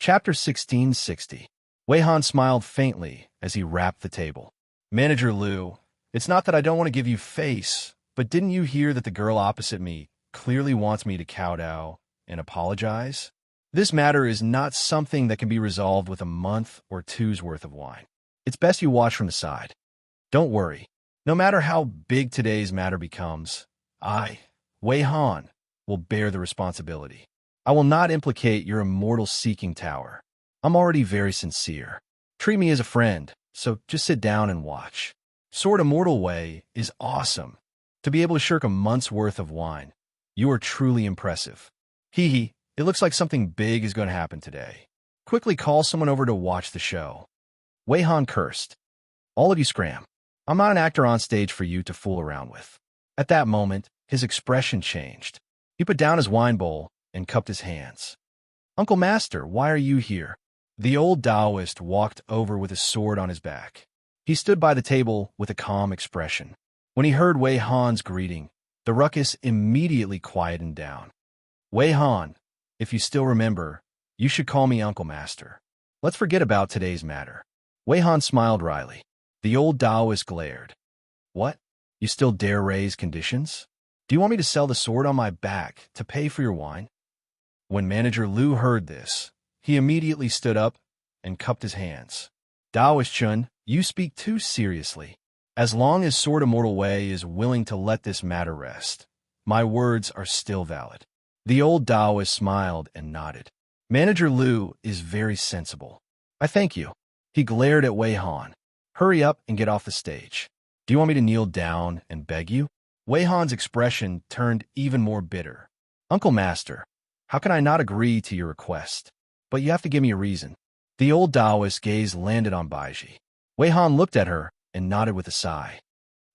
Chapter 1660. Wei Han smiled faintly as he rapped the table. Manager Liu, it's not that I don't want to give you face, but didn't you hear that the girl opposite me clearly wants me to kowtow and apologize? This matter is not something that can be resolved with a month or two's worth of wine. It's best you watch from the side. Don't worry. No matter how big today's matter becomes, I, Wei Han, will bear the responsibility. I will not implicate your immortal seeking tower. I'm already very sincere. Treat me as a friend, so just sit down and watch. Sword Immortal Wei is awesome. To be able to shirk a month's worth of wine, you are truly impressive. Hee hee, it looks like something big is going to happen today. Quickly call someone over to watch the show. Wei Han cursed. All of you scram. I'm not an actor on stage for you to fool around with. At that moment, his expression changed. He put down his wine bowl and cupped his hands. Uncle Master, why are you here? The old Taoist walked over with his sword on his back. He stood by the table with a calm expression. When he heard Wei Han's greeting, the ruckus immediately quietened down. Wei Han, if you still remember, you should call me Uncle Master. Let's forget about today's matter. Wei Han smiled wryly. The old Taoist glared. What? You still dare raise conditions? Do you want me to sell the sword on my back to pay for your wine? When Manager Liu heard this, he immediately stood up and cupped his hands. Taoist Chun, you speak too seriously. As long as Sword Immortal Wei is willing to let this matter rest, my words are still valid. The old Taoist smiled and nodded. Manager Liu is very sensible. I thank you. He glared at Wei Han. Hurry up and get off the stage. Do you want me to kneel down and beg you? Wei Han's expression turned even more bitter. Uncle Master, how can I not agree to your request? But you have to give me a reason. The old Taoist gaze landed on Baiji. Wei Han looked at her and nodded with a sigh.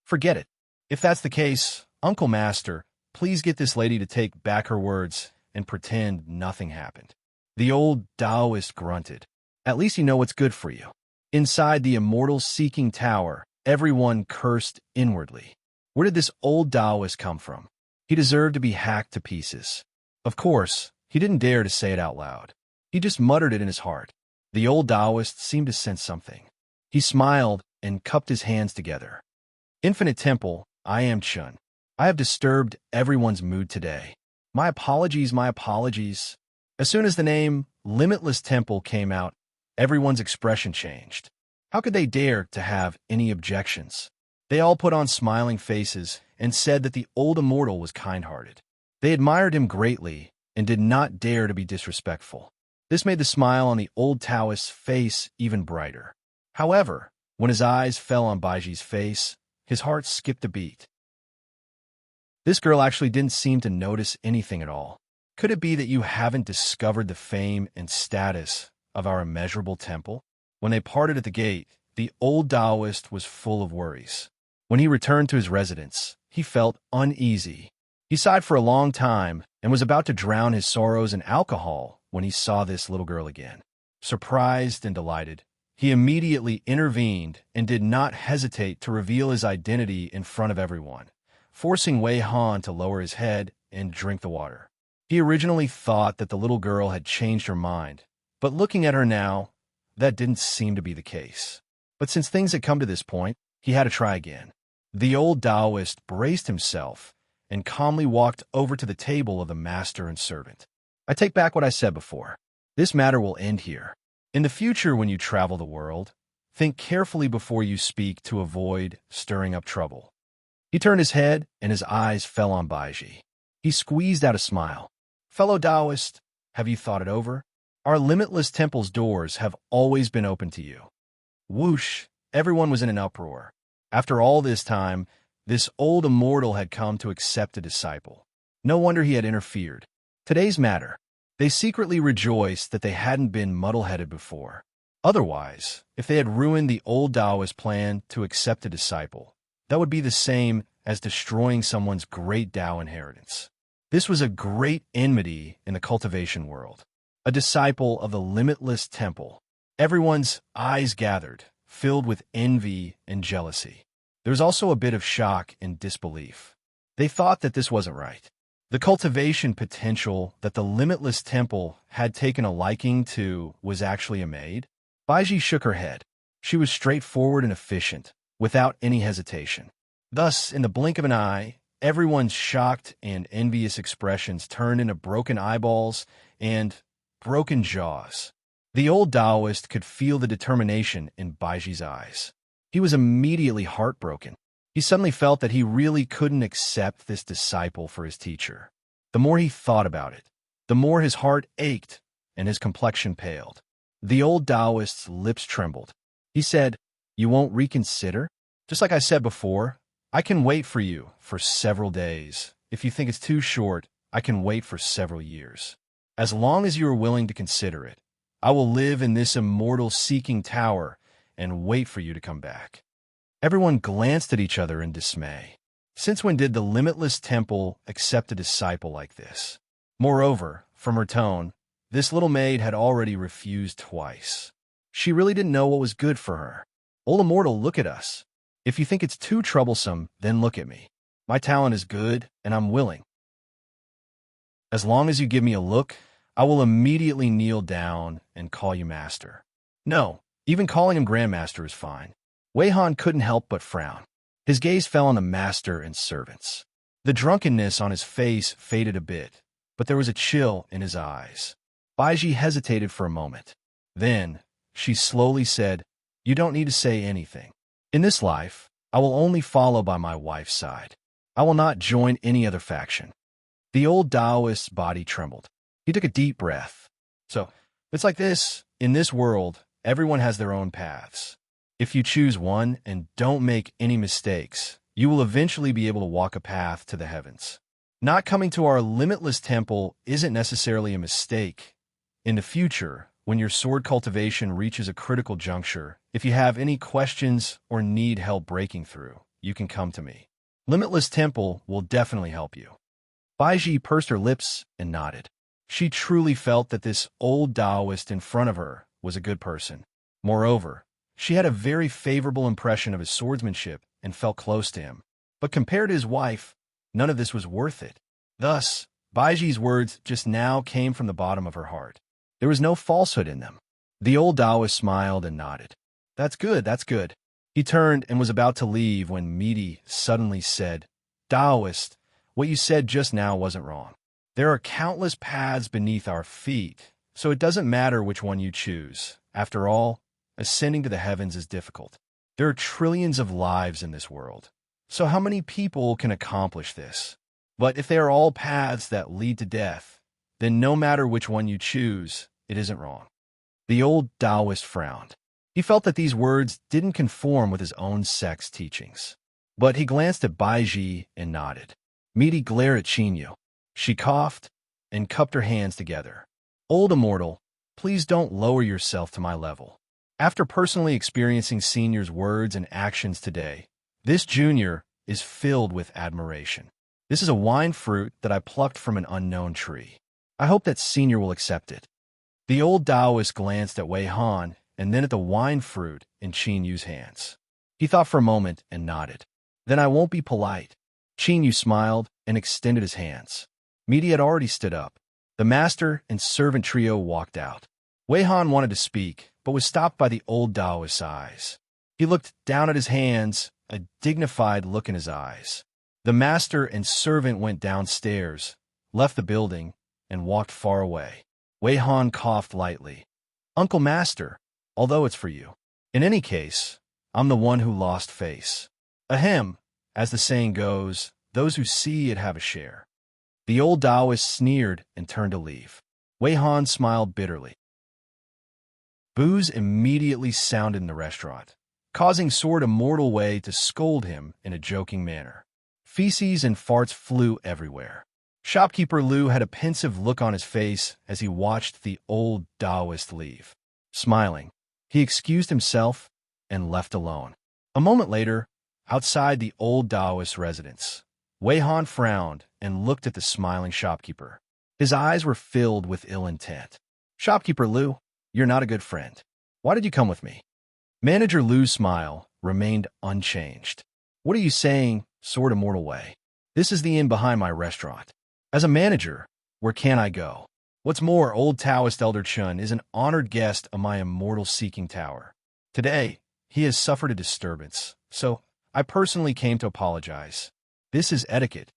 Forget it. If that's the case, Uncle Master, please get this lady to take back her words and pretend nothing happened. The old Taoist grunted. At least you know what's good for you. Inside the immortal seeking tower, everyone cursed inwardly. Where did this old Taoist come from? He deserved to be hacked to pieces. Of course, he didn't dare to say it out loud. He just muttered it in his heart. The old Taoist seemed to sense something. He smiled and cupped his hands together. Infinite Temple, I am Chun. I have disturbed everyone's mood today. My apologies, my apologies. As soon as the name Limitless Temple came out, everyone's expression changed. How could they dare to have any objections? They all put on smiling faces and said that the old immortal was kind-hearted. They admired him greatly and did not dare to be disrespectful. This made the smile on the old Taoist's face even brighter. However, when his eyes fell on Baiji's face, his heart skipped a beat. This girl actually didn't seem to notice anything at all. Could it be that you haven't discovered the fame and status of our immeasurable temple? When they parted at the gate, the old Taoist was full of worries. When he returned to his residence, he felt uneasy. He sighed for a long time and was about to drown his sorrows in alcohol when he saw this little girl again. Surprised and delighted, he immediately intervened and did not hesitate to reveal his identity in front of everyone, forcing Wei Han to lower his head and drink the water. He originally thought that the little girl had changed her mind, but looking at her now, that didn't seem to be the case. But since things had come to this point, he had to try again. The old Taoist braced himself and calmly walked over to the table of the master and servant. I take back what I said before. This matter will end here. In the future, when you travel the world, think carefully before you speak to avoid stirring up trouble. He turned his head and his eyes fell on Baiji. He squeezed out a smile. Fellow Taoist, have you thought it over? Our limitless temple's doors have always been open to you. Whoosh! Everyone was in an uproar. After all this time, this old immortal had come to accept a disciple. No wonder he had interfered. Today's matter. They secretly rejoiced that they hadn't been muddle-headed before. Otherwise, if they had ruined the old Taoist plan to accept a disciple, that would be the same as destroying someone's great Tao inheritance. This was a great enmity in the cultivation world. A disciple of the limitless temple. Everyone's eyes gathered, filled with envy and jealousy. There was also a bit of shock and disbelief. They thought that this wasn't right. The cultivation potential that the limitless temple had taken a liking to was actually a maid? Baiji shook her head. She was straightforward and efficient, without any hesitation. Thus, in the blink of an eye, everyone's shocked and envious expressions turned into broken eyeballs and broken jaws. The old Taoist could feel the determination in Baiji's eyes. He was immediately heartbroken. He suddenly felt that he really couldn't accept this disciple for his teacher. The more he thought about it, the more his heart ached and his complexion paled. The old Taoist's lips trembled. He said, "You won't reconsider? Just like I said before, I can wait for you for several days. If you think it's too short, I can wait for several years. As long as you are willing to consider it, I will live in this immortal seeking tower and wait for you to come back." Everyone glanced at each other in dismay. Since when did the limitless temple accept a disciple like this? Moreover, from her tone, this little maid had already refused twice. She really didn't know what was good for her. "Old immortal, look at us. If you think it's too troublesome, then look at me. My talent is good, and I'm willing. As long as you give me a look, I will immediately kneel down and call you master." No, even calling him grandmaster is fine. Wei Han couldn't help but frown. His gaze fell on the master and servants. The drunkenness on his face faded a bit, but there was a chill in his eyes. Baiji hesitated for a moment. Then, she slowly said, "You don't need to say anything. In this life, I will only follow by my wife's side. I will not join any other faction." The old Taoist's body trembled. He took a deep breath. "So, it's like this. In this world, everyone has their own paths. If you choose one and don't make any mistakes, you will eventually be able to walk a path to the heavens. Not coming to our limitless temple isn't necessarily a mistake. In the future, when your sword cultivation reaches a critical juncture, if you have any questions or need help breaking through, you can come to me. Limitless Temple will definitely help you." Baiji pursed her lips and nodded. She truly felt that this old Taoist in front of her was a good person. Moreover, she had a very favorable impression of his swordsmanship and felt close to him. But compared to his wife, none of this was worth it. Thus, Baiji's words just now came from the bottom of her heart. There was no falsehood in them. The old Taoist smiled and nodded. That's good, that's good." He turned and was about to leave when Misty suddenly said, "Taoist, what you said just now wasn't wrong. There are countless paths beneath our feet, so it doesn't matter which one you choose. After all, ascending to the heavens is difficult. There are trillions of lives in this world. So how many people can accomplish this? But if they are all paths that lead to death, then no matter which one you choose, it isn't wrong." The old Taoist frowned. He felt that these words didn't conform with his own sect's teachings. But he glanced at Baiji and nodded. Misty glared at Chinyu. She coughed and cupped her hands together. "Old immortal, please don't lower yourself to my level. After personally experiencing Senior's words and actions today, this junior is filled with admiration. This is a wine fruit that I plucked from an unknown tree. I hope that Senior will accept it." The old Taoist glanced at Wei Han and then at the wine fruit in Chinyu's hands. He thought for a moment and nodded. "Then I won't be polite." Chinyu smiled and extended his hands. Misty had already stood up. The master and servant trio walked out. Wei Han wanted to speak, but was stopped by the old Taoist's eyes. He looked down at his hands, a dignified look in his eyes. The master and servant went downstairs, left the building, and walked far away. Wei Han coughed lightly. "Uncle Master, although it's for you. In any case, I'm the one who lost face. Ahem, as the saying goes, those who see it have a share." The old Taoist sneered and turned to leave. Wei Han smiled bitterly. Boos immediately sounded in the restaurant, causing Sword Immortal Wei to scold him in a joking manner. Feces and farts flew everywhere. Shopkeeper Liu had a pensive look on his face as he watched the old Taoist leave. Smiling, he excused himself and left alone. A moment later, outside the old Taoist residence, Wei Han frowned and looked at the smiling shopkeeper. His eyes were filled with ill intent. "Shopkeeper Liu, you're not a good friend. Why did you come with me?" Manager Liu's smile remained unchanged. "What are you saying, Sword Immortal Wei? This is the inn behind my restaurant. As a manager, where can I go? What's more, old Taoist Elder Chun is an honored guest of my immortal seeking tower. Today, he has suffered a disturbance, so I personally came to apologize. This is etiquette.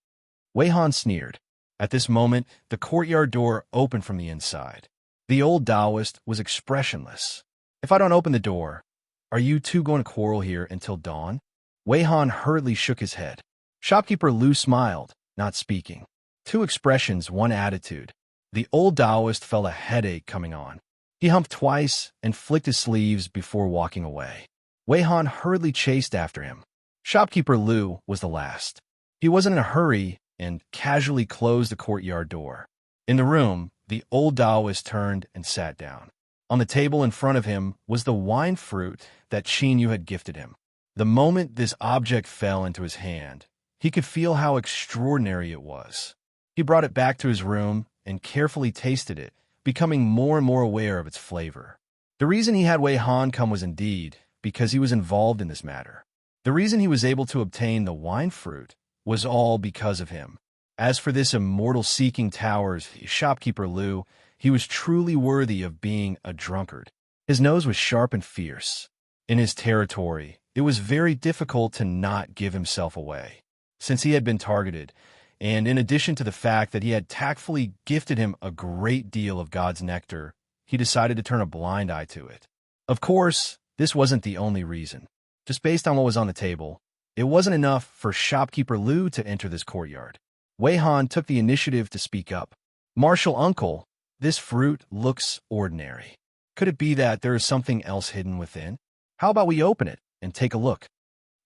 Wei Han sneered. At this moment, the courtyard door opened from the inside. The old Taoist was expressionless. If I don't open the door, are you two going to quarrel here until dawn? Wei Han hurriedly shook his head. Shopkeeper Lu smiled, not speaking. Two expressions, one attitude. The old Taoist felt a headache coming on. He humped twice and flicked his sleeves before walking away. Wei Han hurriedly chased after him. Shopkeeper Lu was the last. He wasn't in a hurry and casually closed the courtyard door. In the room, the old Taoist turned and sat down. On the table in front of him was the wine fruit that Qin Yu had gifted him. The moment this object fell into his hand, he could feel how extraordinary it was. He brought it back to his room and carefully tasted it, becoming more and more aware of its flavor. The reason he had Wei Han come was indeed because he was involved in this matter. The reason he was able to obtain the wine fruit was all because of him. As for this immortal seeking tower's shopkeeper Lu, he was truly worthy of being a drunkard. His nose was sharp and fierce. In his territory, it was very difficult to not give himself away. Since he had been targeted, and in addition to the fact that he had tactfully gifted him a great deal of God's nectar, he decided to turn a blind eye to it. Of course, this wasn't the only reason. Just based on what was on the table, it wasn't enough for shopkeeper Lu to enter this courtyard. Wei Han took the initiative to speak up. Martial uncle, this fruit looks ordinary. Could it be that there is something else hidden within? How about we open it and take a look?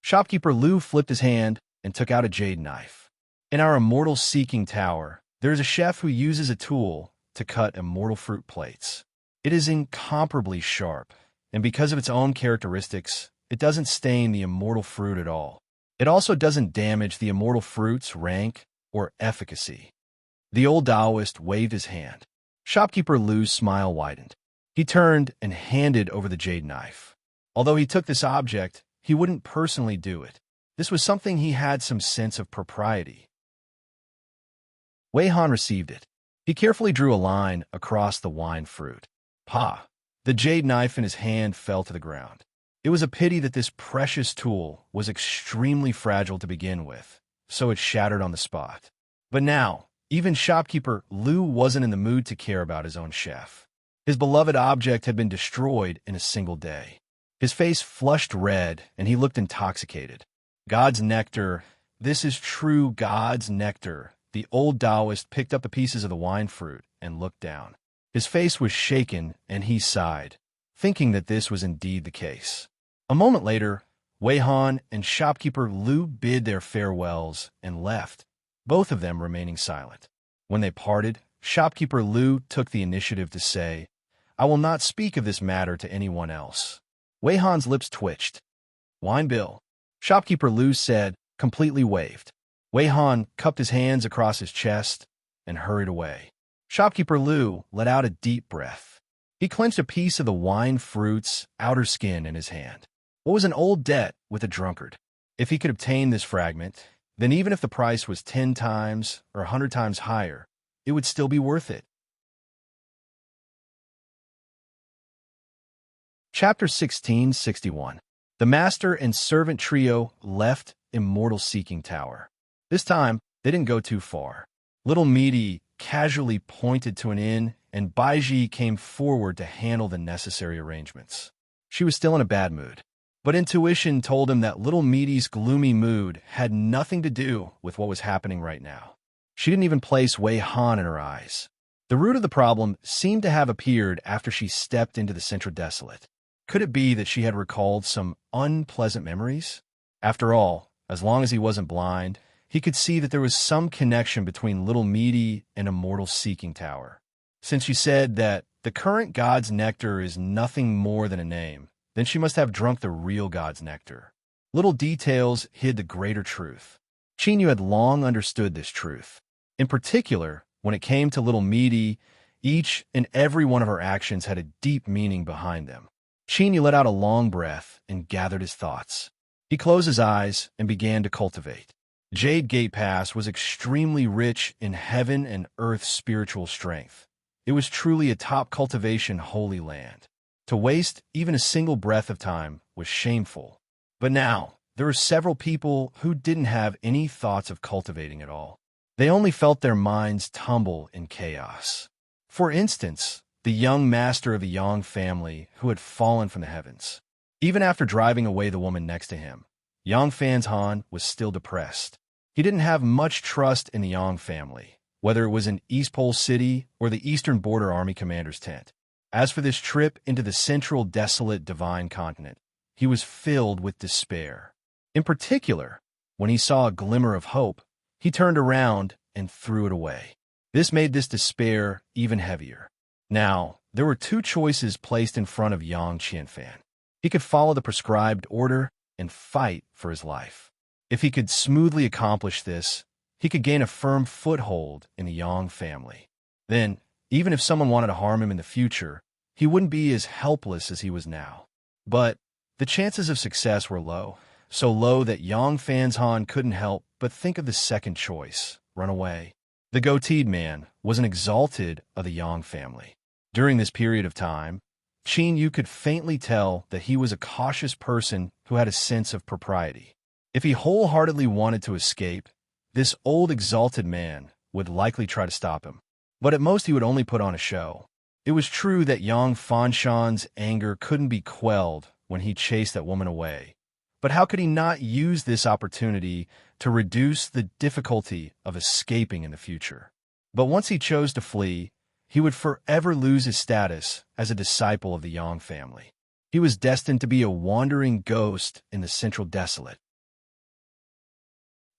Shopkeeper Lu flipped his hand and took out a jade knife. In our immortal seeking tower, there is a chef who uses a tool to cut immortal fruit plates. It is incomparably sharp, and because of its own characteristics, it doesn't stain the immortal fruit at all. It also doesn't damage the immortal fruit's rank or efficacy. The old Taoist waved his hand. Shopkeeper Lu's smile widened. He turned and handed over the jade knife. Although he took this object, he wouldn't personally do it. This was something he had some sense of propriety. Wei Han received it. He carefully drew a line across the wine fruit. Pa! The jade knife in his hand fell to the ground. It was a pity that this precious tool was extremely fragile to begin with, so it shattered on the spot. But now, even shopkeeper Lu wasn't in the mood to care about his own chef. His beloved object had been destroyed in a single day. His face flushed red, and he looked intoxicated. God's nectar, this is true God's nectar. The old Taoist picked up the pieces of the wine fruit and looked down. His face was shaken, and he sighed, thinking that this was indeed the case. A moment later, Wei Han and shopkeeper Lu bid their farewells and left, both of them remaining silent. When they parted, shopkeeper Lu took the initiative to say, "I will not speak of this matter to anyone else." Wei Han's lips twitched. "Wine bill," shopkeeper Lu said, completely waved. Wei Han cupped his hands across his chest and hurried away. Shopkeeper Lu let out a deep breath. He clenched a piece of the wine fruit's outer skin in his hand. What was an old debt with a drunkard? If he could obtain this fragment, then even if the price was 10 times or 100 times higher, it would still be worth it. Chapter 1661. The master and servant trio left Immortal Seeking Tower. This time, they didn't go too far. Little Meaty casually pointed to an inn, and Baiji came forward to handle the necessary arrangements. She was still in a bad mood, but intuition told him that Little Meaty's gloomy mood had nothing to do with what was happening right now. She didn't even place Wei Han in her eyes. The root of the problem seemed to have appeared after she stepped into the Central Desolate. Could it be that she had recalled some unpleasant memories? After all, as long as he wasn't blind, he could see that there was some connection between Little Meaty and Immortal Seeking Tower. Since she said that the current God's nectar is nothing more than a name, then she must have drunk the real God's nectar. Little details hid the greater truth. Qin Yu had long understood this truth. In particular, when it came to Little Meaty, each and every one of her actions had a deep meaning behind them. Qin Yu let out a long breath and gathered his thoughts. He closed his eyes and began to cultivate. Jade Gate Pass was extremely rich in heaven and earth's spiritual strength. It was truly a top cultivation holy land. To waste even a single breath of time was shameful. But now, there were several people who didn't have any thoughts of cultivating at all. They only felt their minds tumble in chaos. For instance, the young master of a Yang family who had fallen from the heavens. Even after driving away the woman next to him, Yang Fan's Han was still depressed. He didn't have much trust in the Yang family, whether it was in East Pole City or the Eastern Border Army Commander's tent. As for this trip into the central desolate divine continent, he was filled with despair. In particular, when he saw a glimmer of hope, he turned around and threw it away. This made this despair even heavier. Now, there were two choices placed in front of Yang Qianfan. He could follow the prescribed order and fight for his life. If he could smoothly accomplish this, he could gain a firm foothold in the Yang family. Then, even if someone wanted to harm him in the future, he wouldn't be as helpless as he was now. But the chances of success were low, so low that Yang Fan's Han couldn't help but think of the second choice, run away. The goateed man was an exalted of the Yang family. During this period of time, Qin Yu could faintly tell that he was a cautious person who had a sense of propriety. If he wholeheartedly wanted to escape, this old exalted man would likely try to stop him. But at most he would only put on a show. It was true that Yang Fanshan's anger couldn't be quelled when he chased that woman away. But how could he not use this opportunity to reduce the difficulty of escaping in the future? But once he chose to flee, he would forever lose his status as a disciple of the Yang family. He was destined to be a wandering ghost in the central desolate.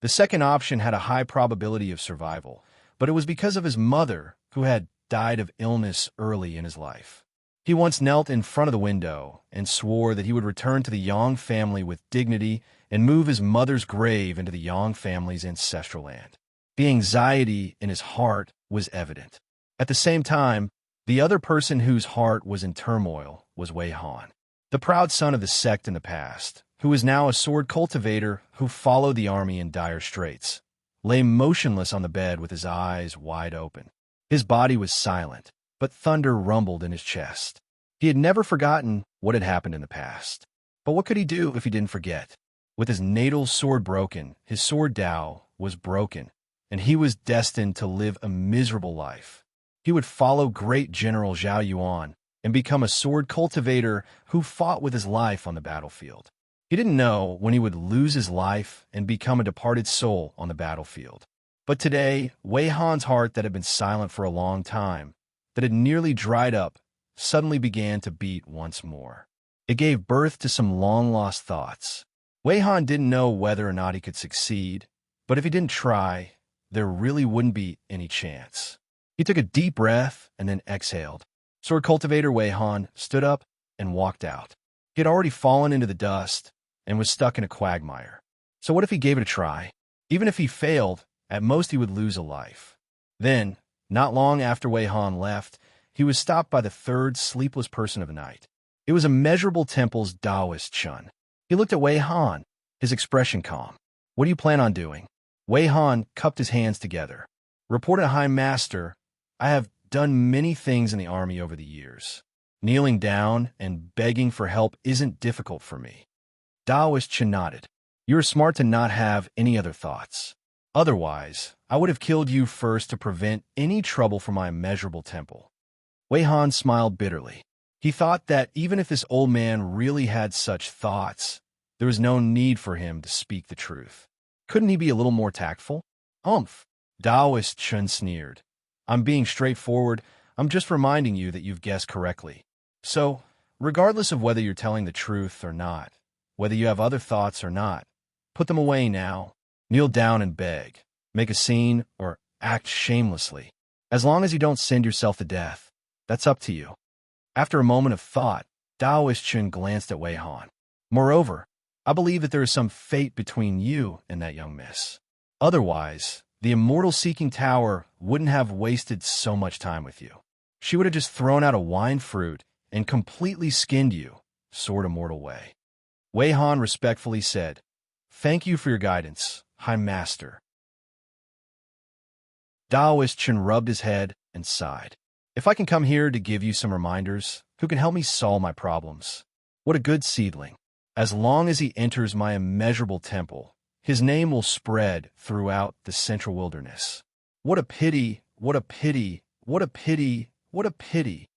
The second option had a high probability of survival, but it was because of his mother, who had died of illness early in his life. He once knelt in front of the window and swore that he would return to the Yang family with dignity and move his mother's grave into the Yang family's ancestral land. The anxiety in his heart was evident. At the same time, the other person whose heart was in turmoil was Wei Han, the proud son of the sect in the past, who was now a sword cultivator who followed the army in dire straits, lay motionless on the bed with his eyes wide open. His body was silent, but thunder rumbled in his chest. He had never forgotten what had happened in the past. But what could he do if he didn't forget? With his natal sword broken, his sword Dao was broken, and he was destined to live a miserable life. He would follow great General Zhao Yuan and become a sword cultivator who fought with his life on the battlefield. He didn't know when he would lose his life and become a departed soul on the battlefield. But today, Wei Han's heart that had been silent for a long time, that had nearly dried up, suddenly began to beat once more. It gave birth to some long-lost thoughts. Wei Han didn't know whether or not he could succeed, but if he didn't try, there really wouldn't be any chance. He took a deep breath and then exhaled. Sword cultivator Wei Han stood up and walked out. He had already fallen into the dust and was stuck in a quagmire. So what if he gave it a try? Even if he failed, at most he would lose a life. Then, not long after Wei Han left, he was stopped by the third sleepless person of the night. It was Immeasurable Temple's Taoist Chun. He looked at Wei Han, his expression calm. What do you plan on doing? Wei Han cupped his hands together. Reported High Master, I have done many things in the army over the years. Kneeling down and begging for help isn't difficult for me. Taoist Chun nodded. You are smart to not have any other thoughts. Otherwise, I would have killed you first to prevent any trouble for my immeasurable temple. Wei Han smiled bitterly. He thought that even if this old man really had such thoughts, there was no need for him to speak the truth. Couldn't he be a little more tactful? Humph! Taoist Chun sneered. I'm being straightforward. I'm just reminding you that you've guessed correctly. So, regardless of whether you're telling the truth or not, whether you have other thoughts or not, put them away now. Kneel down and beg. Make a scene or act shamelessly. As long as you don't send yourself to death, that's up to you. After a moment of thought, Taoist Chun glanced at Wei Han. Moreover, I believe that there is some fate between you and that young miss. Otherwise, the immortal-seeking tower wouldn't have wasted so much time with you. She would have just thrown out a wine fruit and completely skinned you, sword immortal way. Wei Han respectfully said, Thank you for your guidance, High Master. Daoist Chen rubbed his head and sighed. If I can come here to give you some reminders, who can help me solve my problems? What a good seedling. As long as he enters my immeasurable temple, his name will spread throughout the central wilderness. What a pity, what a pity, what a pity, what a pity.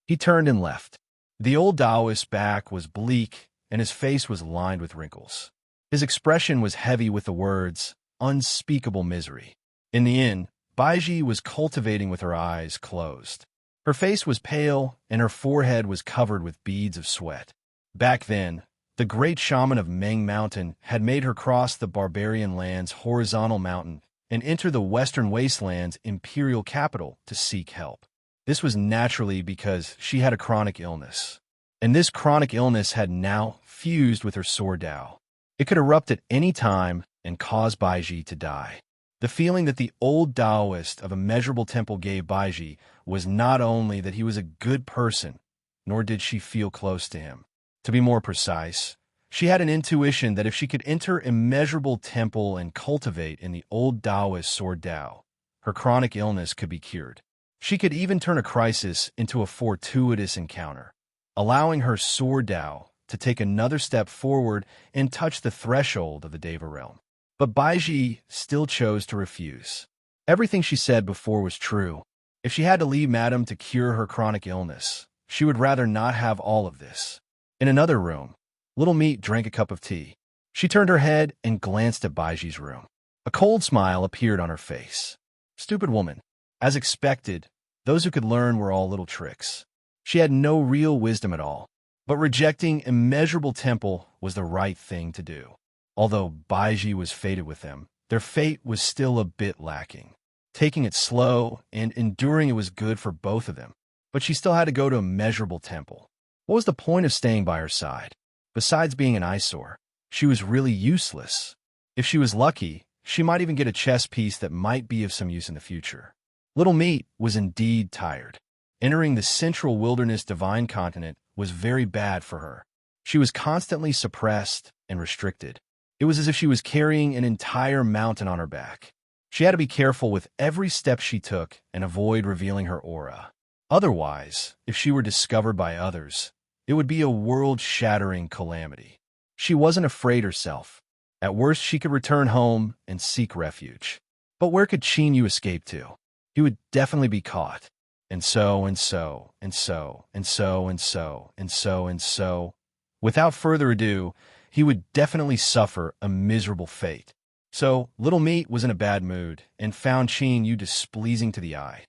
He turned and left. The old Taoist's back was bleak, and his face was lined with wrinkles. His expression was heavy with the words, unspeakable misery. In the inn, Baiji was cultivating with her eyes closed. Her face was pale, and her forehead was covered with beads of sweat. Back then, the great shaman of Meng Mountain had made her cross the barbarian land's horizontal mountain and enter the western wasteland's imperial capital to seek help. This was naturally because she had a chronic illness, and this chronic illness had now fused with her sore Tao. It could erupt at any time and cause Baiji to die. The feeling that the old Taoist of Immeasurable Temple gave Baiji was not only that he was a good person, nor did she feel close to him. To be more precise, she had an intuition that if she could enter Immeasurable Temple and cultivate in the old Taoist sword Tao, her chronic illness could be cured. She could even turn a crisis into a fortuitous encounter, allowing her sword Tao to take another step forward and touch the threshold of the Deva realm. But Baiji still chose to refuse. Everything she said before was true. If she had to leave Madame to cure her chronic illness, she would rather not have all of this. In another room, Little Meat drank a cup of tea. She turned her head and glanced at Baiji's room. A cold smile appeared on her face. Stupid woman. As expected, those who could learn were all little tricks. She had no real wisdom at all, but rejecting Immeasurable Temple was the right thing to do. Although Baiji was fated with them, their fate was still a bit lacking. Taking it slow and enduring it was good for both of them, but she still had to go to Immeasurable Temple. What was the point of staying by her side? Besides being an eyesore, she was really useless. If she was lucky, she might even get a chess piece that might be of some use in the future. Little Meat was indeed tired. Entering the central wilderness divine continent was very bad for her. She was constantly suppressed and restricted. It was as if she was carrying an entire mountain on her back. She had to be careful with every step she took and avoid revealing her aura. Otherwise, if she were discovered by others, it would be a world-shattering calamity. She wasn't afraid herself. At worst, she could return home and seek refuge. But where could Qin Yu escape to? He would definitely be caught. And so, and so, and so, and so, and so, and so, and so. Without further ado, he would definitely suffer a miserable fate. So, Little Meat was in a bad mood and found Qin Yu displeasing to the eye.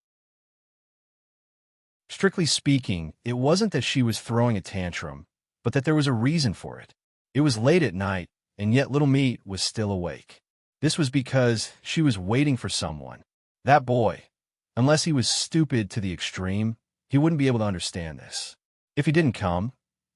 Strictly speaking, it wasn't that she was throwing a tantrum, but that there was a reason for it. It was late at night, and yet Little Meat was still awake. This was because she was waiting for someone. That boy. Unless he was stupid to the extreme, he wouldn't be able to understand this. If he didn't come,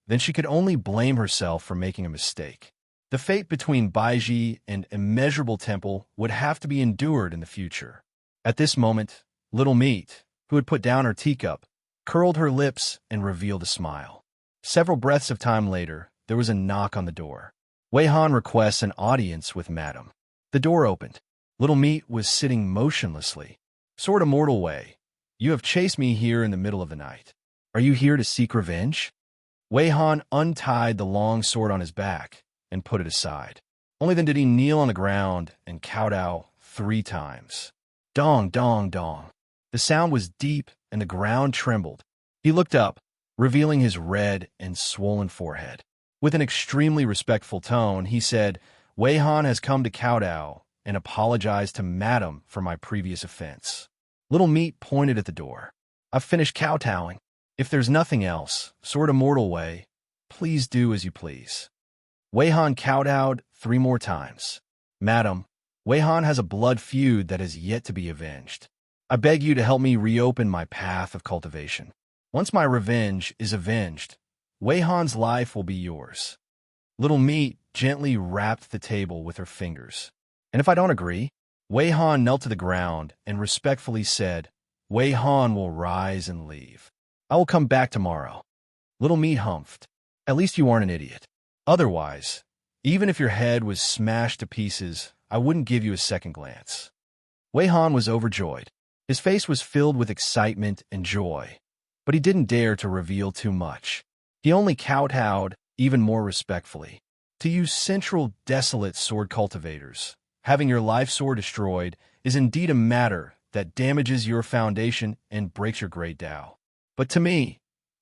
then she could only blame herself for making a mistake. The fate between Baiji and Immeasurable Temple would have to be endured in the future. At this moment, Little Meat, who had put down her teacup, curled her lips and revealed a smile. Several breaths of time later, there was a knock on the door. Wei Han requests an audience with Madame. The door opened. Little Meat was sitting motionlessly. Sort of mortal Wei, you have chased me here in the middle of the night. Are you here to seek revenge? Wei Han untied the long sword on his back and put it aside. Only then did he kneel on the ground and kowtow 3 times. Dong, dong, dong. The sound was deep and the ground trembled. He looked up, revealing his red and swollen forehead. With an extremely respectful tone, he said, Wei Han has come to kowtow and apologize to Madame for my previous offense. Little Meat pointed at the door. I've finished kowtowing. If there's nothing else, sort of mortal Wei, please do as you please. Wei Han kowtowed 3 more times. Madam, Wei Han has a blood feud that is yet to be avenged. I beg you to help me reopen my path of cultivation. Once my revenge is avenged, Wei Han's life will be yours. Little Meat gently rapped the table with her fingers. And if I don't agree? Wei Han knelt to the ground and respectfully said, Wei Han will rise and leave. I will come back tomorrow. Little Meat humphed. At least you aren't an idiot. Otherwise, even if your head was smashed to pieces, I wouldn't give you a second glance. Wei Han was overjoyed. His face was filled with excitement and joy, but he didn't dare to reveal too much. He only kowtowed even more respectfully. To you central, desolate sword cultivators, having your life sword destroyed is indeed a matter that damages your foundation and breaks your great Tao. But to me,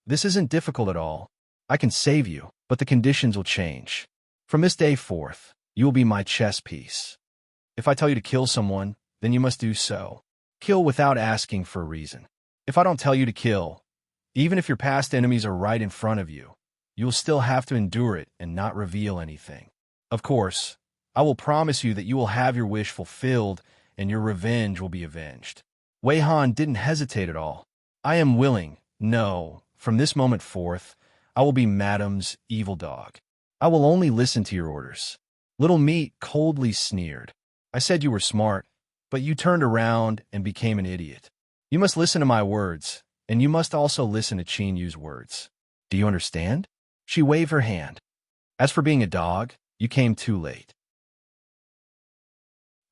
this isn't difficult at all. I can save you, but the conditions will change. From this day forth, you will be my chess piece. If I tell you to kill someone, then you must do so. Kill without asking for a reason. If I don't tell you to kill, even if your past enemies are right in front of you, you will still have to endure it and not reveal anything. Of course, I will promise you that you will have your wish fulfilled and your revenge will be avenged. Wei Han didn't hesitate at all. I am willing. No, from this moment forth, I will be Madame's evil dog. I will only listen to your orders. Little Meat coldly sneered. I said you were smart, but you turned around and became an idiot. You must listen to my words, and you must also listen to Qin Yu's words. Do you understand? She waved her hand. As for being a dog, you came too late.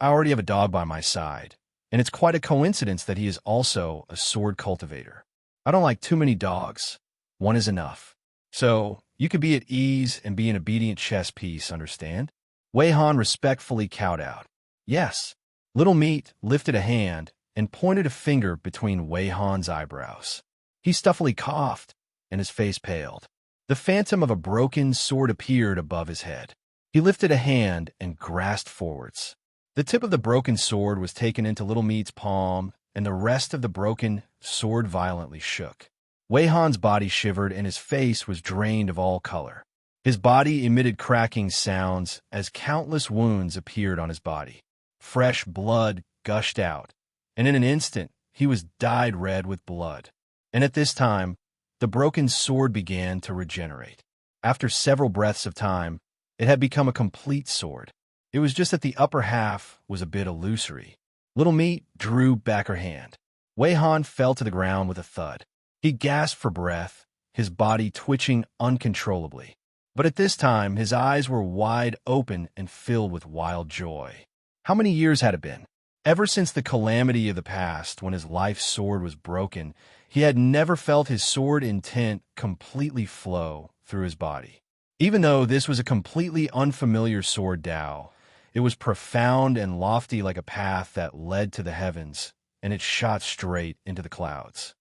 I already have a dog by my side, and it's quite a coincidence that he is also a sword cultivator. I don't like too many dogs. One is enough. So, you could be at ease and be an obedient chess piece, understand? Wei Han respectfully kowtowed. Yes. Little Meat lifted a hand and pointed a finger between Wei Han's eyebrows. He stuffily coughed, and his face paled. The phantom of a broken sword appeared above his head. He lifted a hand and grasped forwards. The tip of the broken sword was taken into Little Meat's palm, and the rest of the broken sword violently shook. Wei Han's body shivered, and his face was drained of all color. His body emitted cracking sounds as countless wounds appeared on his body. Fresh blood gushed out, and in an instant he was dyed red with blood. And at this time, the broken sword began to regenerate. After several breaths of time, it had become a complete sword. It was just that the upper half was a bit illusory. Little Meat drew back her hand. Wei Han fell to the ground with a thud. He gasped for breath, his body twitching uncontrollably. But at this time, his eyes were wide open and filled with wild joy. How many years had it been? Ever since the calamity of the past, when his life sword was broken, he had never felt his sword intent completely flow through his body. Even though this was a completely unfamiliar sword Tao, it was profound and lofty like a path that led to the heavens, and it shot straight into the clouds.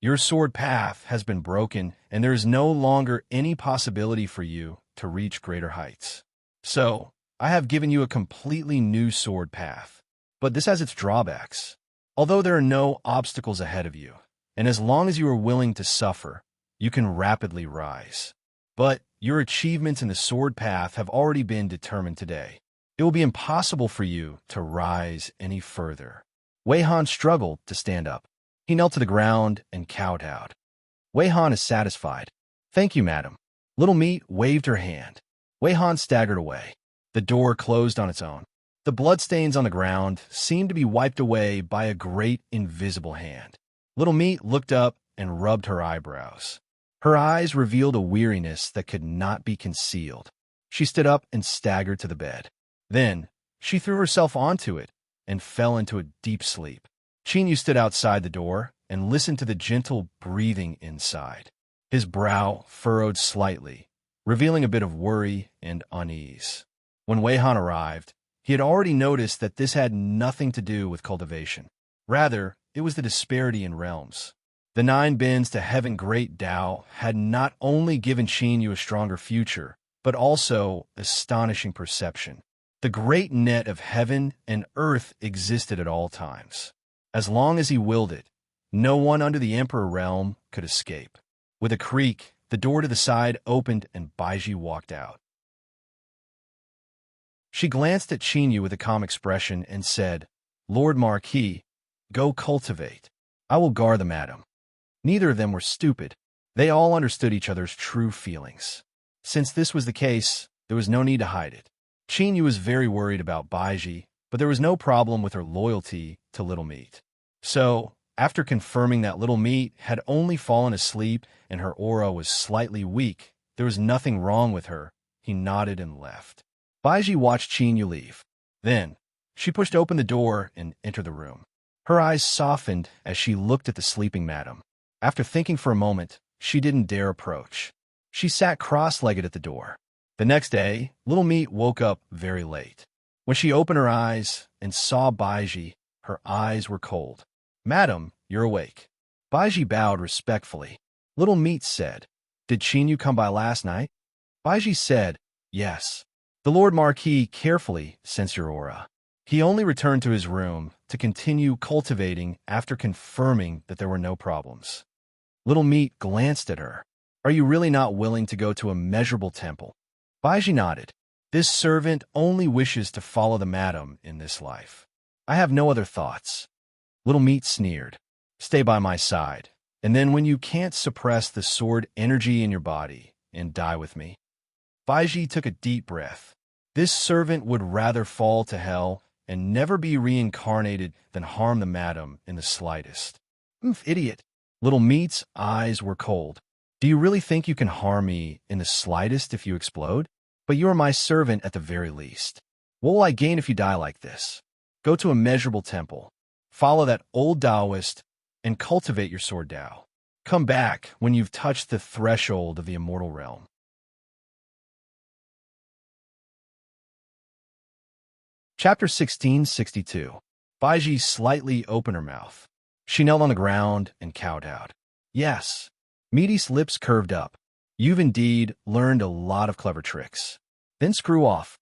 Your sword path has been broken, and there is no longer any possibility for you to reach greater heights. So, I have given you a completely new sword path, but this has its drawbacks. Although there are no obstacles ahead of you, and as long as you are willing to suffer, you can rapidly rise. But your achievements in the sword path have already been determined today. It will be impossible for you to rise any further. Wei Han struggled to stand up. He knelt to the ground and kowtowed. Wei Han is satisfied. Thank you, madam. Little Meat waved her hand. Wei Han staggered away. The door closed on its own. The bloodstains on the ground seemed to be wiped away by a great invisible hand. Little Meat looked up and rubbed her eyebrows. Her eyes revealed a weariness that could not be concealed. She stood up and staggered to the bed. Then, she threw herself onto it and fell into a deep sleep. Qin Yu stood outside the door and listened to the gentle breathing inside. His brow furrowed slightly, revealing a bit of worry and unease. When Wei Han arrived, he had already noticed that this had nothing to do with cultivation. Rather, it was the disparity in realms. The 9 bins to heaven great Tao had not only given Qin Yu a stronger future, but also astonishing perception. The great net of heaven and earth existed at all times. As long as he willed it, no one under the Emperor realm could escape. With a creak, the door to the side opened and Baiji walked out. She glanced at Qin Yu with a calm expression and said, "Lord Marquis, go cultivate. I will guard the madam." Neither of them were stupid. They all understood each other's true feelings. Since this was the case, there was no need to hide it. Qin Yu was very worried about Baiji, but there was no problem with her loyalty to Little Meat. So, after confirming that Little Meat had only fallen asleep and her aura was slightly weak, there was nothing wrong with her, he nodded and left. Baiji watched Qin Yu leave. Then, she pushed open the door and entered the room. Her eyes softened as she looked at the sleeping madam. After thinking for a moment, she didn't dare approach. She sat cross-legged at the door. The next day, Little Meat woke up very late. When she opened her eyes and saw Baiji, her eyes were cold. "Madam, you're awake." Baiji bowed respectfully. Little Meat said, "Did Chinyu come by last night?" Baiji said, "Yes." The Lord Marquis carefully sensed your aura. He only returned to his room to continue cultivating after confirming that there were no problems. Little Meat glanced at her. "Are you really not willing to go to a measurable temple?" Baiji nodded. "This servant only wishes to follow the madam in this life. I have no other thoughts." Little Meat sneered. "Stay by my side, and then when you can't suppress the sword energy in your body, and die with me." Baiji took a deep breath. This servant would rather fall to hell and never be reincarnated than harm the madam in the slightest. Idiot." Little Meat's eyes were cold. "Do you really think you can harm me in the slightest if you explode? But you are my servant at the very least. What will I gain if you die like this? Go to a measurable temple. Follow that old Taoist and cultivate your sword Tao. Come back when you've touched the threshold of the immortal realm." Chapter 1662. Baiji slightly opened her mouth. She knelt on the ground and kowtowed. "Yes." Meaty's lips curved up. "You've indeed learned a lot of clever tricks. Then screw off."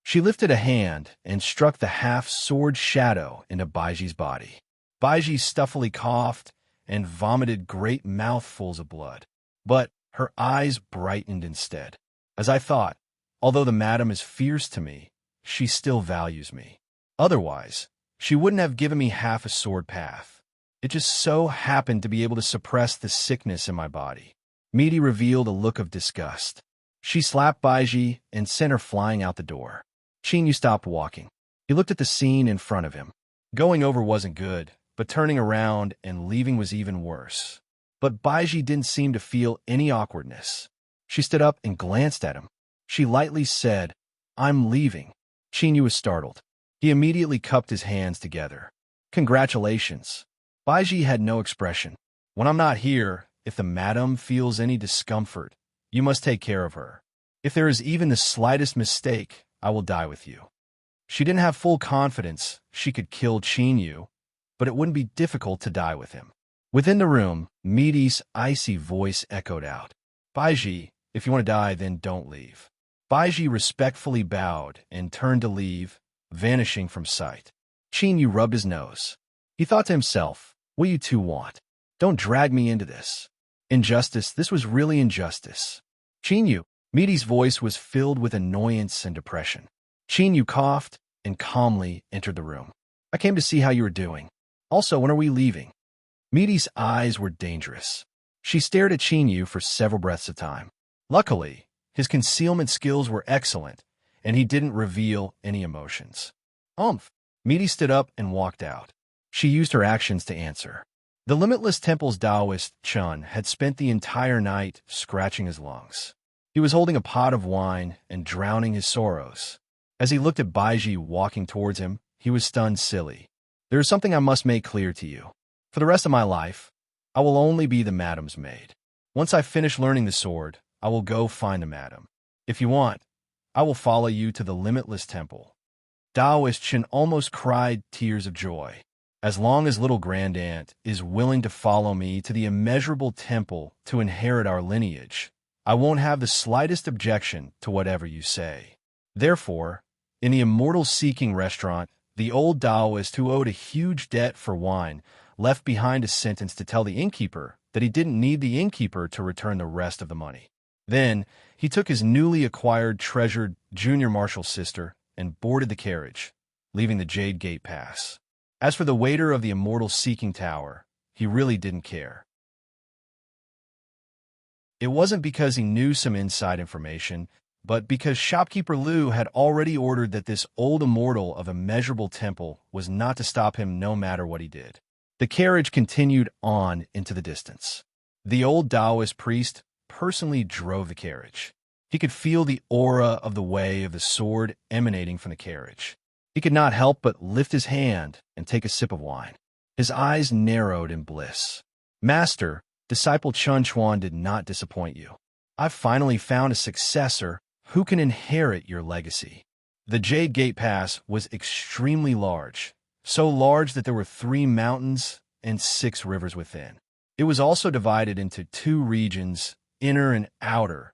She lifted a hand and struck the half-sword shadow into Baiji's body. Baiji stuffily coughed and vomited great mouthfuls of blood. But her eyes brightened instead. "As I thought, although the madam is fierce to me, she still values me. Otherwise, she wouldn't have given me half a sword path. It just so happened to be able to suppress the sickness in my body." Meaty revealed a look of disgust. She slapped Baiji and sent her flying out the door. Chinyu stopped walking. He looked at the scene in front of him. Going over wasn't good, but turning around and leaving was even worse. But Baiji didn't seem to feel any awkwardness. She stood up and glanced at him. She lightly said, "I'm leaving." Chinyu was startled. He immediately cupped his hands together. "Congratulations." Baiji had no expression. "When I'm not here, if the madam feels any discomfort, you must take care of her. If there is even the slightest mistake, I will die with you." She didn't have full confidence she could kill Chinyu, but it wouldn't be difficult to die with him. Within the room, Meaty's icy voice echoed out. "Baiji, if you want to die, then don't leave." Baiji respectfully bowed and turned to leave, vanishing from sight. Chinyu rubbed his nose. He thought to himself, "What do you two want? Don't drag me into this. Injustice, this was really injustice." "Chinyu." Meaty's voice was filled with annoyance and depression. Chinyu coughed and calmly entered the room. "I came to see how you were doing. Also, when are we leaving?" Meaty's eyes were dangerous. She stared at Chinyu for several breaths of time. Luckily, his concealment skills were excellent, and he didn't reveal any emotions. Meaty stood up and walked out. She used her actions to answer. The Limitless Temple's Taoist, Chun, had spent the entire night scratching his lungs. He was holding a pot of wine and drowning his sorrows. As he looked at Baiji walking towards him, he was stunned silly. "There is something I must make clear to you. For the rest of my life, I will only be the madam's maid. Once I finish learning the sword, I will go find the madam. If you want, I will follow you to the Limitless Temple." Taoist Chen almost cried tears of joy. "As long as little Grandaunt is willing to follow me to the immeasurable temple to inherit our lineage, I won't have the slightest objection to whatever you say." Therefore, in the Immortal Seeking restaurant, the old Taoist who owed a huge debt for wine left behind a sentence to tell the innkeeper that he didn't need the innkeeper to return the rest of the money. Then, he took his newly acquired treasured junior marshal sister and boarded the carriage, leaving the Jade Gate Pass. As for the waiter of the Immortal Seeking Tower, he really didn't care. It wasn't because he knew some inside information, but because shopkeeper Liu had already ordered that this old immortal of immeasurable temple was not to stop him no matter what he did. The carriage continued on into the distance. The old Taoist priest personally drove the carriage. He could feel the aura of the way of the sword emanating from the carriage. He could not help but lift his hand and take a sip of wine. His eyes narrowed in bliss. Master, disciple Chun Chuan did not disappoint you. I've finally found a successor who can inherit your legacy. The Jade Gate Pass was extremely large, so large that there were 3 mountains and 6 rivers within. It was also divided into 2 regions, inner and outer.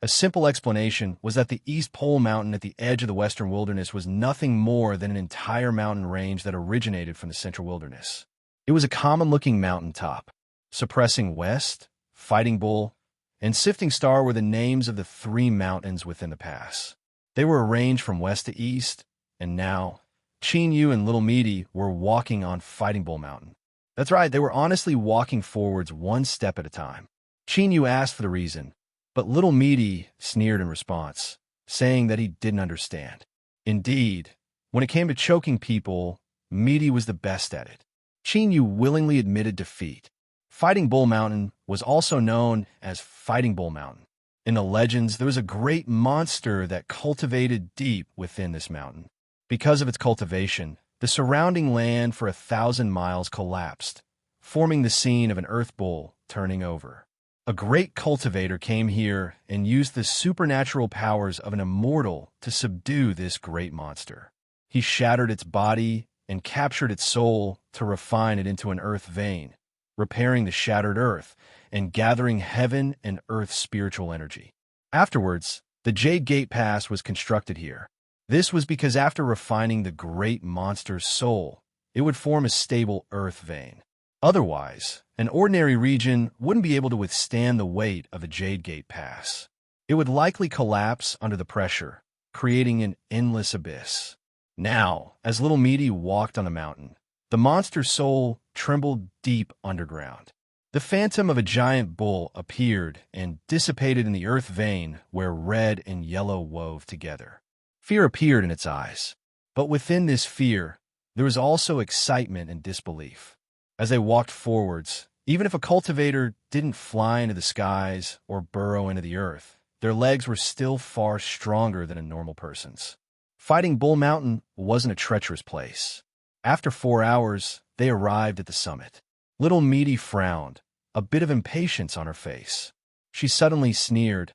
A simple explanation was that the East Pole Mountain at the edge of the Western Wilderness was nothing more than an entire mountain range that originated from the Central Wilderness. It was a common-looking mountaintop. Suppressing West, Fighting Bull, and Sifting Star were the names of the 3 mountains within the pass. They were arranged from west to east, and now, Qin Yu and Little Meaty were walking on Fighting Bull Mountain. That's right, they were honestly walking forwards one step at a time. Qin Yu asked for the reason, but Little Meaty sneered in response, saying that he didn't understand. Indeed, when it came to choking people, Meaty was the best at it. Qin Yu willingly admitted defeat. Fighting Bull Mountain was also known as Fighting Bull Mountain. In the legends, there was a great monster that cultivated deep within this mountain. Because of its cultivation, the surrounding land for 1,000 miles collapsed, forming the scene of an earth bull turning over. A great cultivator came here and used the supernatural powers of an immortal to subdue this great monster. He shattered its body and captured its soul to refine it into an earth vein, repairing the shattered earth and gathering heaven and earth's spiritual energy. Afterwards, the Jade Gate Pass was constructed here. This was because after refining the great monster's soul, it would form a stable earth vein. Otherwise, an ordinary region wouldn't be able to withstand the weight of the Jade Gate Pass. It would likely collapse under the pressure, creating an endless abyss. Now, as Little Meaty walked on the mountain, the monster's soul trembled deep underground. The phantom of a giant bull appeared and dissipated in the earth vein where red and yellow wove together. Fear appeared in its eyes, but within this fear, there was also excitement and disbelief. As they walked forwards, even if a cultivator didn't fly into the skies or burrow into the earth, their legs were still far stronger than a normal person's. Fighting Bull Mountain wasn't a treacherous place. After 4 hours, they arrived at the summit. Little Meaty frowned, a bit of impatience on her face. She suddenly sneered,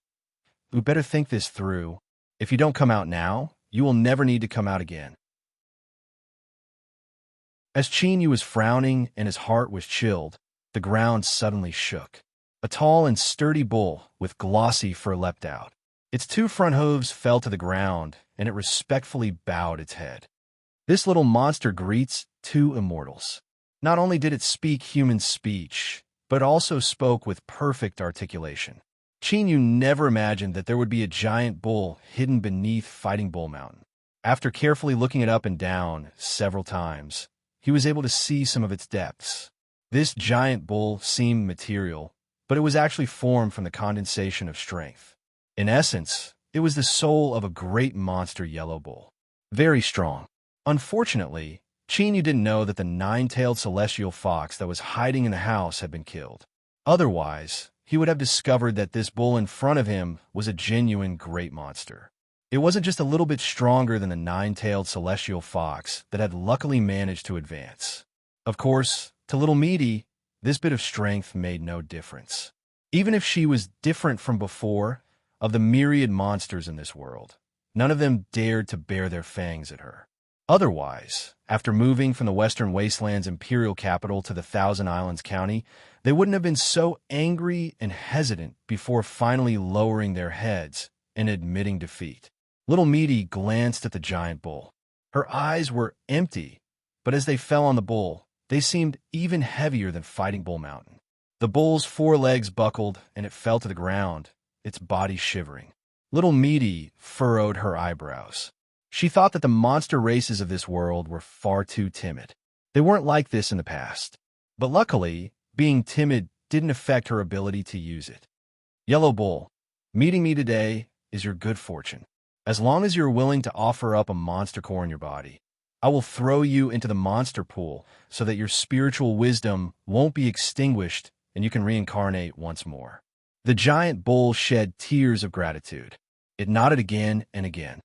"We better think this through. If you don't come out now, you will never need to come out again." As Qin Yu was frowning and his heart was chilled, the ground suddenly shook. A tall and sturdy bull with glossy fur leapt out. Its 2 front hooves fell to the ground, and it respectfully bowed its head. This little monster greets 2 immortals. Not only did it speak human speech, but also spoke with perfect articulation. Qin Yu never imagined that there would be a giant bull hidden beneath Fighting Bull Mountain. After carefully looking it up and down several times, he was able to see some of its depths. This giant bull seemed material, but it was actually formed from the condensation of strength. In essence, it was the soul of a great monster yellow bull. Very strong. Unfortunately, Qin Yu didn't know that the 9-tailed celestial fox that was hiding in the house had been killed. Otherwise, he would have discovered that this bull in front of him was a genuine great monster. It wasn't just a little bit stronger than the 9-tailed celestial fox that had luckily managed to advance. Of course, to Little Meaty, this bit of strength made no difference. Even if she was different from before, of the myriad monsters in this world, none of them dared to bare their fangs at her. Otherwise, after moving from the Western Wasteland's imperial capital to the Thousand Islands County, they wouldn't have been so angry and hesitant before finally lowering their heads and admitting defeat. Little Meaty glanced at the giant bull. Her eyes were empty, but as they fell on the bull, they seemed even heavier than Fighting Bull Mountain. The bull's 4 legs buckled, and it fell to the ground, its body shivering. Little Meaty furrowed her eyebrows. She thought that the monster races of this world were far too timid. They weren't like this in the past. But luckily, being timid didn't affect her ability to use it. Yellow Bull, meeting me today is your good fortune. As long as you're willing to offer up a monster core in your body, I will throw you into the monster pool so that your spiritual wisdom won't be extinguished and you can reincarnate once more. The giant bull shed tears of gratitude. It nodded again and again.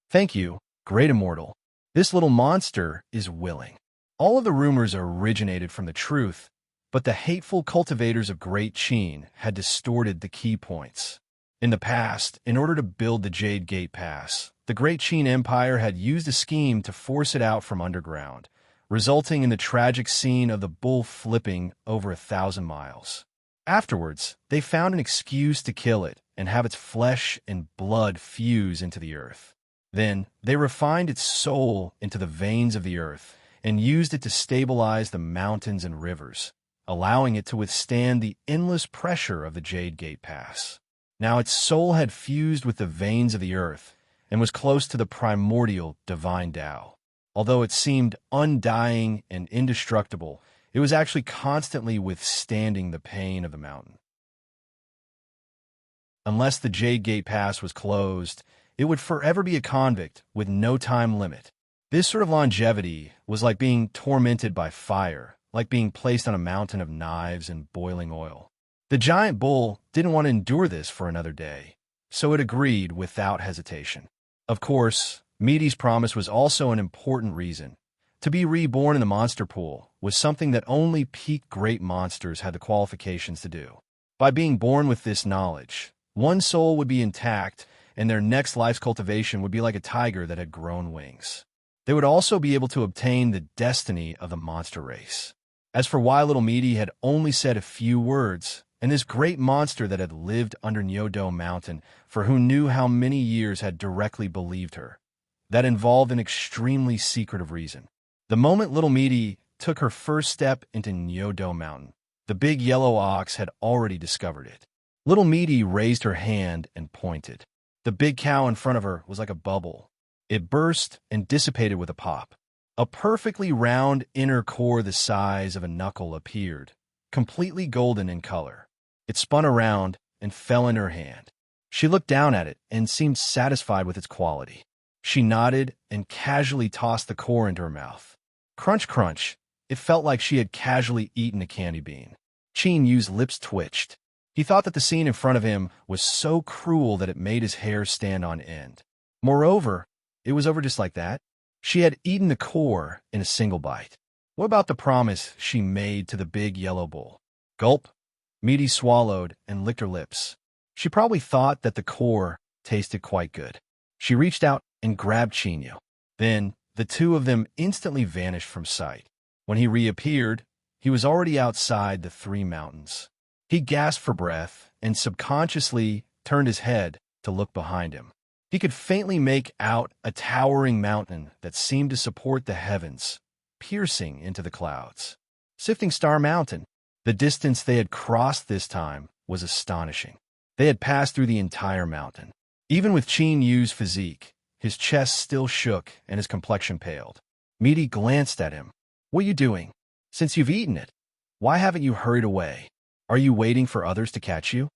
Thank you, great immortal. This little monster is willing. All of the rumors originated from the truth, but the hateful cultivators of Great Qin had distorted the key points. In the past, in order to build the Jade Gate Pass, the Great Qin Empire had used a scheme to force it out from underground, resulting in the tragic scene of the bull flipping over 1,000 miles. Afterwards, they found an excuse to kill it and have its flesh and blood fuse into the earth. Then, they refined its soul into the veins of the earth and used it to stabilize the mountains and rivers, allowing it to withstand the endless pressure of the Jade Gate Pass. Now its soul had fused with the veins of the earth and was close to the primordial divine Tao. Although it seemed undying and indestructible, it was actually constantly withstanding the pain of the mountain. Unless the Jade Gate Pass was closed, it would forever be a convict with no time limit. This sort of longevity was like being tormented by fire, like being placed on a mountain of knives and boiling oil. The giant bull didn't want to endure this for another day, so it agreed without hesitation. Of course, Meaty's promise was also an important reason. To be reborn in the monster pool was something that only peak great monsters had the qualifications to do. By being born with this knowledge, one soul would be intact, and their next life's cultivation would be like a tiger that had grown wings. They would also be able to obtain the destiny of the monster race. As for why little Meaty had only said a few words, and this great monster that had lived under Nyodo Mountain for who knew how many years had directly believed her, that involved an extremely secretive reason. The moment little Meaty took her first step into Nyodo Mountain, the big yellow ox had already discovered it. Little Meaty raised her hand and pointed. The big cow in front of her was like a bubble. It burst and dissipated with a pop. A perfectly round inner core the size of a knuckle appeared, completely golden in color. It spun around and fell in her hand. She looked down at it and seemed satisfied with its quality. She nodded and casually tossed the core into her mouth. Crunch, crunch. It felt like she had casually eaten a candy bean. Qin Yu's lips twitched. He thought that the scene in front of him was so cruel that it made his hair stand on end. Moreover, it was over just like that. She had eaten the core in a single bite. What about the promise she made to the big yellow bull? Gulp. Meaty swallowed and licked her lips. She probably thought that the core tasted quite good. She reached out and grabbed Qin Yu. Then, the two of them instantly vanished from sight. When he reappeared, he was already outside the 3 mountains. He gasped for breath and subconsciously turned his head to look behind him. He could faintly make out a towering mountain that seemed to support the heavens, piercing into the clouds. Sifting Star Mountain. The distance they had crossed this time was astonishing. They had passed through the entire mountain. Even with Qin Yu's physique, his chest still shook and his complexion paled. Meaty glanced at him. What are you doing? Since you've eaten it, why haven't you hurried away? Are you waiting for others to catch you?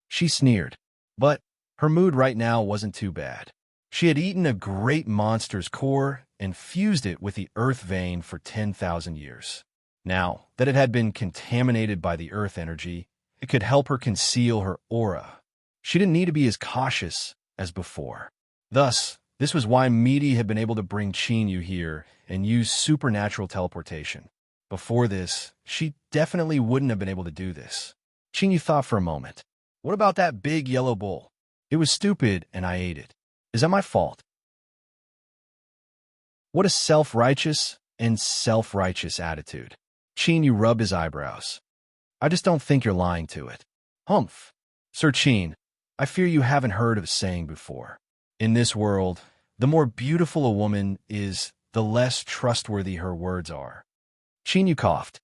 She sneered. But her mood right now wasn't too bad. She had eaten a great monster's core and fused it with the earth vein for 10,000 years. Now that it had been contaminated by the earth energy, it could help her conceal her aura. She didn't need to be as cautious as before. Thus, this was why Meaty had been able to bring Qin Yu here and use supernatural teleportation. Before this, she definitely wouldn't have been able to do this. Qin Yu thought for a moment. What about that big yellow bull? It was stupid and I ate it. Is that my fault? What a self-righteous and self-righteous attitude. Qin Yu rubbed his eyebrows. I just don't think you're lying to it. Humph. Sir Qin, I fear you haven't heard of a saying before. In this world, the more beautiful a woman is, the less trustworthy her words are. Qin Yu coughed.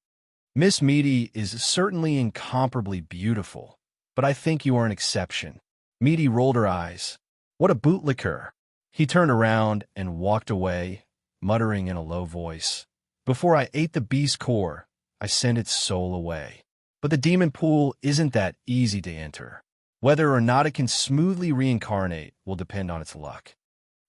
Miss Meaty is certainly incomparably beautiful, but I think you are an exception. Meaty rolled her eyes. What a bootlicker. He turned around and walked away, muttering in a low voice. Before I ate the beast's core, I sent its soul away. But the demon pool isn't that easy to enter. Whether or not it can smoothly reincarnate will depend on its luck.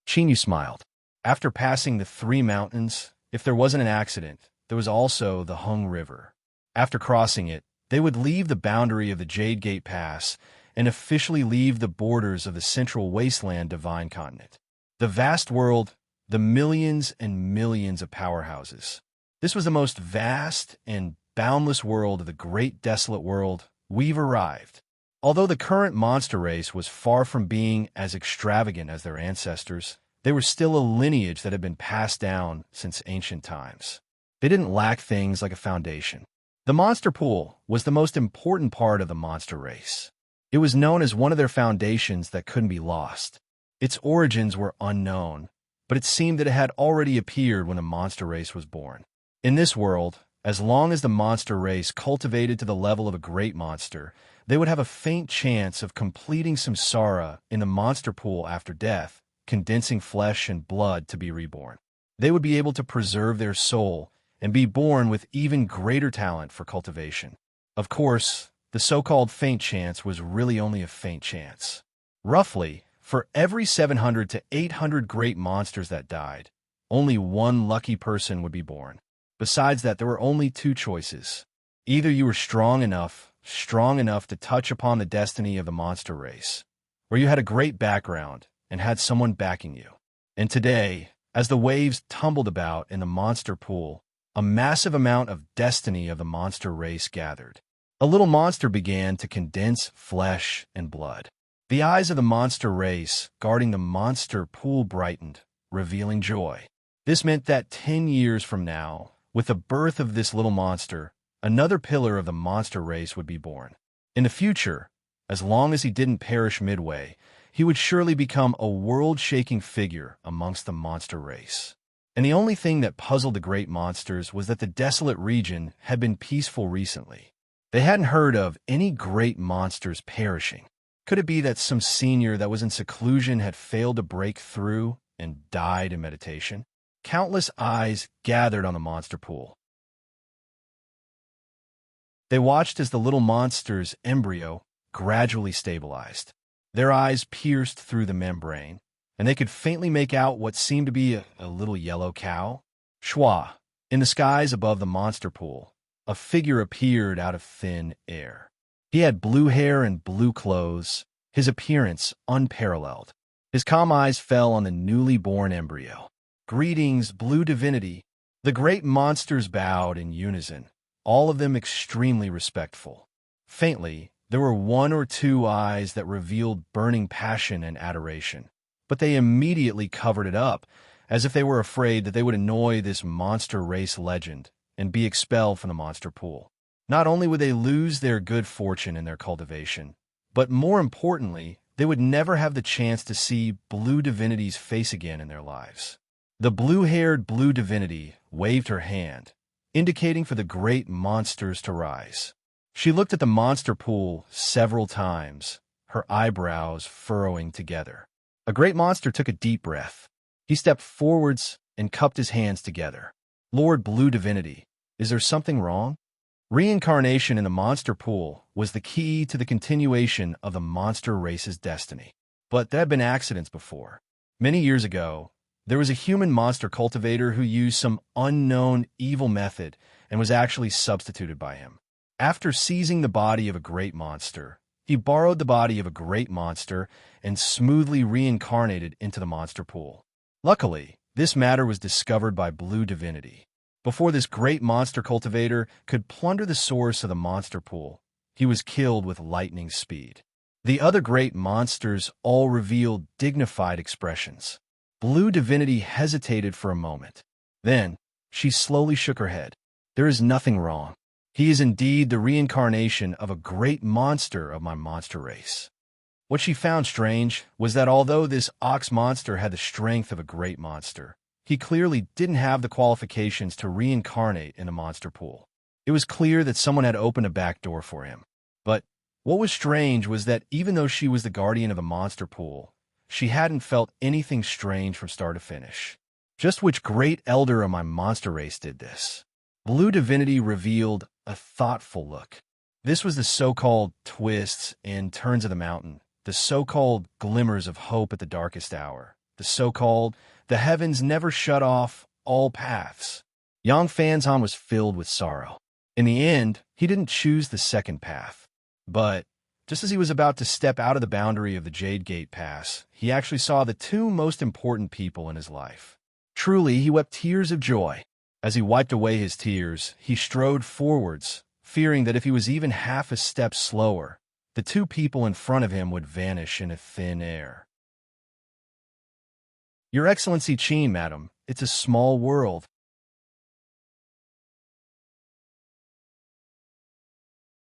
Qin Yu smiled. After passing the 3 mountains, if there wasn't an accident, there was also the Hung River. After crossing it, they would leave the boundary of the Jade Gate Pass and officially leave the borders of the central wasteland divine continent. The vast world the millions and millions of powerhouses. This was the most vast and boundless world of the great desolate world. We've arrived. Although the current monster race was far from being as extravagant as their ancestors, they were still a lineage that had been passed down since ancient times. They didn't lack things like a foundation. The monster pool was the most important part of the monster race. It was known as one of their foundations that couldn't be lost. Its origins were unknown, but it seemed that it had already appeared when the monster race was born. In this world, as long as the monster race cultivated to the level of a great monster, they would have a faint chance of completing samsara in the monster pool after death, condensing flesh and blood to be reborn. They would be able to preserve their soul and be born with even greater talent for cultivation. Of course, the so-called faint chance was really only a faint chance. Roughly, for every 700 to 800 great monsters that died, only one lucky person would be born. Besides that, there were only two choices. Either you were strong enough to touch upon the destiny of the monster race, or you had a great background and had someone backing you. And today, as the waves tumbled about in the monster pool, a massive amount of destiny of the monster race gathered. A little monster began to condense flesh and blood. The eyes of the monster race guarding the monster pool brightened, revealing joy. This meant that 10 years from now, with the birth of this little monster, another pillar of the monster race would be born. In the future, as long as he didn't perish midway, he would surely become a world-shaking figure amongst the monster race. And the only thing that puzzled the great monsters was that the desolate region had been peaceful recently. They hadn't heard of any great monsters perishing. Could it be that some senior that was in seclusion had failed to break through and died in meditation? Countless eyes gathered on the monster pool. They watched as the little monster's embryo gradually stabilized. Their eyes pierced through the membrane, and they could faintly make out what seemed to be a little yellow cow. Shwa, in the skies above the monster pool, a figure appeared out of thin air. He had blue hair and blue clothes, his appearance unparalleled. His calm eyes fell on the newly born embryo. "Greetings, blue divinity." The great monsters bowed in unison, all of them extremely respectful. Faintly, there were one or two eyes that revealed burning passion and adoration, but they immediately covered it up, as if they were afraid that they would annoy this monster race legend and be expelled from the monster pool. Not only would they lose their good fortune in their cultivation, but more importantly, they would never have the chance to see Blue Divinity's face again in their lives. The blue-haired Blue Divinity waved her hand, indicating for the great monsters to rise. She looked at the monster pool several times, her eyebrows furrowing together. A great monster took a deep breath. He stepped forwards and cupped his hands together. "Lord Blue Divinity, is there something wrong?" Reincarnation in the monster pool was the key to the continuation of the monster race's destiny. But there had been accidents before. Many years ago, there was a human monster cultivator who used some unknown evil method and was actually substituted by him. After seizing the body of a great monster, he borrowed the body of a great monster and smoothly reincarnated into the monster pool. Luckily, this matter was discovered by Blue Divinity. Before this great monster cultivator could plunder the source of the monster pool, he was killed with lightning speed. The other great monsters all revealed dignified expressions. Blue Divinity hesitated for a moment. Then, she slowly shook her head. "There is nothing wrong. He is indeed the reincarnation of a great monster of my monster race." What she found strange was that although this ox monster had the strength of a great monster, he clearly didn't have the qualifications to reincarnate in the monster pool. It was clear that someone had opened a back door for him. But what was strange was that even though she was the guardian of the monster pool, she hadn't felt anything strange from start to finish. Just which great elder of my monster race did this? Blue Divinity revealed a thoughtful look. This was the so-called twists and turns of the mountain, the so-called glimmers of hope at the darkest hour, the so-called the heavens never shut off all paths. Yang Fanzhan was filled with sorrow. In the end, he didn't choose the second path. But just as he was about to step out of the boundary of the Jade Gate Pass, he actually saw the two most important people in his life. Truly, he wept tears of joy. As he wiped away his tears, he strode forwards, fearing that if he was even half a step slower, the two people in front of him would vanish in a thin air. Your Excellency Qin, madam, it's a small world.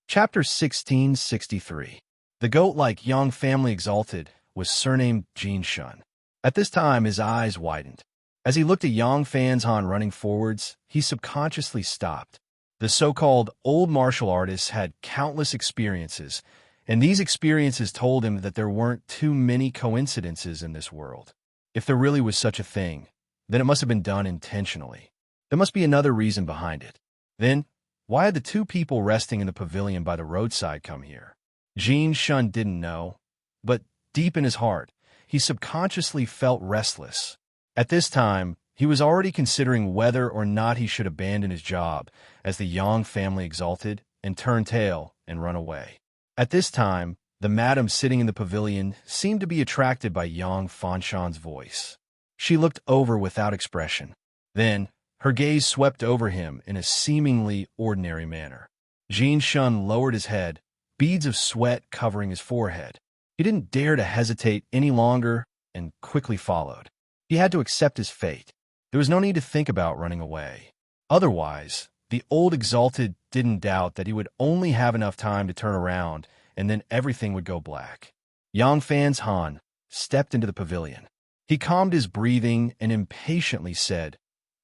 Chapter 1663. The goat-like young family exalted was surnamed Jin Shun. At this time, his eyes widened. As he looked at Yang Fanzhan running forwards, he subconsciously stopped. The so-called old martial artist had countless experiences, and these experiences told him that there weren't too many coincidences in this world. If there really was such a thing, then it must have been done intentionally. There must be another reason behind it. Then, why had the two people resting in the pavilion by the roadside come here? Jin Shun didn't know, but deep in his heart, he subconsciously felt restless. At this time, he was already considering whether or not he should abandon his job as the Yang family exalted and turn tail and run away. At this time, the madam sitting in the pavilion seemed to be attracted by Yang Fanshan's voice. She looked over without expression. Then, her gaze swept over him in a seemingly ordinary manner. Jin Shun lowered his head, beads of sweat covering his forehead. He didn't dare to hesitate any longer and quickly followed. He had to accept his fate. There was no need to think about running away. Otherwise, the old exalted didn't doubt that he would only have enough time to turn around and then everything would go black. Yang Fanzhan stepped into the pavilion. He calmed his breathing and impatiently said,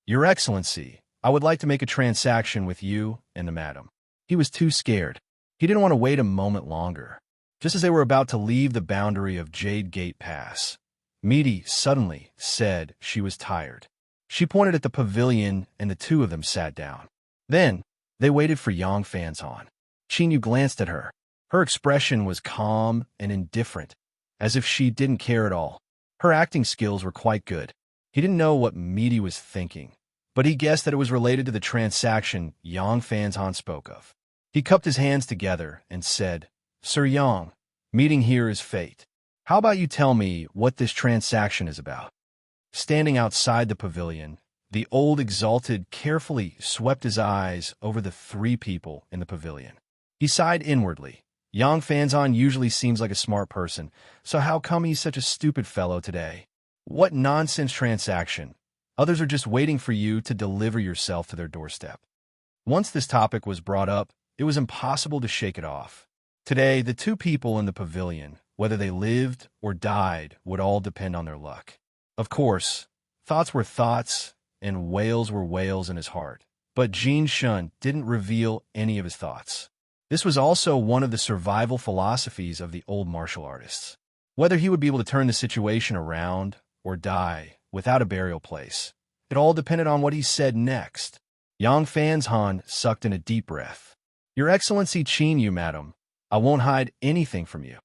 "Your Excellency, I would like to make a transaction with you and the madam." He was too scared. He didn't want to wait a moment longer. Just as they were about to leave the boundary of Jade Gate Pass, Misty suddenly said she was tired. She pointed at the pavilion and the two of them sat down. Then, they waited for Yang Fanzhan. Qin glanced at her. Her expression was calm and indifferent, as if she didn't care at all. Her acting skills were quite good. He didn't know what Misty was thinking, but he guessed that it was related to the transaction Yang Fanzhan spoke of. He cupped his hands together and said, "Sir Yang, meeting here is fate. How about you tell me what this transaction is about?" Standing outside the pavilion, the old exalted carefully swept his eyes over the three people in the pavilion. He sighed inwardly. Yang Fanzhan usually seems like a smart person, so how come he's such a stupid fellow today? What nonsense transaction? Others are just waiting for you to deliver yourself to their doorstep. Once this topic was brought up, it was impossible to shake it off. Today, the two people in the pavilion, whether they lived or died, would all depend on their luck. Of course, thoughts were thoughts, and wails were wails in his heart, but Jin Shun didn't reveal any of his thoughts. This was also one of the survival philosophies of the old martial artists. Whether he would be able to turn the situation around or die without a burial place, it all depended on what he said next. Yang Fanzhan sucked in a deep breath. "Your Excellency Qin, madam, I won't hide anything from you.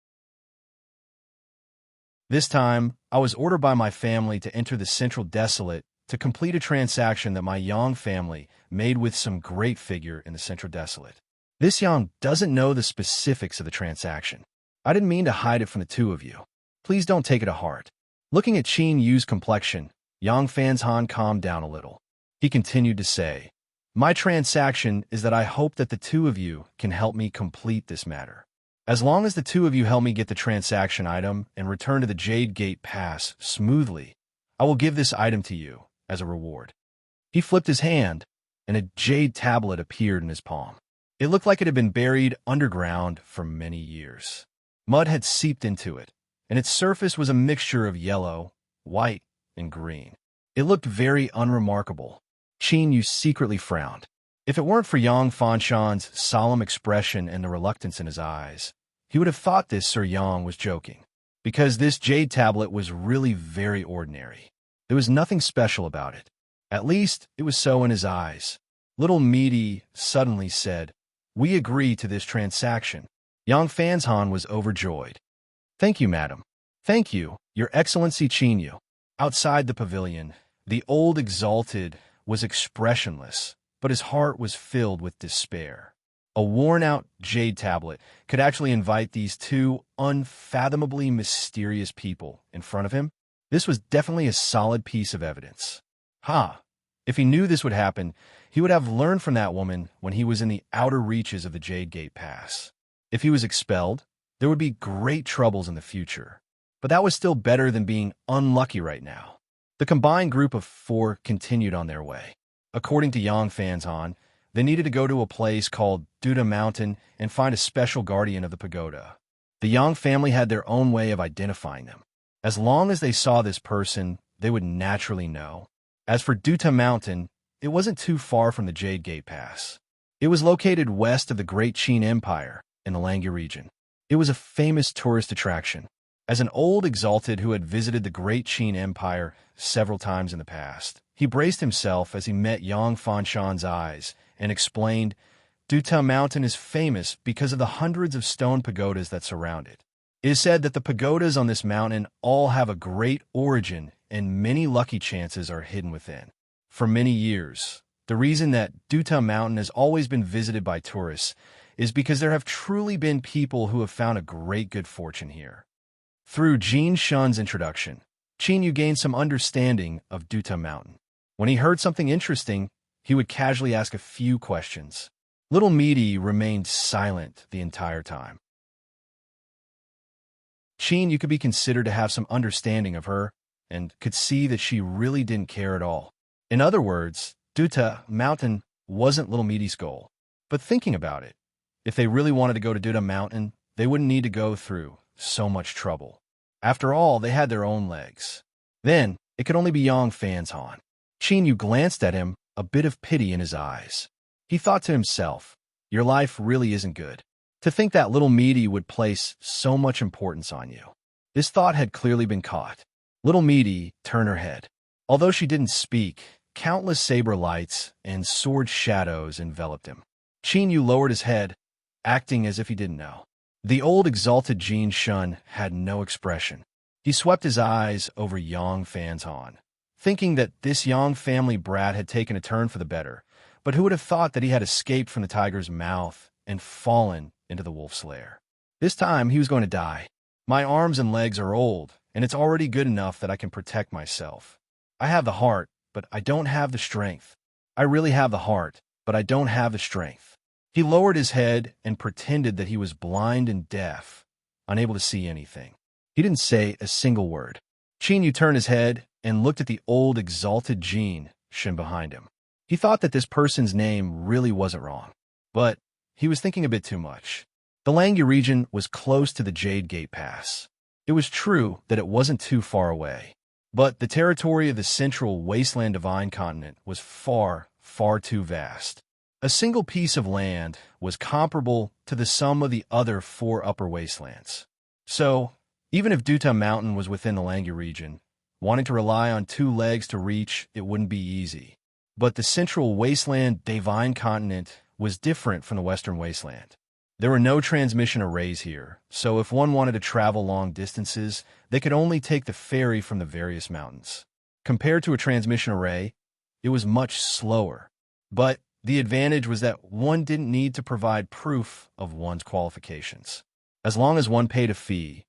This time, I was ordered by my family to enter the Central Desolate to complete a transaction that my Yang family made with some great figure in the Central Desolate. This Yang doesn't know the specifics of the transaction. I didn't mean to hide it from the two of you. Please don't take it to heart." Looking at Qin Yu's complexion, Yang Fanzhan calmed down a little. He continued to say, "My transaction is that I hope that the two of you can help me complete this matter. As long as the two of you help me get the transaction item and return to the Jade Gate Pass smoothly, I will give this item to you as a reward." He flipped his hand, and a jade tablet appeared in his palm. It looked like it had been buried underground for many years. Mud had seeped into it, and its surface was a mixture of yellow, white, and green. It looked very unremarkable. Qin Yu secretly frowned. If it weren't for Yang Fanshan's solemn expression and the reluctance in his eyes, he would have thought this Sir Yang was joking, because this jade tablet was really very ordinary. There was nothing special about it. At least, it was so in his eyes. Little Misty suddenly said, "We agree to this transaction." Yang Fanzhan was overjoyed. "Thank you, madam. Thank you, Your Excellency Qin Yu." Outside the pavilion, the old exalted was expressionless, but his heart was filled with despair. A worn-out jade tablet could actually invite these two unfathomably mysterious people in front of him. This was definitely a solid piece of evidence. Ha! If he knew this would happen, he would have learned from that woman when he was in the outer reaches of the Jade Gate Pass. If he was expelled, there would be great troubles in the future. But that was still better than being unlucky right now. The combined group of four continued on their way. According to Yang Fanzhan, they needed to go to a place called Duda Mountain and find a special guardian of the pagoda. The Yang family had their own way of identifying them. As long as they saw this person, they would naturally know. As for Duta Mountain, it wasn't too far from the Jade Gate Pass. It was located west of the Great Qin Empire in the Langya region. It was a famous tourist attraction. As an old exalted who had visited the Great Qin Empire several times in the past, he braced himself as he met Yang Fanshan's eyes and explained, Duta Mountain is famous because of the hundreds of stone pagodas that surround it. It is said that the pagodas on this mountain all have a great origin and many lucky chances are hidden within. For many years, the reason that Duta Mountain has always been visited by tourists is because there have truly been people who have found a great good fortune here. Through Jin Shun's introduction, Qin Yu gained some understanding of Duta Mountain. When he heard something interesting, he would casually ask a few questions. Little Meaty remained silent the entire time. Qin Yu could be considered to have some understanding of her, and could see that she really didn't care at all. In other words, Duta Mountain wasn't Little Meaty's goal. But thinking about it, if they really wanted to go to Duta Mountain, they wouldn't need to go through so much trouble. After all, they had their own legs. Then, it could only be Yang Fanzhan. Qin Yu glanced at him, a bit of pity in his eyes. He thought to himself, your life really isn't good. To think that Little Meaty would place so much importance on you. This thought had clearly been caught. Little Meaty turned her head. Although she didn't speak, countless saber lights and sword shadows enveloped him. Qin Yu lowered his head, acting as if he didn't know. The old exalted Jin Shun had no expression. He swept his eyes over Yang Fanzhan, thinking that this Yang family brat had taken a turn for the better, but who would have thought that he had escaped from the tiger's mouth and fallen into the wolf's lair? This time he was going to die. My arms and legs are old, and it's already good enough that I can protect myself. I have the heart, but I don't have the strength. I really have the heart, but I don't have the strength. He lowered his head and pretended that he was blind and deaf, unable to see anything. He didn't say a single word. Qin Yu turned his head and looked at the old exalted Jin Shun behind him. He thought that this person's name really wasn't wrong, but he was thinking a bit too much. The Langya region was close to the Jade Gate Pass. It was true that it wasn't too far away, but the territory of the central wasteland divine continent was far, far too vast. A single piece of land was comparable to the sum of the other four upper wastelands. So, even if Duta Mountain was within the Langya region, wanting to rely on two legs to reach it wouldn't be easy. But the central wasteland divine continent was different from the western wasteland. There were no transmission arrays here, so if one wanted to travel long distances, they could only take the ferry from the various mountains. Compared to a transmission array, it was much slower. But the advantage was that one didn't need to provide proof of one's qualifications. As long as one paid a fee,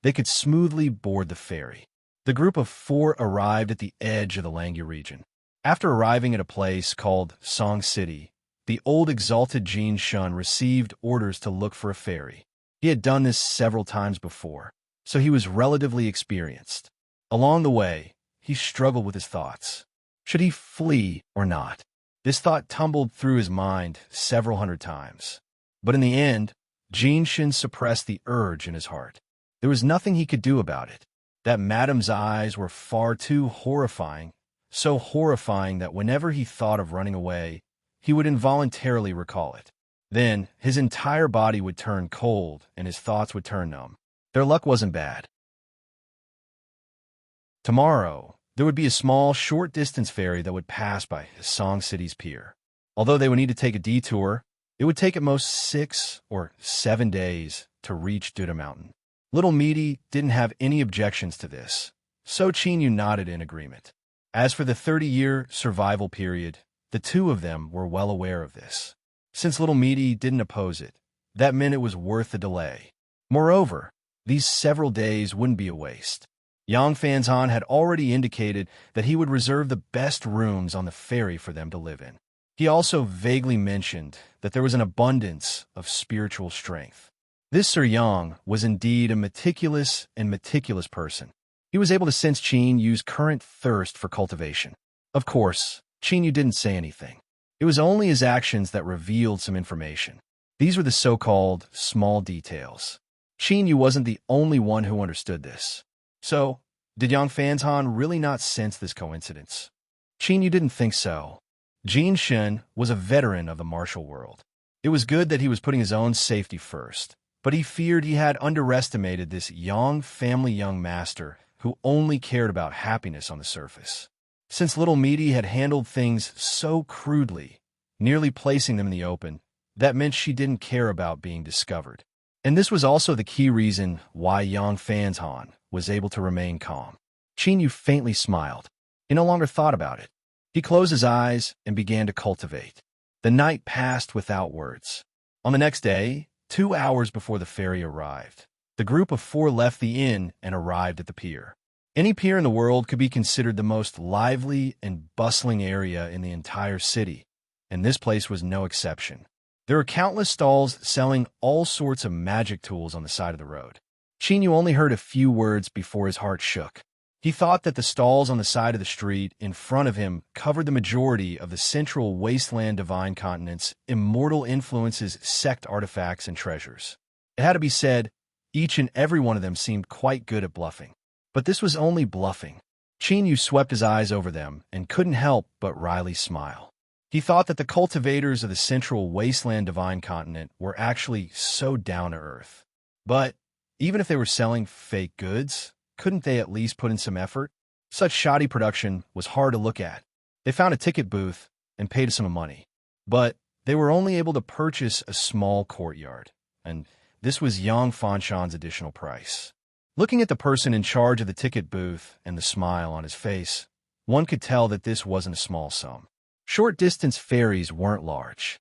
they could smoothly board the ferry. The group of four arrived at the edge of the Langya region. After arriving at a place called Song City, the old exalted Jin Shun received orders to look for a ferry. He had done this several times before, so he was relatively experienced. Along the way, he struggled with his thoughts. Should he flee or not? This thought tumbled through his mind several hundred times. But in the end, Jin Shun suppressed the urge in his heart. There was nothing he could do about it. That madam's eyes were far too horrifying, so horrifying that whenever he thought of running away, he would involuntarily recall it. Then, his entire body would turn cold and his thoughts would turn numb. Their luck wasn't bad. Tomorrow, there would be a small, short-distance ferry that would pass by Song City's pier. Although they would need to take a detour, it would take at most 6 or 7 days to reach Duda Mountain. Little Meaty didn't have any objections to this, so Qin Yu nodded in agreement. As for the 30-year survival period, the two of them were well aware of this. Since Little Meaty didn't oppose it, that meant it was worth the delay. Moreover, these several days wouldn't be a waste. Yang Fanzhan had already indicated that he would reserve the best rooms on the ferry for them to live in. He also vaguely mentioned that there was an abundance of spiritual strength. This Sir Yang was indeed a meticulous person. He was able to sense Qin Yu's current thirst for cultivation. Of course, Qin Yu didn't say anything. It was only his actions that revealed some information. These were the so-called small details. Qin Yu wasn't the only one who understood this. So, did Yang Fanzhan really not sense this coincidence? Qin Yu didn't think so. Jin Shen was a veteran of the martial world. It was good that he was putting his own safety first, but he feared he had underestimated this Yang family young master who only cared about happiness on the surface. Since little Meaty had handled things so crudely, nearly placing them in the open, that meant she didn't care about being discovered. And this was also the key reason why Yang Fanzhan was able to remain calm. Qin Yu faintly smiled. He no longer thought about it. He closed his eyes and began to cultivate. The night passed without words. On the next day, 2 hours before the ferry arrived, the group of 4 left the inn and arrived at the pier. Any pier in the world could be considered the most lively and bustling area in the entire city, and this place was no exception. There were countless stalls selling all sorts of magic tools on the side of the road. Qin Yu only heard a few words before his heart shook. He thought that the stalls on the side of the street in front of him covered the majority of the central wasteland divine continent's immortal influences, sect artifacts, and treasures. It had to be said, each and every one of them seemed quite good at bluffing. But this was only bluffing. Qin Yu swept his eyes over them and couldn't help but wryly smile. He thought that the cultivators of the central wasteland divine continent were actually so down to earth. But even if they were selling fake goods, couldn't they at least put in some effort? Such shoddy production was hard to look at. They found a ticket booth and paid a sum of money. But they were only able to purchase a small courtyard, and this was Yang Fanshan's additional price. Looking at the person in charge of the ticket booth and the smile on his face, one could tell that this wasn't a small sum. Short-distance ferries weren't large.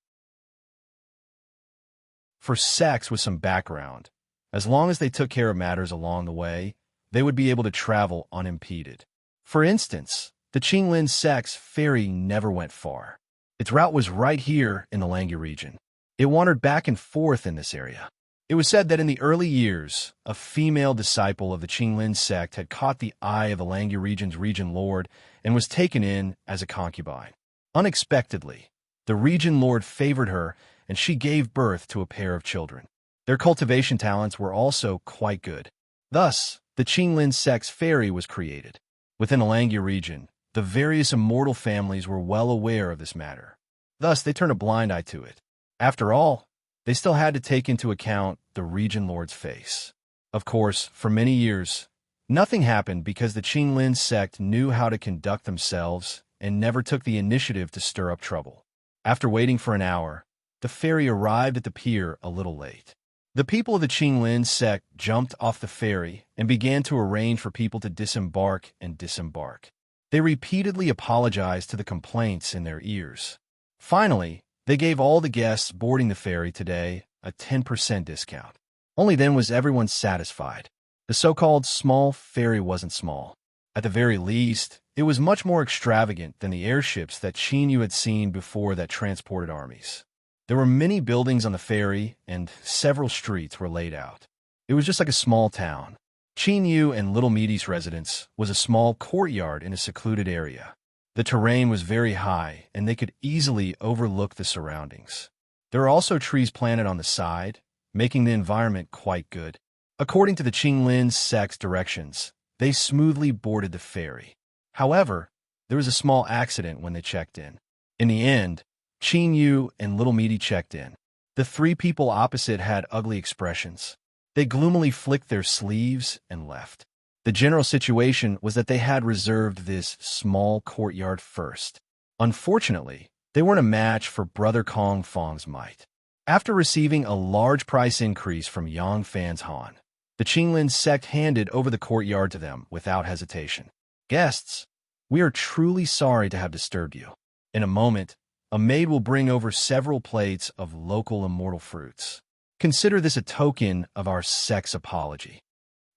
For sects with some background, as long as they took care of matters along the way, they would be able to travel unimpeded. For instance, the Qinglin sect's ferry never went far. Its route was right here in the Langya region. It wandered back and forth in this area. It was said that in the early years, a female disciple of the Qinglin sect had caught the eye of the Langya region's region lord and was taken in as a concubine. Unexpectedly, the region lord favored her and she gave birth to a pair of children. Their cultivation talents were also quite good. Thus, the Qinglin sect's ferry was created. Within the Langya region, the various immortal families were well aware of this matter. Thus, they turned a blind eye to it. After all, they still had to take into account the region lord's face. Of course, for many years, nothing happened because the Qinglin sect knew how to conduct themselves and never took the initiative to stir up trouble. After waiting for an hour, the ferry arrived at the pier a little late. The people of the Qinglin sect jumped off the ferry and began to arrange for people to disembark and disembark. They repeatedly apologized to the complaints in their ears. Finally, they gave all the guests boarding the ferry today a 10% discount. Only then was everyone satisfied. The so-called small ferry wasn't small. At the very least, it was much more extravagant than the airships that Qin Yu had seen before that transported armies. There were many buildings on the ferry, and several streets were laid out. It was just like a small town. Qin Yu and Little Meaty's residence was a small courtyard in a secluded area. The terrain was very high, and they could easily overlook the surroundings. There were also trees planted on the side, making the environment quite good. According to the Qinglin sect's directions, they smoothly boarded the ferry. However, there was a small accident when they checked in. In the end, Qin Yu and Little Meaty checked in. The 3 people opposite had ugly expressions. They gloomily flicked their sleeves and left. The general situation was that they had reserved this small courtyard first. Unfortunately, they weren't a match for Brother Kong Fong's might. After receiving a large price increase from Yang Fanzhan, the Qinglin sect handed over the courtyard to them without hesitation. Guests, we are truly sorry to have disturbed you. In a moment, a maid will bring over several plates of local immortal fruits. Consider this a token of our sect's apology.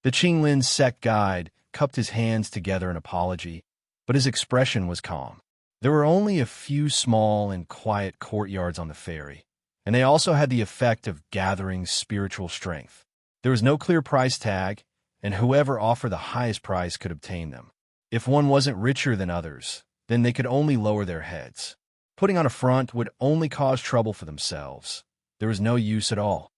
The Qinglin sect guide cupped his hands together in apology, but his expression was calm. There were only a few small and quiet courtyards on the ferry, and they also had the effect of gathering spiritual strength. There was no clear price tag, and whoever offered the highest price could obtain them. If one wasn't richer than others, then they could only lower their heads. Putting on a front would only cause trouble for themselves. There was no use at all.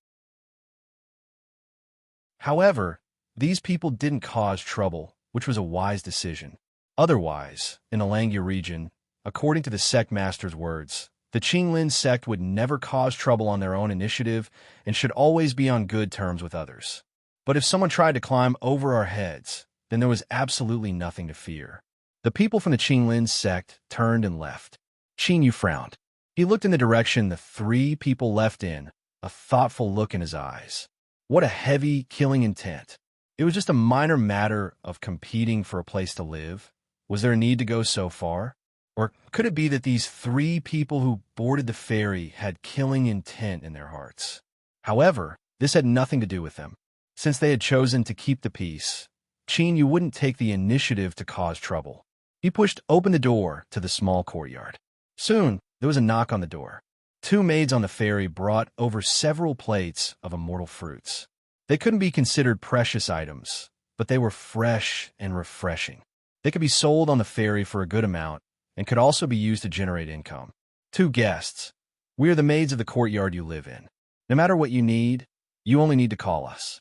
However, these people didn't cause trouble, which was a wise decision. Otherwise, in the Langya region, according to the sect master's words, the Qinglin sect would never cause trouble on their own initiative and should always be on good terms with others. But if someone tried to climb over our heads, then there was absolutely nothing to fear. The people from the Qinglin sect turned and left. Qin Yu frowned. He looked in the direction the three people left in, a thoughtful look in his eyes. What a heavy, killing intent. It was just a minor matter of competing for a place to live. Was there a need to go so far? Or could it be that these three people who boarded the ferry had killing intent in their hearts? However, this had nothing to do with them. Since they had chosen to keep the peace, Qin Yu wouldn't take the initiative to cause trouble. He pushed open the door to the small courtyard. Soon, there was a knock on the door. Two maids on the ferry brought over several plates of immortal fruits. They couldn't be considered precious items, but they were fresh and refreshing. They could be sold on the ferry for a good amount and could also be used to generate income. Two guests. We are the maids of the courtyard you live in. No matter what you need, you only need to call us.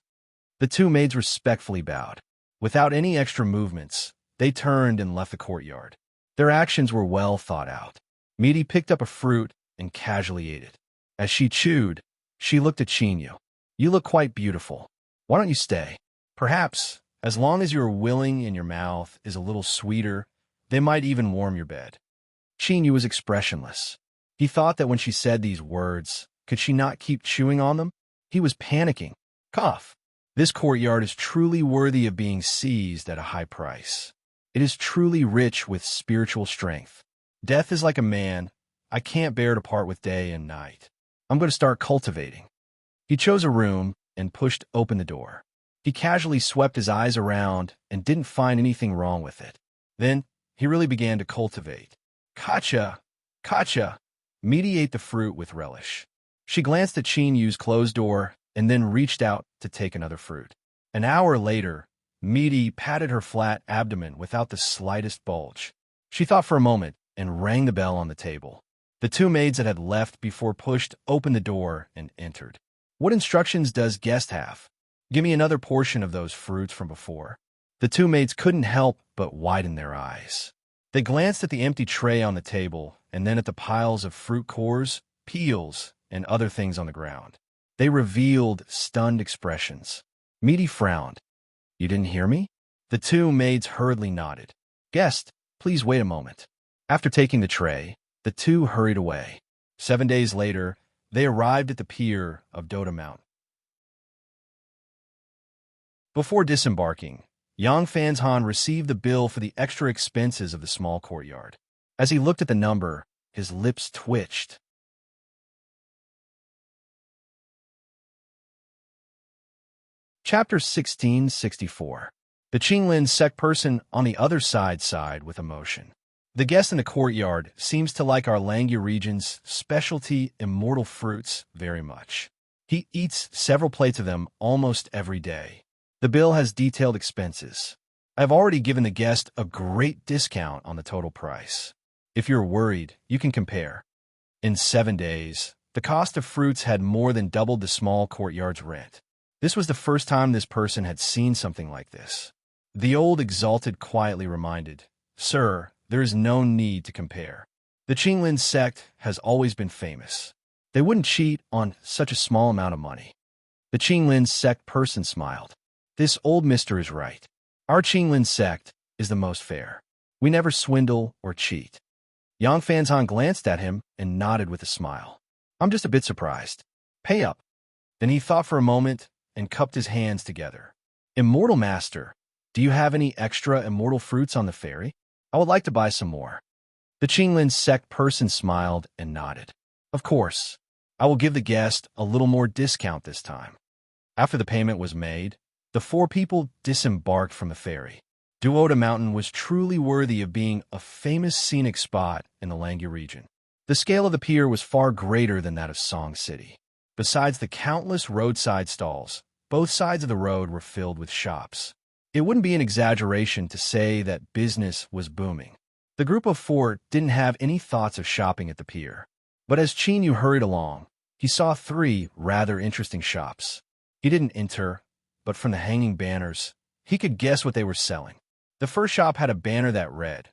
The two maids respectfully bowed. Without any extra movements, they turned and left the courtyard. Their actions were well thought out. Misty picked up a fruit and casually ate it. As she chewed, she looked at Qin Yu. You look quite beautiful. Why don't you stay? Perhaps, as long as you're willing and your mouth is a little sweeter, they might even warm your bed. Qin Yu was expressionless. He thought that when she said these words, could she not keep chewing on them? He was panicking. Cough. This courtyard is truly worthy of being seized at a high price. It is truly rich with spiritual strength. Death is like a man. I can't bear to part with day and night. I'm going to start cultivating. He chose a room and pushed open the door. He casually swept his eyes around and didn't find anything wrong with it. Then, he really began to cultivate. Kacha! Kacha! Misty ate the fruit with relish. She glanced at Qin Yu's closed door and then reached out to take another fruit. An hour later, Misty patted her flat abdomen without the slightest bulge. She thought for a moment and rang the bell on the table. The two maids that had left before pushed open the door and entered. What instructions does guest have? Give me another portion of those fruits from before. The two maids couldn't help but widen their eyes. They glanced at the empty tray on the table and then at the piles of fruit cores, peels, and other things on the ground. They revealed stunned expressions. Misty frowned. You didn't hear me? The two maids hurriedly nodded. Guest, please wait a moment. After taking the tray, the two hurried away. 7 days later, they arrived at the pier of Dota Mountain. Before disembarking, Yang Fanzhan received the bill for the extra expenses of the small courtyard. As he looked at the number, his lips twitched. Chapter 1664. The Qinglin sect person on the other side sighed with emotion. The guest in the courtyard seems to like our Langya region's specialty immortal fruits very much. He eats several plates of them almost every day. The bill has detailed expenses. I have already given the guest a great discount on the total price. If you're worried, you can compare. In 7 days, the cost of fruits had more than doubled the small courtyard's rent. This was the first time this person had seen something like this. The old exalted quietly reminded, Sir, there is no need to compare. The Qinglin sect has always been famous. They wouldn't cheat on such a small amount of money. The Qinglin sect person smiled. This old mister is right. Our Qinglin sect is the most fair. We never swindle or cheat. Yang Fanzhan glanced at him and nodded with a smile. I'm just a bit surprised. Pay up. Then he thought for a moment and cupped his hands together. Immortal Master, do you have any extra immortal fruits on the ferry? I would like to buy some more. The Qinglin sect person smiled and nodded. Of course, I will give the guest a little more discount this time. After the payment was made, the four people disembarked from the ferry. Duota Mountain was truly worthy of being a famous scenic spot in the Langya region. The scale of the pier was far greater than that of Song City. Besides the countless roadside stalls, both sides of the road were filled with shops. It wouldn't be an exaggeration to say that business was booming. The group of four didn't have any thoughts of shopping at the pier. But as Chinyu hurried along, he saw three rather interesting shops. He didn't enter, but from the hanging banners, he could guess what they were selling. The first shop had a banner that read,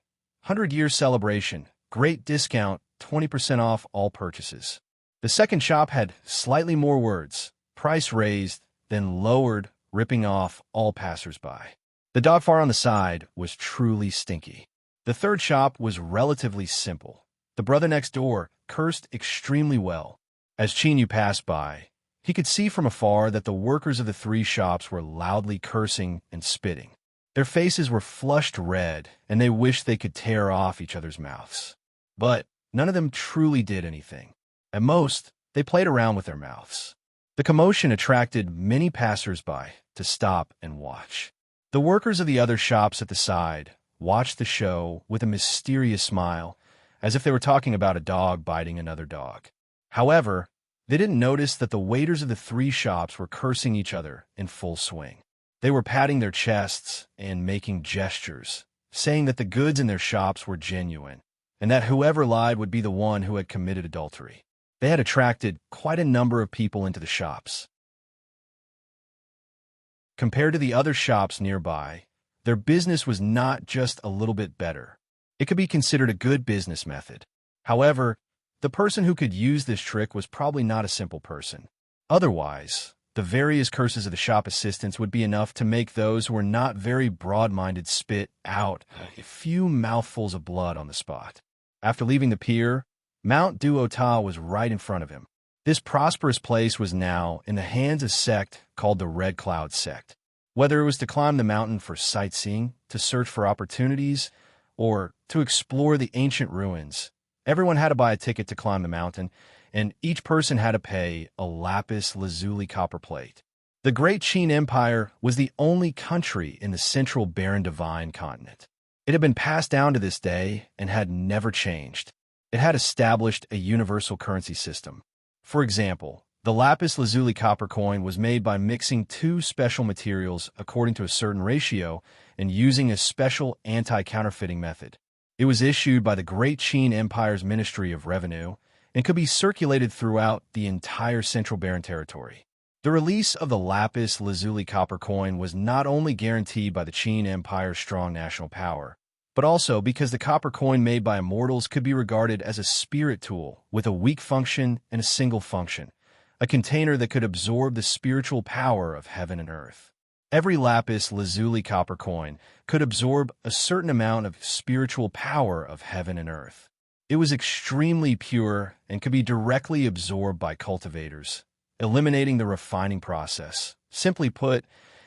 100-year celebration, great discount, 20% off all purchases. The second shop had slightly more words, price raised, then lowered, ripping off all passers-by. The dog far on the side was truly stinky. The third shop was relatively simple. The brother next door cursed extremely well. As Chinyu passed by, he could see from afar that the workers of the three shops were loudly cursing and spitting. Their faces were flushed red, and they wished they could tear off each other's mouths. But none of them truly did anything. At most, they played around with their mouths. The commotion attracted many passers-by to stop and watch. The workers of the other shops at the side watched the show with a mysterious smile, as if they were talking about a dog biting another dog. However, they didn't notice that the waiters of the three shops were cursing each other in full swing. They were patting their chests and making gestures, saying that the goods in their shops were genuine, and that whoever lied would be the one who had committed adultery. They had attracted quite a number of people into the shops. Compared to the other shops nearby, their business was not just a little bit better. It could be considered a good business method. However, the person who could use this trick was probably not a simple person. Otherwise, the various curses of the shop assistants would be enough to make those who were not very broad-minded spit out a few mouthfuls of blood on the spot. After leaving the pier, Mount Duota was right in front of him. This prosperous place was now in the hands of a sect called the Red Cloud Sect. Whether it was to climb the mountain for sightseeing, to search for opportunities, or to explore the ancient ruins, everyone had to buy a ticket to climb the mountain, and each person had to pay a lapis lazuli copper plate. The Great Qin Empire was the only country in the central barren divine continent. It had been passed down to this day and had never changed. It had established a universal currency system. For example, the lapis lazuli copper coin was made by mixing two special materials according to a certain ratio and using a special anti-counterfeiting method. It was issued by the Great Qin Empire's Ministry of Revenue and could be circulated throughout the entire Central Barren territory. The release of the lapis lazuli copper coin was not only guaranteed by the Qin Empire's strong national power, but also because the copper coin made by immortals could be regarded as a spirit tool with a weak function and a single function, a container that could absorb the spiritual power of heaven and earth. Every lapis lazuli copper coin could absorb a certain amount of spiritual power of heaven and earth. It was extremely pure and could be directly absorbed by cultivators, eliminating the refining process. Simply put,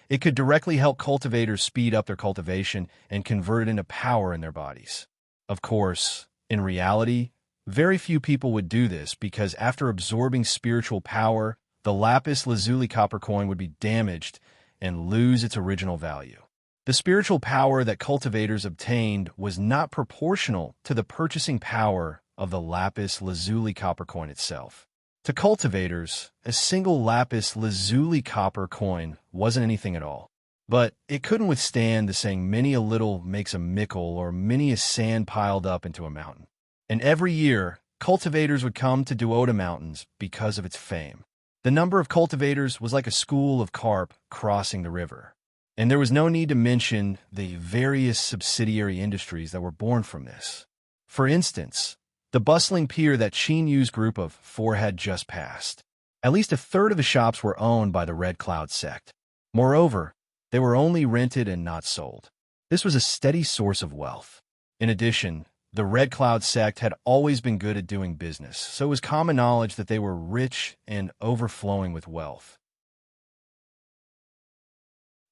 it could directly help cultivators speed up their cultivation and convert it into power in their bodies. Of course, in reality, very few people would do this because after absorbing spiritual power, the lapis lazuli copper coin would be damaged and lose its original value. The spiritual power that cultivators obtained was not proportional to the purchasing power of the lapis lazuli copper coin itself. To cultivators, a single lapis lazuli copper coin wasn't anything at all. But it couldn't withstand the saying many a little makes a mickle or many a sand piled up into a mountain. And every year, cultivators would come to Duota Mountains because of its fame. The number of cultivators was like a school of carp crossing the river. And there was no need to mention the various subsidiary industries that were born from this. For instance, the bustling pier that Chinyu's group of four had just passed. At least a third of the shops were owned by the Red Cloud sect. Moreover, they were only rented and not sold. This was a steady source of wealth. In addition, the Red Cloud sect had always been good at doing business, so it was common knowledge that they were rich and overflowing with wealth.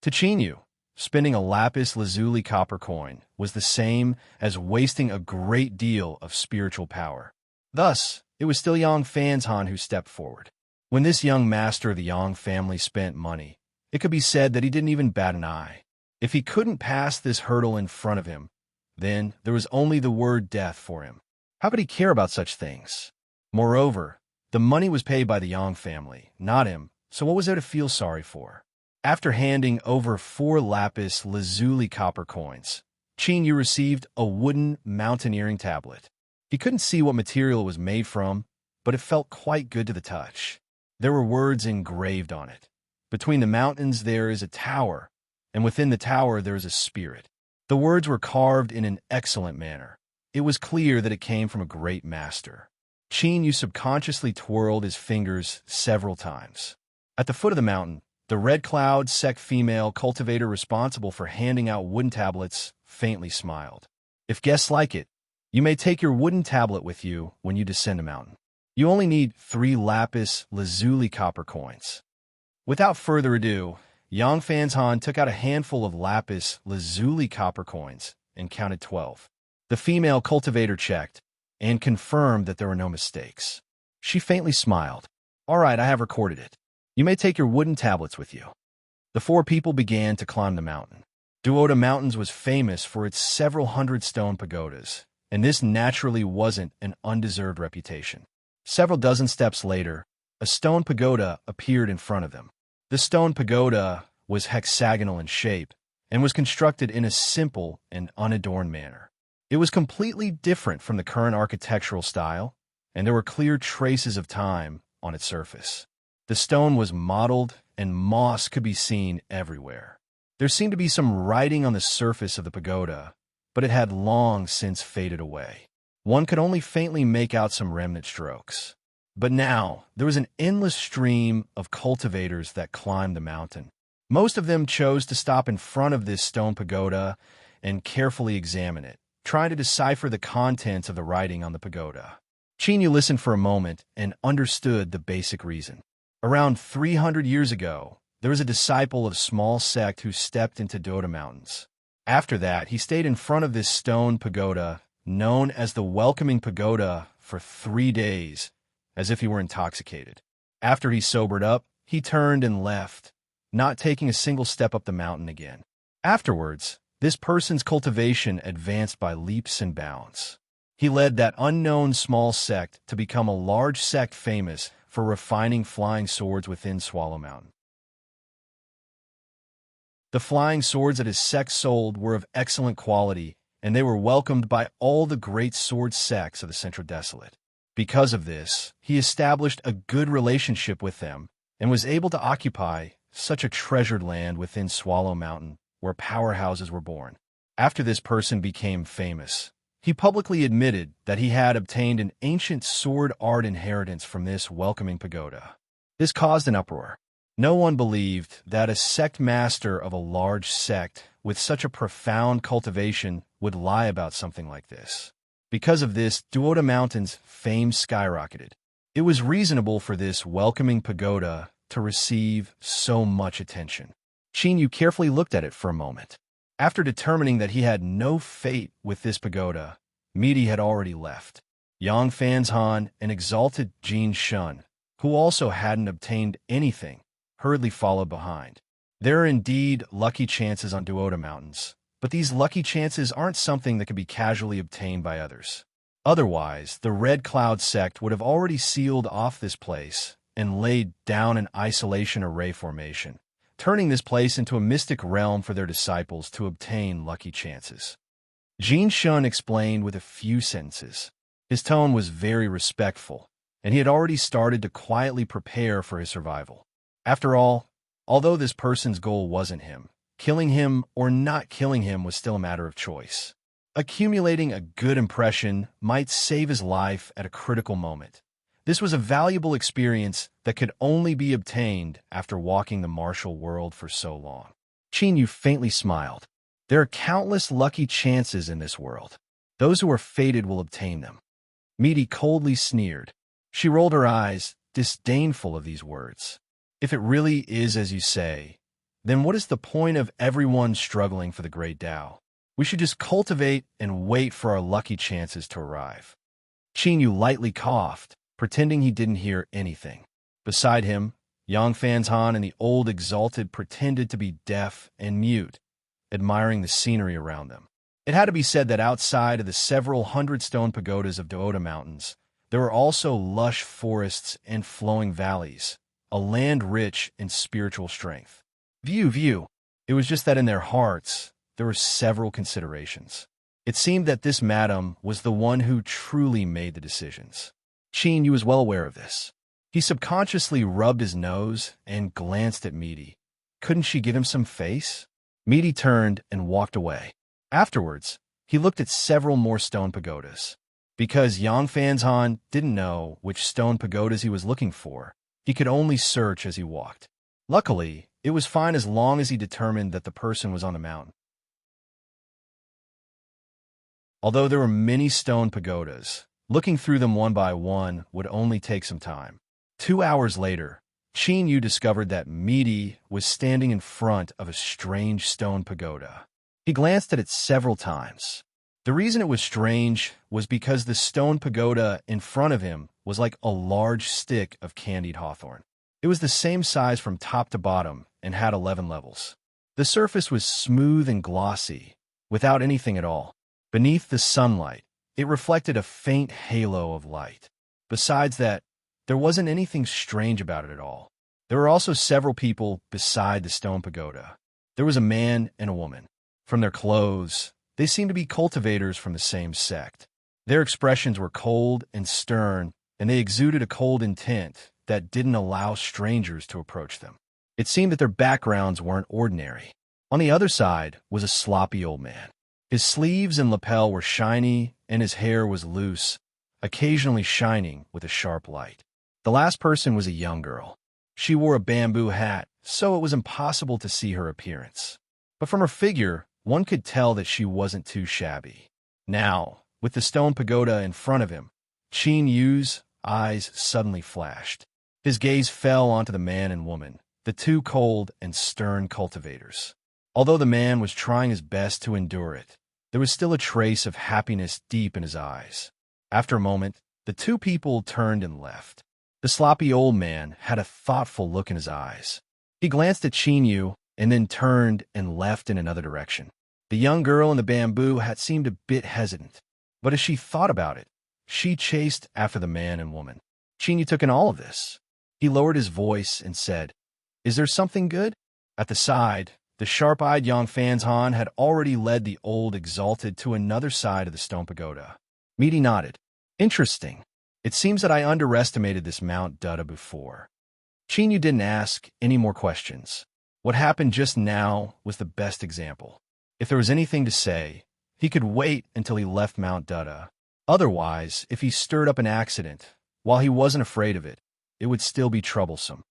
To Chinyu, spending a lapis lazuli copper coin was the same as wasting a great deal of spiritual power. Thus, it was still Yang Fanshan who stepped forward. When this young master of the Yang family spent money, it could be said that he didn't even bat an eye. If he couldn't pass this hurdle in front of him, then there was only the word death for him. How could he care about such things? Moreover, the money was paid by the Yang family, not him, so what was there to feel sorry for? After handing over 4 lapis lazuli copper coins, Qin Yu received a wooden mountaineering tablet. He couldn't see what material it was made from, but it felt quite good to the touch. There were words engraved on it. Between the mountains there is a tower, and within the tower there is a spirit. The words were carved in an excellent manner. It was clear that it came from a great master. Qin Yu subconsciously twirled his fingers several times. At the foot of the mountain, the Red Cloud sect female cultivator responsible for handing out wooden tablets faintly smiled. If guests like it, you may take your wooden tablet with you when you descend a mountain. You only need 3 lapis lazuli copper coins. Without further ado, Yang Fanzhan took out a handful of lapis lazuli copper coins and counted 12. The female cultivator checked and confirmed that there were no mistakes. She faintly smiled. All right, I have recorded it. You may take your wooden tablets with you. The 4 people began to climb the mountain. Duoda Mountains was famous for its several hundred stone pagodas, and this naturally wasn't an undeserved reputation. Several dozen steps later, a stone pagoda appeared in front of them. The stone pagoda was hexagonal in shape and was constructed in a simple and unadorned manner. It was completely different from the current architectural style, and there were clear traces of time on its surface. The stone was mottled, and moss could be seen everywhere. There seemed to be some writing on the surface of the pagoda, but it had long since faded away. One could only faintly make out some remnant strokes. But now, there was an endless stream of cultivators that climbed the mountain. Most of them chose to stop in front of this stone pagoda and carefully examine it, trying to decipher the contents of the writing on the pagoda. Qin Yu listened for a moment and understood the basic reason. Around 300 years ago, there was a disciple of small sect who stepped into Duoda Mountains. After that, he stayed in front of this stone pagoda, known as the Welcoming Pagoda, for 3 days, as if he were intoxicated. After he sobered up, he turned and left, not taking a single step up the mountain again. Afterwards, this person's cultivation advanced by leaps and bounds. He led that unknown small sect to become a large sect famous for refining flying swords within Swallow Mountain. The flying swords that his sect sold were of excellent quality, and they were welcomed by all the great sword sects of the Central Desolate. Because of this, he established a good relationship with them and was able to occupy such a treasured land within Swallow Mountain where powerhouses were born. After this person became famous, he publicly admitted that he had obtained an ancient sword art inheritance from this Welcoming Pagoda. This caused an uproar. No one believed that a sect master of a large sect with such a profound cultivation would lie about something like this. Because of this, Duoda Mountain's fame skyrocketed. It was reasonable for this Welcoming Pagoda to receive so much attention. Qin Yu carefully looked at it for a moment. After determining that he had no fate with this pagoda, Misty had already left. Yang Fanzhan and exalted Jin Shun, who also hadn't obtained anything, hurriedly followed behind. There are indeed lucky chances on Duoda Mountains, but these lucky chances aren't something that can be casually obtained by others. Otherwise, the Red Cloud sect would have already sealed off this place and laid down an isolation array formation, turning this place into a mystic realm for their disciples to obtain lucky chances. Jin Shun explained with a few sentences. His tone was very respectful, and he had already started to quietly prepare for his survival. After all, although this person's goal wasn't him, killing him or not killing him was still a matter of choice. Accumulating a good impression might save his life at a critical moment. This was a valuable experience that could only be obtained after walking the martial world for so long. Qin Yu faintly smiled. There are countless lucky chances in this world. Those who are fated will obtain them. Misty coldly sneered. She rolled her eyes, disdainful of these words. If it really is as you say, then what is the point of everyone struggling for the great Tao? We should just cultivate and wait for our lucky chances to arrive. Qin Yu lightly coughed, pretending he didn't hear anything. Beside him, Yang Fanzhan and the old exalted pretended to be deaf and mute, admiring the scenery around them. It had to be said that outside of the several hundred stone pagodas of Deota Mountains, there were also lush forests and flowing valleys, a land rich in spiritual strength. View. It was just that in their hearts, there were several considerations. It seemed that this madam was the one who truly made the decisions. Qin Yu was well aware of this. He subconsciously rubbed his nose and glanced at Meaty. Couldn't she give him some face? Meaty turned and walked away. Afterwards, he looked at several more stone pagodas. Because Yang Fanzhan didn't know which stone pagodas he was looking for, he could only search as he walked. Luckily, it was fine as long as he determined that the person was on the mountain. Although there were many stone pagodas, looking through them one by one would only take some time. 2 hours later, Qin Yu discovered that Meaty was standing in front of a strange stone pagoda. He glanced at it several times. The reason it was strange was because the stone pagoda in front of him was like a large stick of candied hawthorn. It was the same size from top to bottom and had 11 levels. The surface was smooth and glossy, without anything at all. Beneath the sunlight, it reflected a faint halo of light. Besides that, there wasn't anything strange about it at all. There were also several people beside the stone pagoda. There was a man and a woman. From their clothes, they seemed to be cultivators from the same sect. Their expressions were cold and stern, and they exuded a cold intent that didn't allow strangers to approach them. It seemed that their backgrounds weren't ordinary. On the other side was a sloppy old man. His sleeves and lapel were shiny, and his hair was loose, occasionally shining with a sharp light. The last person was a young girl. She wore a bamboo hat, so it was impossible to see her appearance. But from her figure, one could tell that she wasn't too shabby. Now, with the stone pagoda in front of him, Qin Yu's eyes suddenly flashed. His gaze fell onto the man and woman, the two cold and stern cultivators. Although the man was trying his best to endure it, there was still a trace of happiness deep in his eyes. After a moment, the two people turned and left. The sloppy old man had a thoughtful look in his eyes. He glanced at Qin Yu and then turned and left in another direction. The young girl in the bamboo hat seemed a bit hesitant, but as she thought about it, she chased after the man and woman. Qin Yu took in all of this. He lowered his voice and said, "Is there something good?" At the side, the sharp-eyed Yang Fanzhan had already led the old exalted to another side of the stone pagoda. Meaty nodded. "Interesting. It seems that I underestimated this Mount Dutta before." Qin Yu didn't ask any more questions. What happened just now was the best example. If there was anything to say, he could wait until he left Mount Dutta. Otherwise, if he stirred up an accident, while he wasn't afraid of it, it would still be troublesome.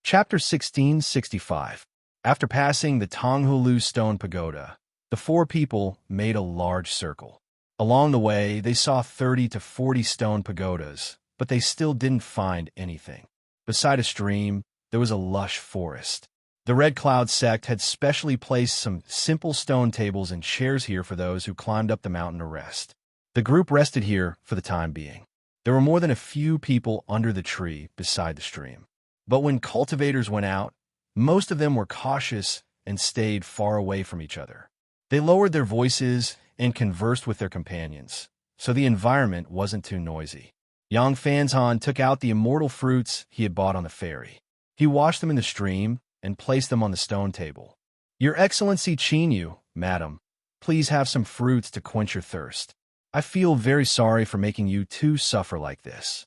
Chapter 1665. After passing the Tonghulu Stone Pagoda, the four people made a large circle. Along the way, they saw 30 to 40 stone pagodas, but they still didn't find anything. Beside a stream, there was a lush forest. The Red Cloud sect had specially placed some simple stone tables and chairs here for those who climbed up the mountain to rest. The group rested here for the time being. There were more than a few people under the tree beside the stream. But when cultivators went out, most of them were cautious and stayed far away from each other. They lowered their voices and conversed with their companions, so the environment wasn't too noisy. Yang Fanzhan took out the immortal fruits he had bought on the ferry. He washed them in the stream and placed them on the stone table. "Your Excellency Qin Yu, madam, please have some fruits to quench your thirst. I feel very sorry for making you two suffer like this."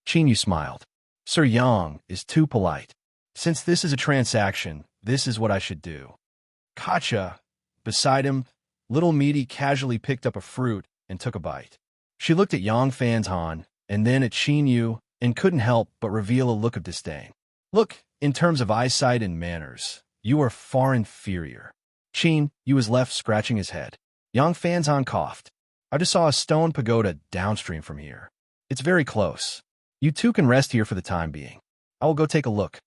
Qin Yu smiled. "Sir Yang is too polite. Since this is a transaction, this is what I should do." Katja, beside him, little Meaty casually picked up a fruit and took a bite. She looked at Yang Fanzhan and then at Qin Yu and couldn't help but reveal a look of disdain. "Look, in terms of eyesight and manners, you are far inferior." Qin Yu was left scratching his head. Yang Fanzhan coughed. "I just saw a stone pagoda downstream from here. It's very close. You two can rest here for the time being. I will go take a look."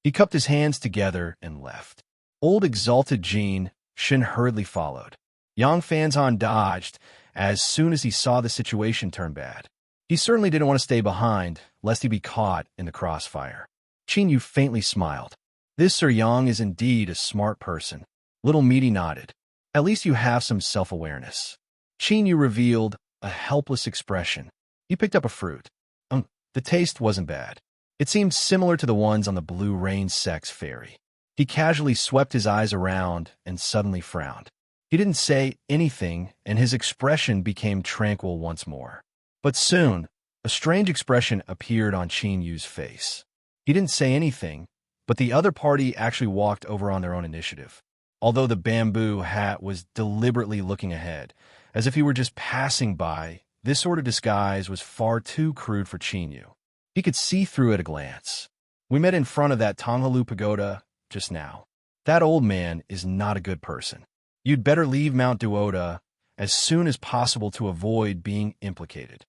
He cupped his hands together and left. Old exalted Jin Shin hurriedly followed. Yang Fanzhan dodged as soon as he saw the situation turn bad. He certainly didn't want to stay behind, lest he be caught in the crossfire. Yu faintly smiled. This Sir Yang is indeed a smart person. Little Meaty nodded. At least you have some self-awareness. Yu revealed a helpless expression. He picked up a fruit. The taste wasn't bad. It seemed similar to the ones on the Blue Rain Sex ferry. He casually swept his eyes around and suddenly frowned. He didn't say anything, and his expression became tranquil once more. But soon, a strange expression appeared on Yu's face. He didn't say anything, but the other party actually walked over on their own initiative. Although the bamboo hat was deliberately looking ahead, as if he were just passing by, this sort of disguise was far too crude for Yu. He could see through at a glance. We met in front of that Tonghalu pagoda just now. That old man is not a good person. You'd better leave Mount Duoda as soon as possible to avoid being implicated.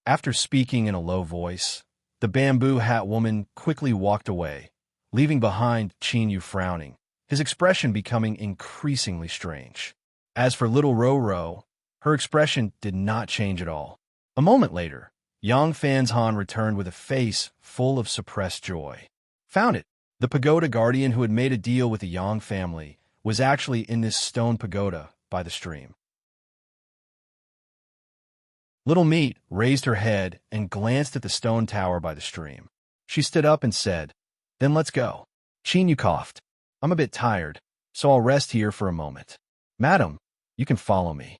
After speaking in a low voice, the bamboo hat woman quickly walked away, leaving behind Yu frowning, his expression becoming increasingly strange. As for little Ro, her expression did not change at all. A moment later, Yang Fanzhan returned with a face full of suppressed joy. Found it! The pagoda guardian who had made a deal with the Yang family was actually in this stone pagoda by the stream. Little Meat raised her head and glanced at the stone tower by the stream. She stood up and said, "Then let's go." Yu coughed. "I'm a bit tired, so I'll rest here for a moment." "Madam, you can follow me."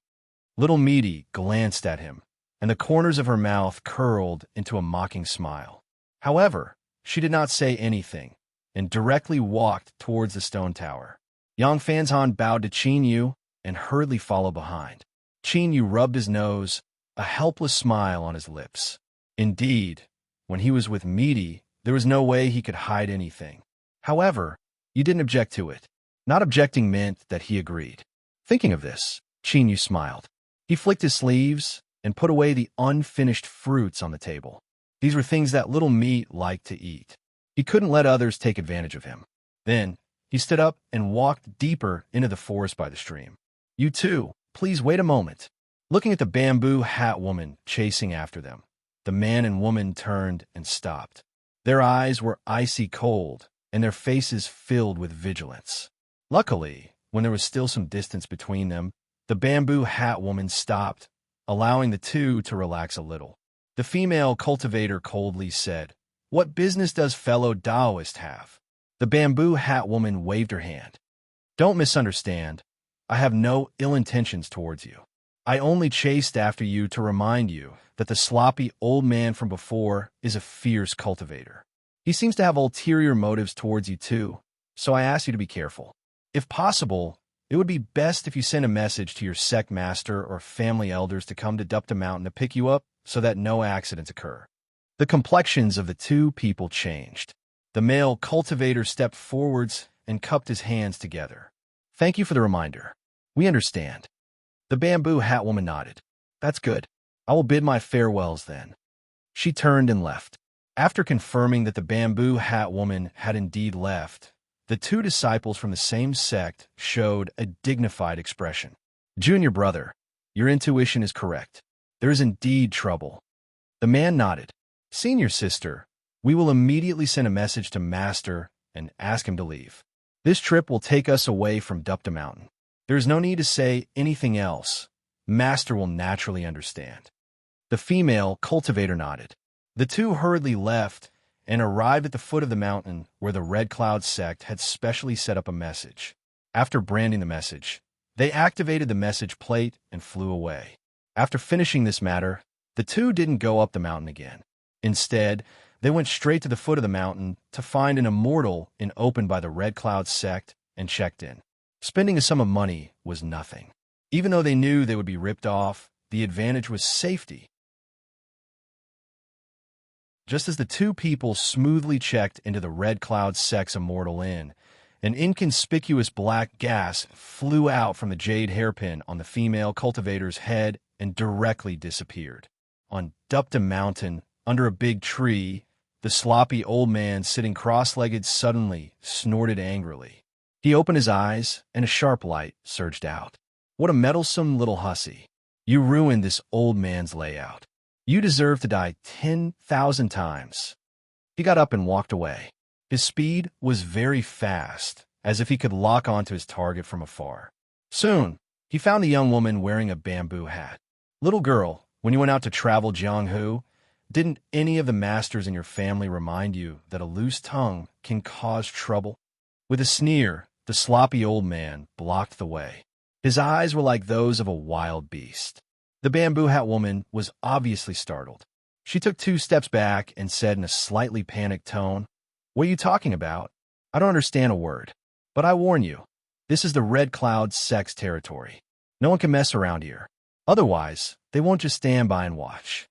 Little Meaty glanced at him, and the corners of her mouth curled into a mocking smile. However, she did not say anything, and directly walked towards the stone tower. Yang Fanzhan bowed to Yu and hurriedly followed behind. Yu rubbed his nose, a helpless smile on his lips. Indeed, when he was with Meaty, there was no way he could hide anything. However, you didn't object to it. Not objecting meant that he agreed. Thinking of this, Yu smiled. He flicked his sleeves and put away the unfinished fruits on the table. These were things that Little Meat liked to eat. He couldn't let others take advantage of him. Then, he stood up and walked deeper into the forest by the stream. "You too, please wait a moment." Looking at the bamboo hat woman chasing after them, the man and woman turned and stopped. Their eyes were icy cold, and their faces filled with vigilance. Luckily, when there was still some distance between them, the bamboo hat woman stopped, allowing the two to relax a little. The female cultivator coldly said, "What business does fellow Taoist have?" The bamboo hat woman waved her hand. "Don't misunderstand. I have no ill intentions towards you. I only chased after you to remind you that the sloppy old man from before is a fierce cultivator. He seems to have ulterior motives towards you too, so I ask you to be careful. If possible, it would be best if you send a message to your sect master or family elders to come to Dupta Mountain to pick you up so that no accidents occur." The complexions of the two people changed. The male cultivator stepped forwards and cupped his hands together. "Thank you for the reminder. We understand." The bamboo hat woman nodded. "That's good. I will bid my farewells then." She turned and left. After confirming that the bamboo hat woman had indeed left, the two disciples from the same sect showed a dignified expression. "Junior brother, your intuition is correct. There is indeed trouble." The man nodded. "Senior sister, we will immediately send a message to Master and ask him to leave. This trip will take us away from Dupta Mountain. There is no need to say anything else. Master will naturally understand." The female cultivator nodded. The two hurriedly left and arrived at the foot of the mountain where the Red Cloud sect had specially set up a message. After branding the message, they activated the message plate and flew away. After finishing this matter, the two didn't go up the mountain again. Instead, they went straight to the foot of the mountain to find an immortal opened by the Red Cloud sect and checked in. Spending a sum of money was nothing. Even though they knew they would be ripped off, the advantage was safety. Just as the two people smoothly checked into the Red Cloud sect's immortal inn, an inconspicuous black gas flew out from the jade hairpin on the female cultivator's head and directly disappeared. On Dupta Mountain, under a big tree, the sloppy old man sitting cross-legged suddenly snorted angrily. He opened his eyes, and a sharp light surged out. "What a meddlesome little hussy. You ruined this old man's layout. You deserve to die 10,000 times." He got up and walked away. His speed was very fast, as if he could lock onto his target from afar. Soon, he found the young woman wearing a bamboo hat. Little girl, when you went out to travel Jianghu, didn't any of the masters in your family remind you that a loose tongue can cause trouble? With a sneer, the sloppy old man blocked the way. His eyes were like those of a wild beast. The bamboo hat woman was obviously startled. She took 2 steps back and said in a slightly panicked tone, "What are you talking about? I don't understand a word. But I warn you, this is the Red Cloud sect's territory. No one can mess around here. Otherwise, they won't just stand by and watch."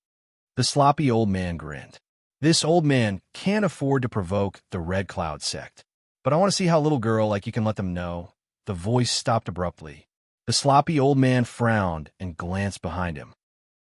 The sloppy old man grinned. This old man can't afford to provoke the Red Cloud sect. "But I want to see how little girl like you can let them know." The voice stopped abruptly. The sloppy old man frowned and glanced behind him.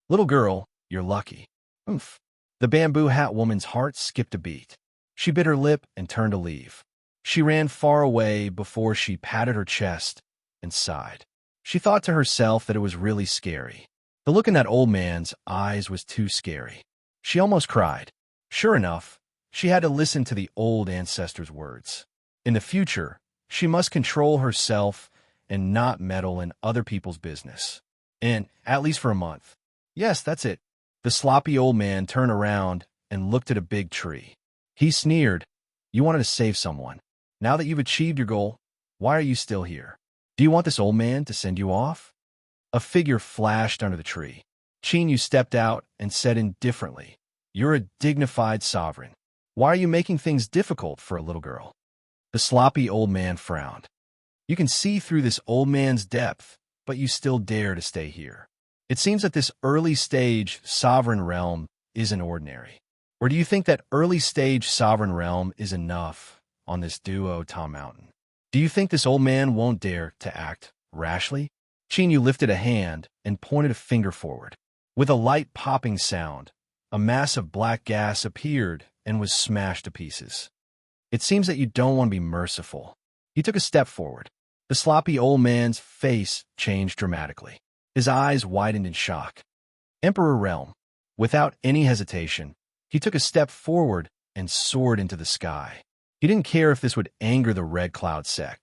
"Little girl, you're lucky." Oomph. The bamboo hat woman's heart skipped a beat. She bit her lip and turned to leave. She ran far away before she patted her chest and sighed. She thought to herself that it was really scary. The look in that old man's eyes was too scary. She almost cried. Sure enough, she had to listen to the old ancestor's words. In the future, she must control herself and not meddle in other people's business. And, at least for a month. Yes, that's it. The sloppy old man turned around and looked at a big tree. He sneered. "You wanted to save someone. Now that you've achieved your goal, why are you still here? Do you want this old man to send you off?" A figure flashed under the tree. Chinyu stepped out and said indifferently, "You're a dignified sovereign. Why are you making things difficult for a little girl?" The sloppy old man frowned. "You can see through this old man's depth, but you still dare to stay here. It seems that this early-stage sovereign realm isn't ordinary. Or do you think that early-stage sovereign realm is enough on this Duo Ta Mountain? Do you think this old man won't dare to act rashly?" Chinyu lifted a hand and pointed a finger forward. With a light popping sound, a mass of black gas appeared and was smashed to pieces. "It seems that you don't want to be merciful." He took a step forward. The sloppy old man's face changed dramatically. His eyes widened in shock. Emperor Realm. Without any hesitation, he took a step forward and soared into the sky. He didn't care if this would anger the Red Cloud sect.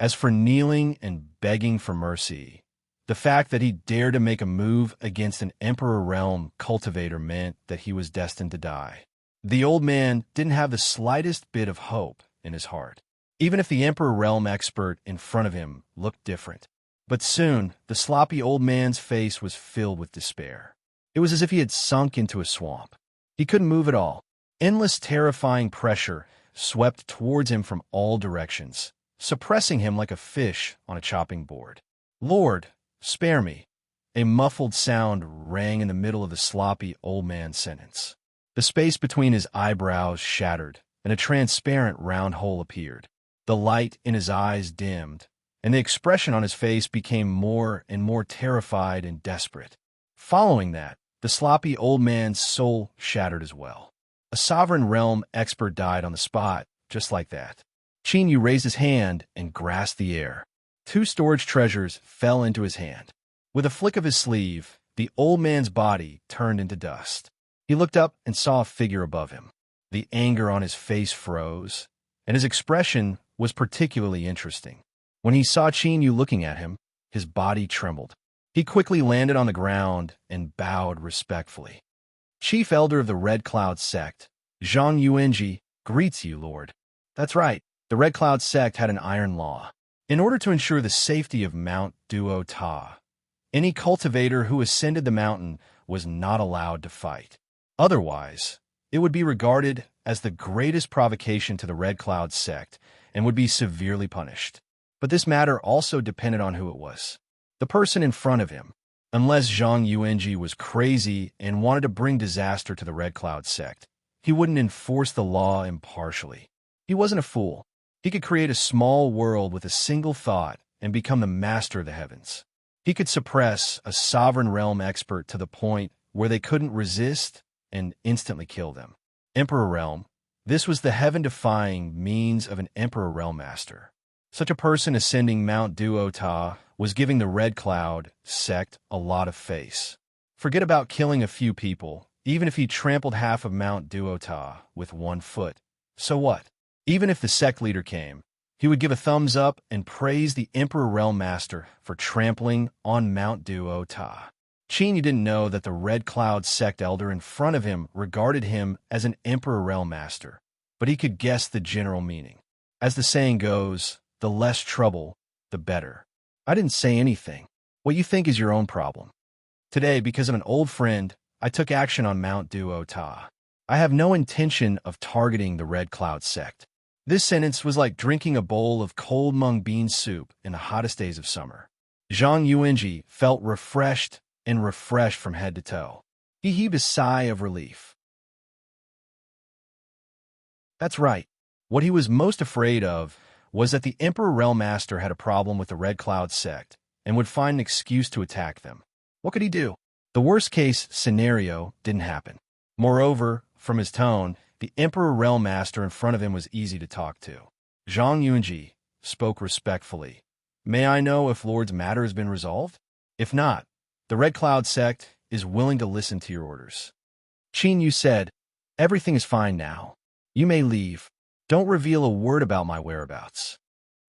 As for kneeling and begging for mercy, the fact that he dared to make a move against an Emperor Realm cultivator meant that he was destined to die. The old man didn't have the slightest bit of hope in his heart, even if the Emperor Realm expert in front of him looked different. But soon, the sloppy old man's face was filled with despair. It was as if he had sunk into a swamp. He couldn't move at all. Endless terrifying pressure swept towards him from all directions, suppressing him like a fish on a chopping board. "Lord, spare me." A muffled sound rang in the middle of the sloppy old man's sentence. The space between his eyebrows shattered, and a transparent round hole appeared. The light in his eyes dimmed, and the expression on his face became more and more terrified and desperate. Following that, the sloppy old man's soul shattered as well. A sovereign realm expert died on the spot, just like that. Chinyu raised his hand and grasped the air. 2 storage treasures fell into his hand. With a flick of his sleeve, the old man's body turned into dust. He looked up and saw a figure above him. The anger on his face froze, and his expression was particularly interesting. When he saw Chinyu looking at him, his body trembled. He quickly landed on the ground and bowed respectfully. "Chief Elder of the Red Cloud Sect, Zhang Yuanji, greets you, Lord." That's right, the Red Cloud Sect had an iron law. In order to ensure the safety of Mount Duo Ta, any cultivator who ascended the mountain was not allowed to fight. Otherwise, it would be regarded as the greatest provocation to the Red Cloud Sect and would be severely punished. But this matter also depended on who it was. The person in front of him. Unless Zhang Yuanji was crazy and wanted to bring disaster to the Red Cloud Sect, he wouldn't enforce the law impartially. He wasn't a fool. He could create a small world with a single thought and become the master of the heavens. He could suppress a sovereign realm expert to the point where they couldn't resist and instantly kill them. Emperor Realm. This was the heaven-defying means of an Emperor Realm Master. Such a person ascending Mount Duo Ta was giving the Red Cloud Sect a lot of face. Forget about killing a few people. even if he trampled half of Mount Duotah with 1 foot. So what? Even if the sect leader came, he would give a thumbs up and praise the Emperor Realm Master for trampling on Mount Duotah. Chenyu didn't know that the Red Cloud sect elder in front of him regarded him as an Emperor Realm Master, but he could guess the general meaning. As the saying goes, the less trouble, the better. I didn't say anything. What you think is your own problem. Today, because of an old friend, I took action on Mount Duotah. I have no intention of targeting the Red Cloud sect. This sentence was like drinking a bowl of cold mung bean soup in the hottest days of summer. Zhang Yuanji felt refreshed from head to toe. He heaved a sigh of relief. That's right. What he was most afraid of was that the Emperor Realm Master had a problem with the Red Cloud sect and would find an excuse to attack them. What could he do? The worst-case scenario didn't happen. Moreover, from his tone, the Emperor Realm Master in front of him was easy to talk to. Zhang Yuanji spoke respectfully. May I know if Lord's matter has been resolved? If not, the Red Cloud sect is willing to listen to your orders. Chenyu said, everything is fine now. You may leave. Don't reveal a word about my whereabouts.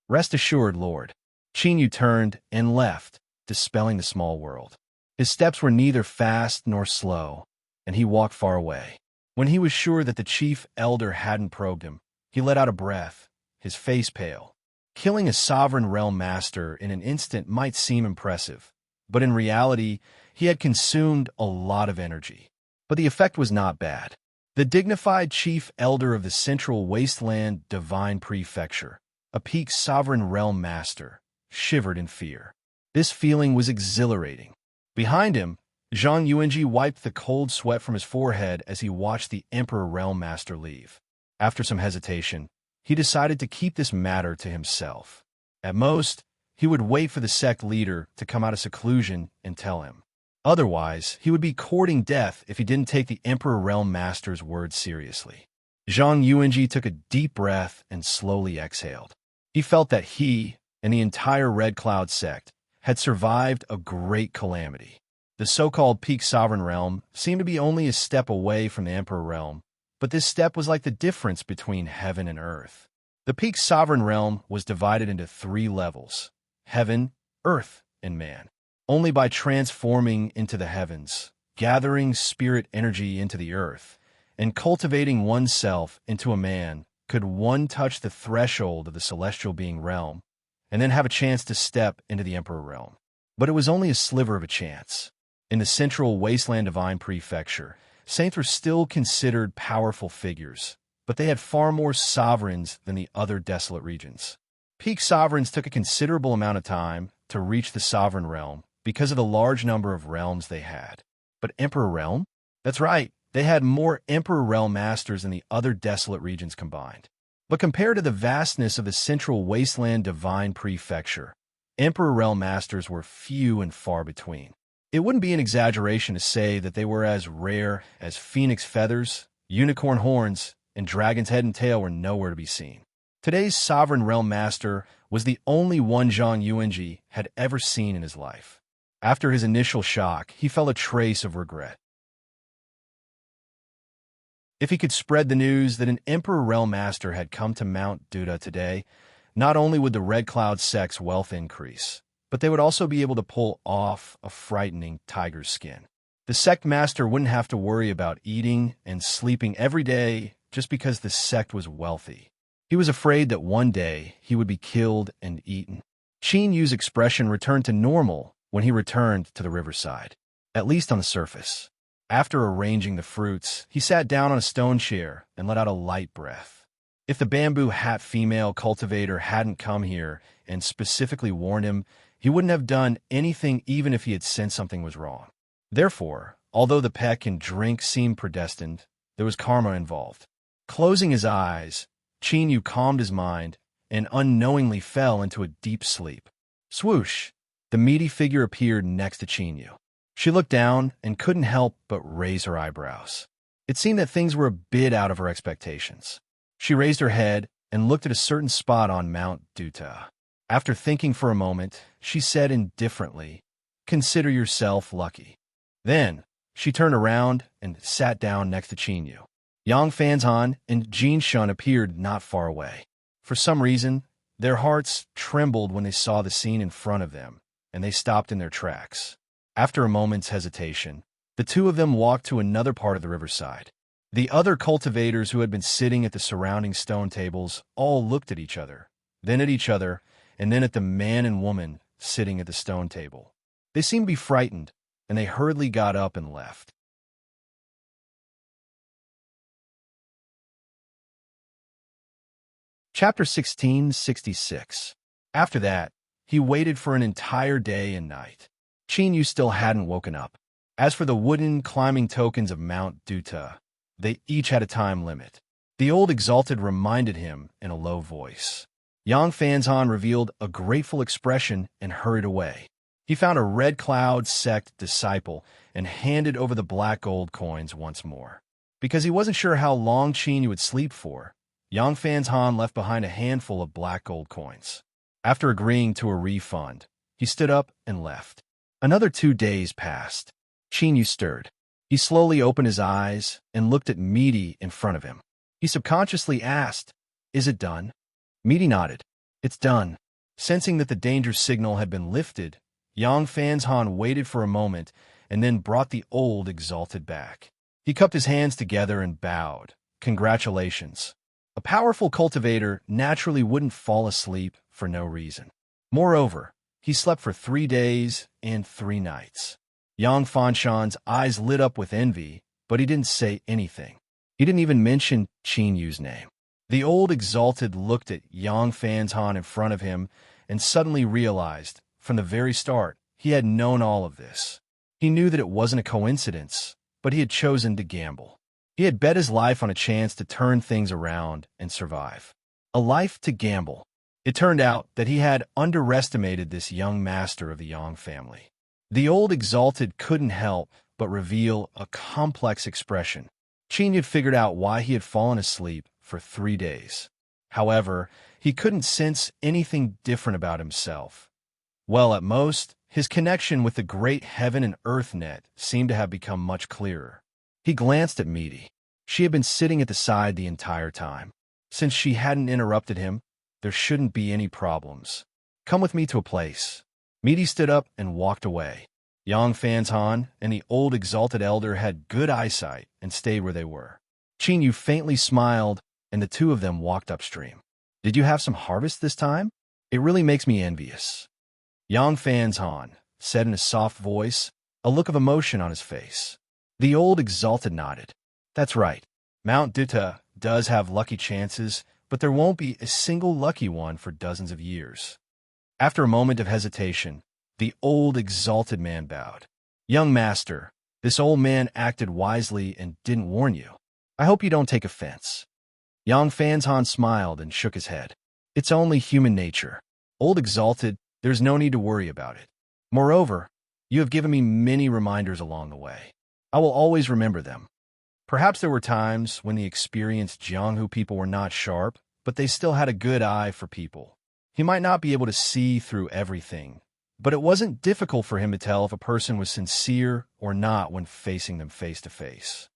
Rest assured, Lord. Chenyu turned and left, dispelling the small world. His steps were neither fast nor slow, and he walked far away. When he was sure that the chief elder hadn't probed him, he let out a breath, his face pale. Killing a sovereign realm master in an instant might seem impressive, but in reality, he had consumed a lot of energy. But the effect was not bad. The dignified chief elder of the Central Wasteland Divine Prefecture, a peak sovereign realm master, shivered in fear. This feeling was exhilarating. Behind him, Zhang Yuanji wiped the cold sweat from his forehead as he watched the Emperor Realm Master leave. After some hesitation, he decided to keep this matter to himself. At most, he would wait for the sect leader to come out of seclusion and tell him. Otherwise, he would be courting death if he didn't take the Emperor Realm Master's words seriously. Zhang Yuanji took a deep breath and slowly exhaled. He felt that he and the entire Red Cloud sect had survived a great calamity. The so-called Peak Sovereign Realm seemed to be only a step away from the Emperor Realm, but this step was like the difference between heaven and earth. The Peak Sovereign Realm was divided into 3 levels: heaven, earth, and man. Only by transforming into the heavens, gathering spirit energy into the earth, and cultivating oneself into a man could one touch the threshold of the celestial being realm and then have a chance to step into the Emperor Realm. But it was only a sliver of a chance. In the Central Wasteland Divine Prefecture, saints were still considered powerful figures, but they had far more sovereigns than the other desolate regions. Peak sovereigns took a considerable amount of time to reach the sovereign realm because of the large number of realms they had. But Emperor Realm? That's right, they had more Emperor Realm Masters than the other desolate regions combined. But compared to the vastness of the Central Wasteland Divine Prefecture, Emperor Realm Masters were few and far between. It wouldn't be an exaggeration to say that they were as rare as phoenix feathers, unicorn horns, and dragon's head and tail were nowhere to be seen. Today's Sovereign Realm Master was the only one Zhang Yuanji had ever seen in his life. After his initial shock, he felt a trace of regret. If he could spread the news that an Emperor Realm Master had come to Mount Duda today, not only would the Red Cloud sect's wealth increase, but they would also be able to pull off a frightening tiger's skin. The sect master wouldn't have to worry about eating and sleeping every day just because the sect was wealthy. He was afraid that one day he would be killed and eaten. Qin Yu's expression returned to normal when he returned to the riverside, at least on the surface. After arranging the fruits, he sat down on a stone chair and let out a light breath. If the bamboo hat female cultivator hadn't come here and specifically warned him, he wouldn't have done anything even if he had sensed something was wrong. Therefore, although the peck and drink seemed predestined, there was karma involved. Closing his eyes, Qin Yu calmed his mind and unknowingly fell into a deep sleep. Swoosh! The meaty figure appeared next to Qin Yu. She looked down and couldn't help but raise her eyebrows. It seemed that things were a bit out of her expectations. She raised her head and looked at a certain spot on Mount Duta. After thinking for a moment, she said indifferently, "Consider yourself lucky." Then, She turned around and sat down next to Chinyu. Yang Fanzhan and Jin Shun appeared not far away. For some reason, their hearts trembled when they saw the scene in front of them, and they stopped in their tracks. After a moment's hesitation, the two of them walked to another part of the riverside. The other cultivators who had been sitting at the surrounding stone tables all looked at each other, then at each other, and then at the man and woman sitting at the stone table. They seemed to be frightened, and they hurriedly got up and left. Chapter 1666. After that, he waited for an entire day and night. Chinyu still hadn't woken up. As for the wooden climbing tokens of Mount Duta, they each had a time limit. The old exalted reminded him in a low voice. Yang Fanzhan revealed a grateful expression and hurried away. He found a Red Cloud sect disciple and handed over the black gold coins once more. Because he wasn't sure how long Chinyu would sleep for, Yang Fanzhan left behind a handful of black gold coins. After agreeing to a refund, he stood up and left. Another 2 days passed. Chinyu stirred. He slowly opened his eyes and looked at Misty in front of him. He subconsciously asked, "Is it done?" Misty nodded. "It's done." Sensing that the danger signal had been lifted, Yang Fanzhan waited for a moment and then brought the old exalted back. He cupped his hands together and bowed. "Congratulations." A powerful cultivator naturally wouldn't fall asleep for no reason. Moreover, he slept for 3 days and 3 nights. Yang Fanshan's eyes lit up with envy, but he didn't say anything. He didn't even mention Chinyu's name. The old exalted looked at Yang Fanzhan in front of him and suddenly realized, from the very start, he had known all of this. He knew that it wasn't a coincidence, but he had chosen to gamble. He had bet his life on a chance to turn things around and survive. A life to gamble. It turned out that he had underestimated this young master of the Yang family. The old exalted couldn't help but reveal a complex expression. Chin had figured out why he had fallen asleep for 3 days. However, he couldn't sense anything different about himself. Well, at most, his connection with the great heaven and earth net seemed to have become much clearer. He glanced at Misty. She had been sitting at the side the entire time. Since she hadn't interrupted him, there shouldn't be any problems. "Come with me to a place." Misty stood up and walked away. Yang Fanzhan and the old exalted elder had good eyesight and stayed where they were. Chinyu faintly smiled, and the two of them walked upstream. "Did you have some harvest this time? It really makes me envious." Yang Fanzhan said in a soft voice, a look of emotion on his face. The old exalted nodded. "That's right. Mount Duta does have lucky chances, but there won't be a single lucky one for dozens of years." After a moment of hesitation, the old exalted man bowed. "Young master, this old man acted wisely and didn't warn you. I hope you don't take offense." Yang Fanzhan smiled and shook his head. "It's only human nature. Old exalted, there's no need to worry about it. Moreover, you have given me many reminders along the way. I will always remember them. Perhaps there were times when the experienced Jianghu people were not sharp, but they still had a good eye for people. He might not be able to see through everything, but it wasn't difficult for him to tell if a person was sincere or not when facing them face to face."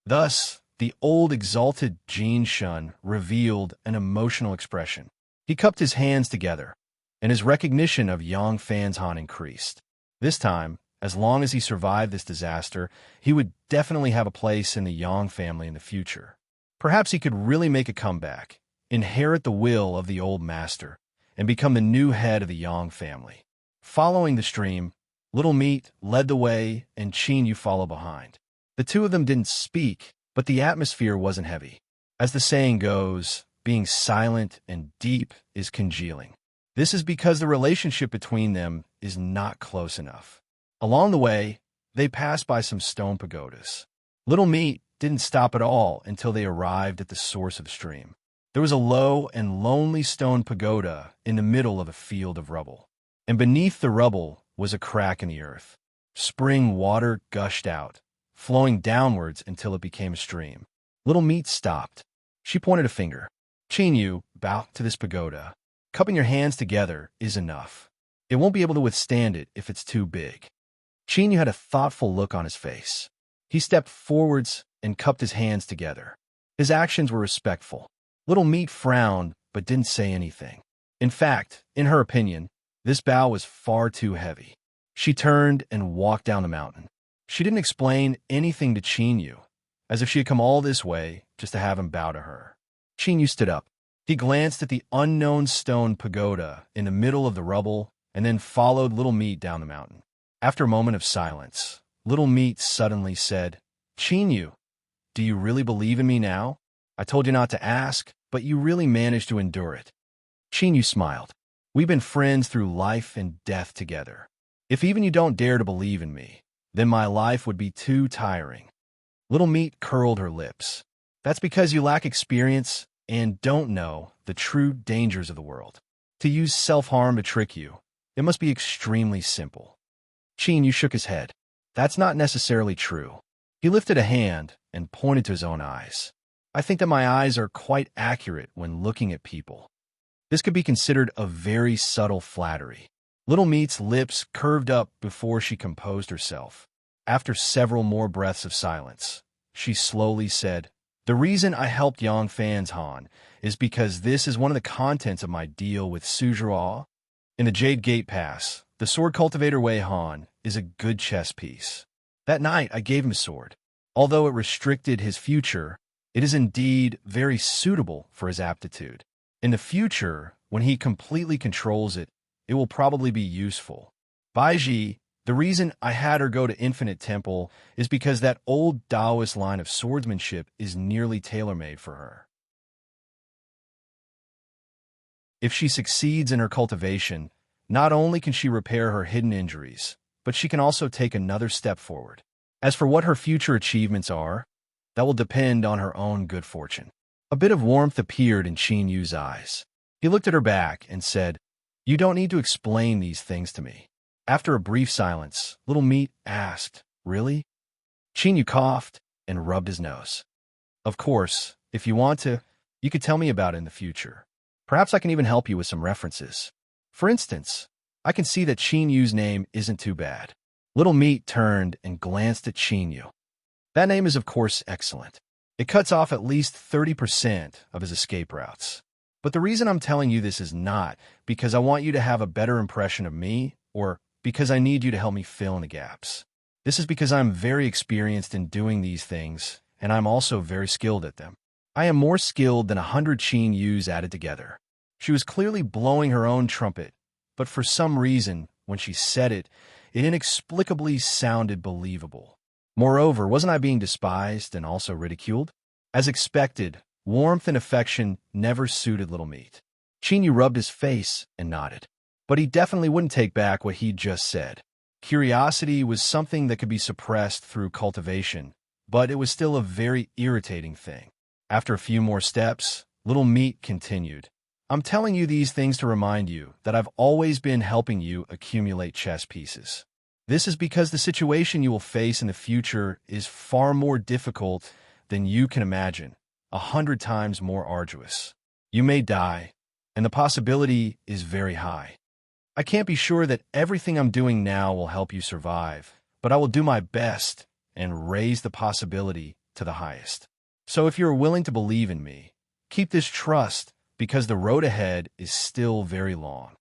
Thus, the old exalted Jin Shun revealed an emotional expression. He cupped his hands together, and his recognition of Yang Fanzhan increased. This time, as long as he survived this disaster, he would definitely have a place in the Yang family in the future. Perhaps he could really make a comeback, inherit the will of the old master, and become the new head of the Yang family. Following the stream, Little Meat led the way and Chinyu followed behind. The two of them didn't speak, but the atmosphere wasn't heavy. As the saying goes, being silent and deep is congealing. This is because the relationship between them is not close enough. Along the way, they passed by some stone pagodas. Little Meat didn't stop at all until they arrived at the source of the stream. There was a low and lonely stone pagoda in the middle of a field of rubble, and beneath the rubble was a crack in the earth. Spring water gushed out, flowing downwards until it became a stream. Little Meat stopped. She pointed a finger. "Chinyu, bow to this pagoda. Cupping your hands together is enough." It won't be able to withstand it if it's too big. Chinyu had a thoughtful look on his face. He stepped forwards and cupped his hands together. His actions were respectful. Little Meat frowned but didn't say anything. In fact, in her opinion, this bow was far too heavy. She turned and walked down the mountain. She didn't explain anything to Chinyu, as if she had come all this way just to have him bow to her. Chinyu stood up. He glanced at the unknown stone pagoda in the middle of the rubble and then followed Little Meat down the mountain. After a moment of silence, Little Meat suddenly said, "Chinyu, do you really believe in me now? I told you not to ask, but you really managed to endure it." Chinyu smiled. "We've been friends through life and death together. If even you don't dare to believe in me, then my life would be too tiring." Little Meat curled her lips. "That's because you lack experience and don't know the true dangers of the world. To use self-harm to trick you, it must be extremely simple." Chinyu shook his head. "That's not necessarily true." He lifted a hand and pointed to his own eyes. "I think that my eyes are quite accurate when looking at people." This could be considered a very subtle flattery. Little Meat's lips curved up before she composed herself. After several more breaths of silence, she slowly said, "The reason I helped Yang Fan's Han is because this is one of the contents of my deal with Suzhou. In the Jade Gate Pass, the sword cultivator Wei Han is a good chess piece. That night I gave him a sword. Although it restricted his future, it is indeed very suitable for his aptitude. In the future, when he completely controls it, it will probably be useful. Baiji, the reason I had her go to Infinite Temple is because that old Taoist line of swordsmanship is nearly tailor-made for her. If she succeeds in her cultivation, not only can she repair her hidden injuries, but she can also take another step forward. As for what her future achievements are, that will depend on her own good fortune." A bit of warmth appeared in Chinyu's eyes. He looked at her back and said, "You don't need to explain these things to me." After a brief silence, Little Meat asked, "Really?" Chinyu coughed and rubbed his nose. "Of course, if you want to, you could tell me about it in the future. Perhaps I can even help you with some references. For instance, I can see that Chinyu's name isn't too bad." Little Meat turned and glanced at Chinyu. "That name is of course excellent. It cuts off at least 30% of his escape routes. But the reason I'm telling you this is not because I want you to have a better impression of me or because I need you to help me fill in the gaps. This is because I'm very experienced in doing these things, and I'm also very skilled at them. I am more skilled than 100 Chinyus added together." She was clearly blowing her own trumpet, but for some reason, when she said it, it inexplicably sounded believable. Moreover, wasn't I being despised and also ridiculed? As expected, warmth and affection never suited Little Meat. Chinyu rubbed his face and nodded. But he definitely wouldn't take back what he'd just said. Curiosity was something that could be suppressed through cultivation, but it was still a very irritating thing. After a few more steps, Little Meat continued, "I'm telling you these things to remind you that I've always been helping you accumulate chess pieces. This is because the situation you will face in the future is far more difficult than you can imagine, 100 times more arduous. You may die, and the possibility is very high. I can't be sure that everything I'm doing now will help you survive, but I will do my best and raise the possibility to the highest. So if you're willing to believe in me, keep this trust because the road ahead is still very long."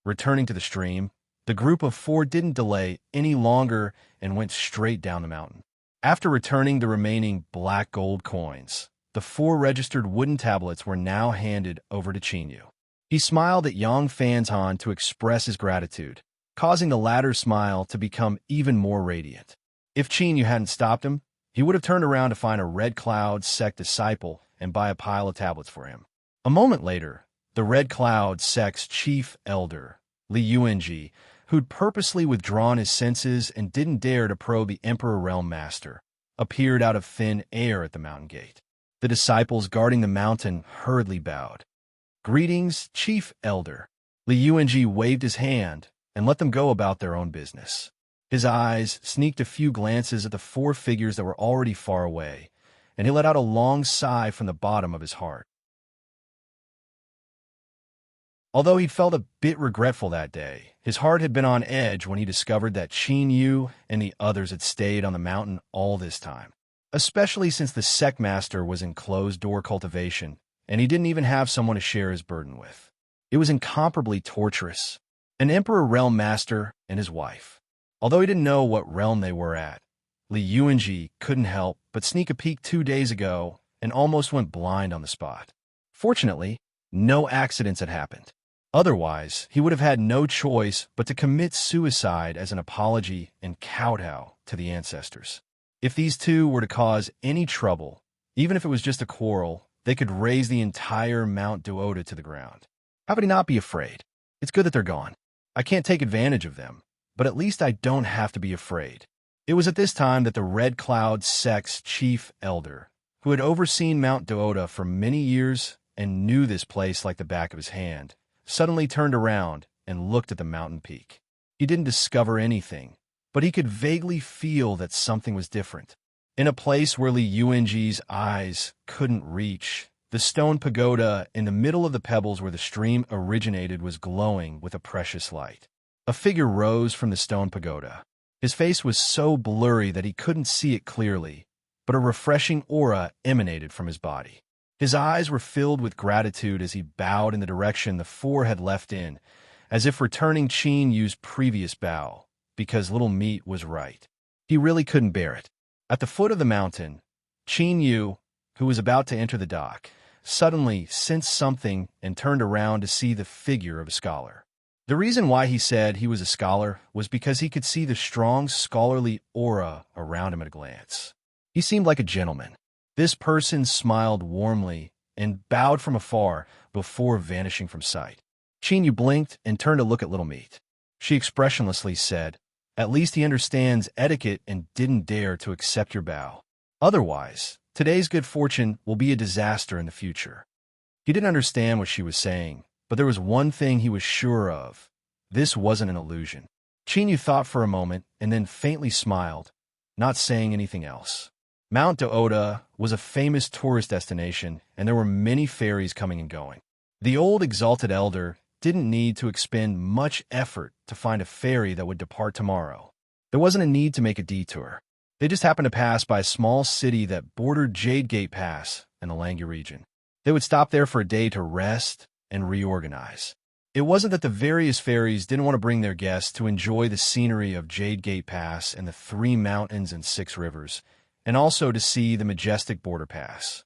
Returning to the stream, the group of four didn't delay any longer and went straight down the mountain. After returning the remaining black gold coins, the 4 registered wooden tablets were now handed over to Chinyu. He smiled at Yang Fan's Han to express his gratitude, causing the latter's smile to become even more radiant. If Chinyu hadn't stopped him, he would have turned around to find a Red Cloud sect disciple and buy a pile of tablets for him. A moment later, the Red Cloud sect's chief elder, Li Yuanji, who'd purposely withdrawn his senses and didn't dare to probe the Emperor Realm Master, appeared out of thin air at the mountain gate. The disciples guarding the mountain hurriedly bowed. "Greetings, Chief Elder." Li Yuanji waved his hand and let them go about their own business. His eyes sneaked a few glances at the 4 figures that were already far away, and he let out a long sigh from the bottom of his heart. Although he'd felt a bit regretful that day, his heart had been on edge when he discovered that Qin Yu and the others had stayed on the mountain all this time. Especially since the sect master was in closed-door cultivation, and he didn't even have someone to share his burden with. It was incomparably torturous. An Emperor realm master and his wife. Although he didn't know what realm they were at, Li Yuanji couldn't help but sneak a peek 2 days ago and almost went blind on the spot. Fortunately, no accidents had happened. Otherwise, he would have had no choice but to commit suicide as an apology and kowtow to the ancestors. If these two were to cause any trouble, even if it was just a quarrel, they could raise the entire Mount Duoda to the ground. How could he not be afraid? It's good that they're gone. I can't take advantage of them, but at least I don't have to be afraid. It was at this time that the Red Cloud sect's chief elder, who had overseen Mount Duoda for many years and knew this place like the back of his hand, suddenly turned around and looked at the mountain peak. He didn't discover anything, but he could vaguely feel that something was different. In a place where Li Yuanji's eyes couldn't reach, the stone pagoda in the middle of the pebbles where the stream originated was glowing with a precious light. A figure rose from the stone pagoda. His face was so blurry that he couldn't see it clearly, but a refreshing aura emanated from his body. His eyes were filled with gratitude as he bowed in the direction the four had left in, as if returning Qin Yu's previous bow, because Little Meat was right. He really couldn't bear it. At the foot of the mountain, Qin Yu, who was about to enter the dock, suddenly sensed something and turned around to see the figure of a scholar. The reason why he said he was a scholar was because he could see the strong scholarly aura around him at a glance. He seemed like a gentleman. This person smiled warmly and bowed from afar before vanishing from sight. Qin Yu blinked and turned to look at Little Meat. She expressionlessly said, "At least he understands etiquette and didn't dare to accept your bow. Otherwise, today's good fortune will be a disaster in the future." He didn't understand what she was saying, but there was one thing he was sure of. This wasn't an illusion. Qin Yu thought for a moment and then faintly smiled, not saying anything else. Mount Duoda was a famous tourist destination, and there were many ferries coming and going. The old exalted elder didn't need to expend much effort to find a ferry that would depart tomorrow. There wasn't a need to make a detour. They just happened to pass by a small city that bordered Jade Gate Pass in the Langya region. They would stop there for a day to rest and reorganize. It wasn't that the various ferries didn't want to bring their guests to enjoy the scenery of Jade Gate Pass and the 3 mountains and 6 rivers, and also to see the majestic border pass.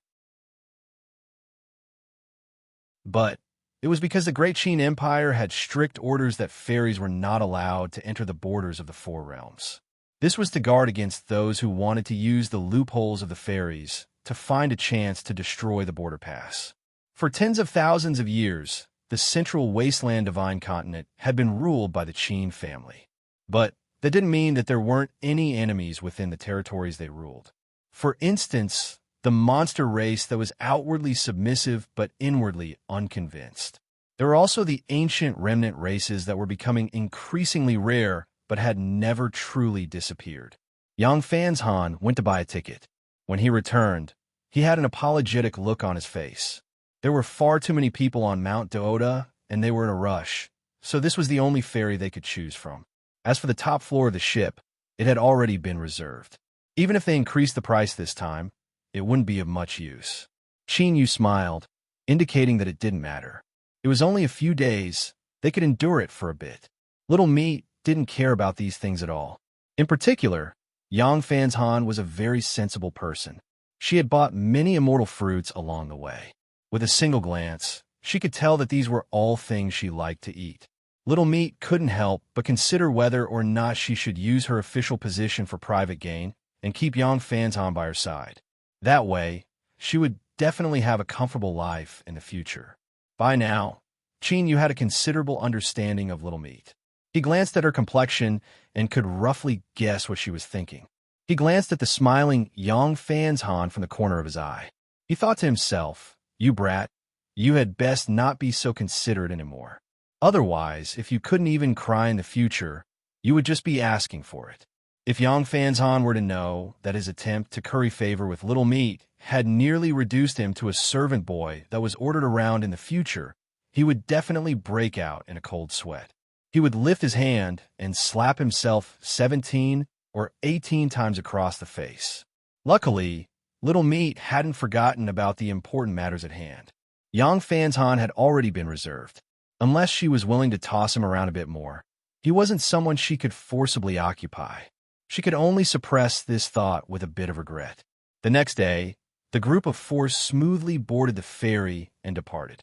But it was because the Great Qin Empire had strict orders that ferries were not allowed to enter the borders of the 4 realms. This was to guard against those who wanted to use the loopholes of the ferries to find a chance to destroy the border pass. For tens of thousands of years, the central wasteland divine continent had been ruled by the Qin family. But that didn't mean that there weren't any enemies within the territories they ruled. For instance, the monster race that was outwardly submissive but inwardly unconvinced. There were also the ancient remnant races that were becoming increasingly rare but had never truly disappeared. Yang Fan's Han went to buy a ticket. When he returned, he had an apologetic look on his face. There were far too many people on Mount Duoda, and they were in a rush, so this was the only ferry they could choose from. As for the top floor of the ship, it had already been reserved. Even if they increased the price this time, it wouldn't be of much use. Qin Yu smiled, indicating that it didn't matter. It was only a few days. They could endure it for a bit. Little Meat didn't care about these things at all. In particular, Yang Fan's Han was a very sensible person. She had bought many immortal fruits along the way. With a single glance, she could tell that these were all things she liked to eat. Little Meat couldn't help but consider whether or not she should use her official position for private gain and keep Yang Fan's Han by her side. That way, she would definitely have a comfortable life in the future. By now, Qin Yu had a considerable understanding of Little Meat. He glanced at her complexion and could roughly guess what she was thinking. He glanced at the smiling Yang Fan's Han from the corner of his eye. He thought to himself, "You brat, you had best not be so considerate anymore. Otherwise, if you couldn't even cry in the future, you would just be asking for it." If Yang Fan's Han were to know that his attempt to curry favor with Little Meat had nearly reduced him to a servant boy that was ordered around in the future, he would definitely break out in a cold sweat. He would lift his hand and slap himself 17 or 18 times across the face. Luckily, Little Meat hadn't forgotten about the important matters at hand. Yang Fanzhan had already been reserved. Unless she was willing to toss him around a bit more, he wasn't someone she could forcibly occupy. She could only suppress this thought with a bit of regret. The next day, the group of four smoothly boarded the ferry and departed.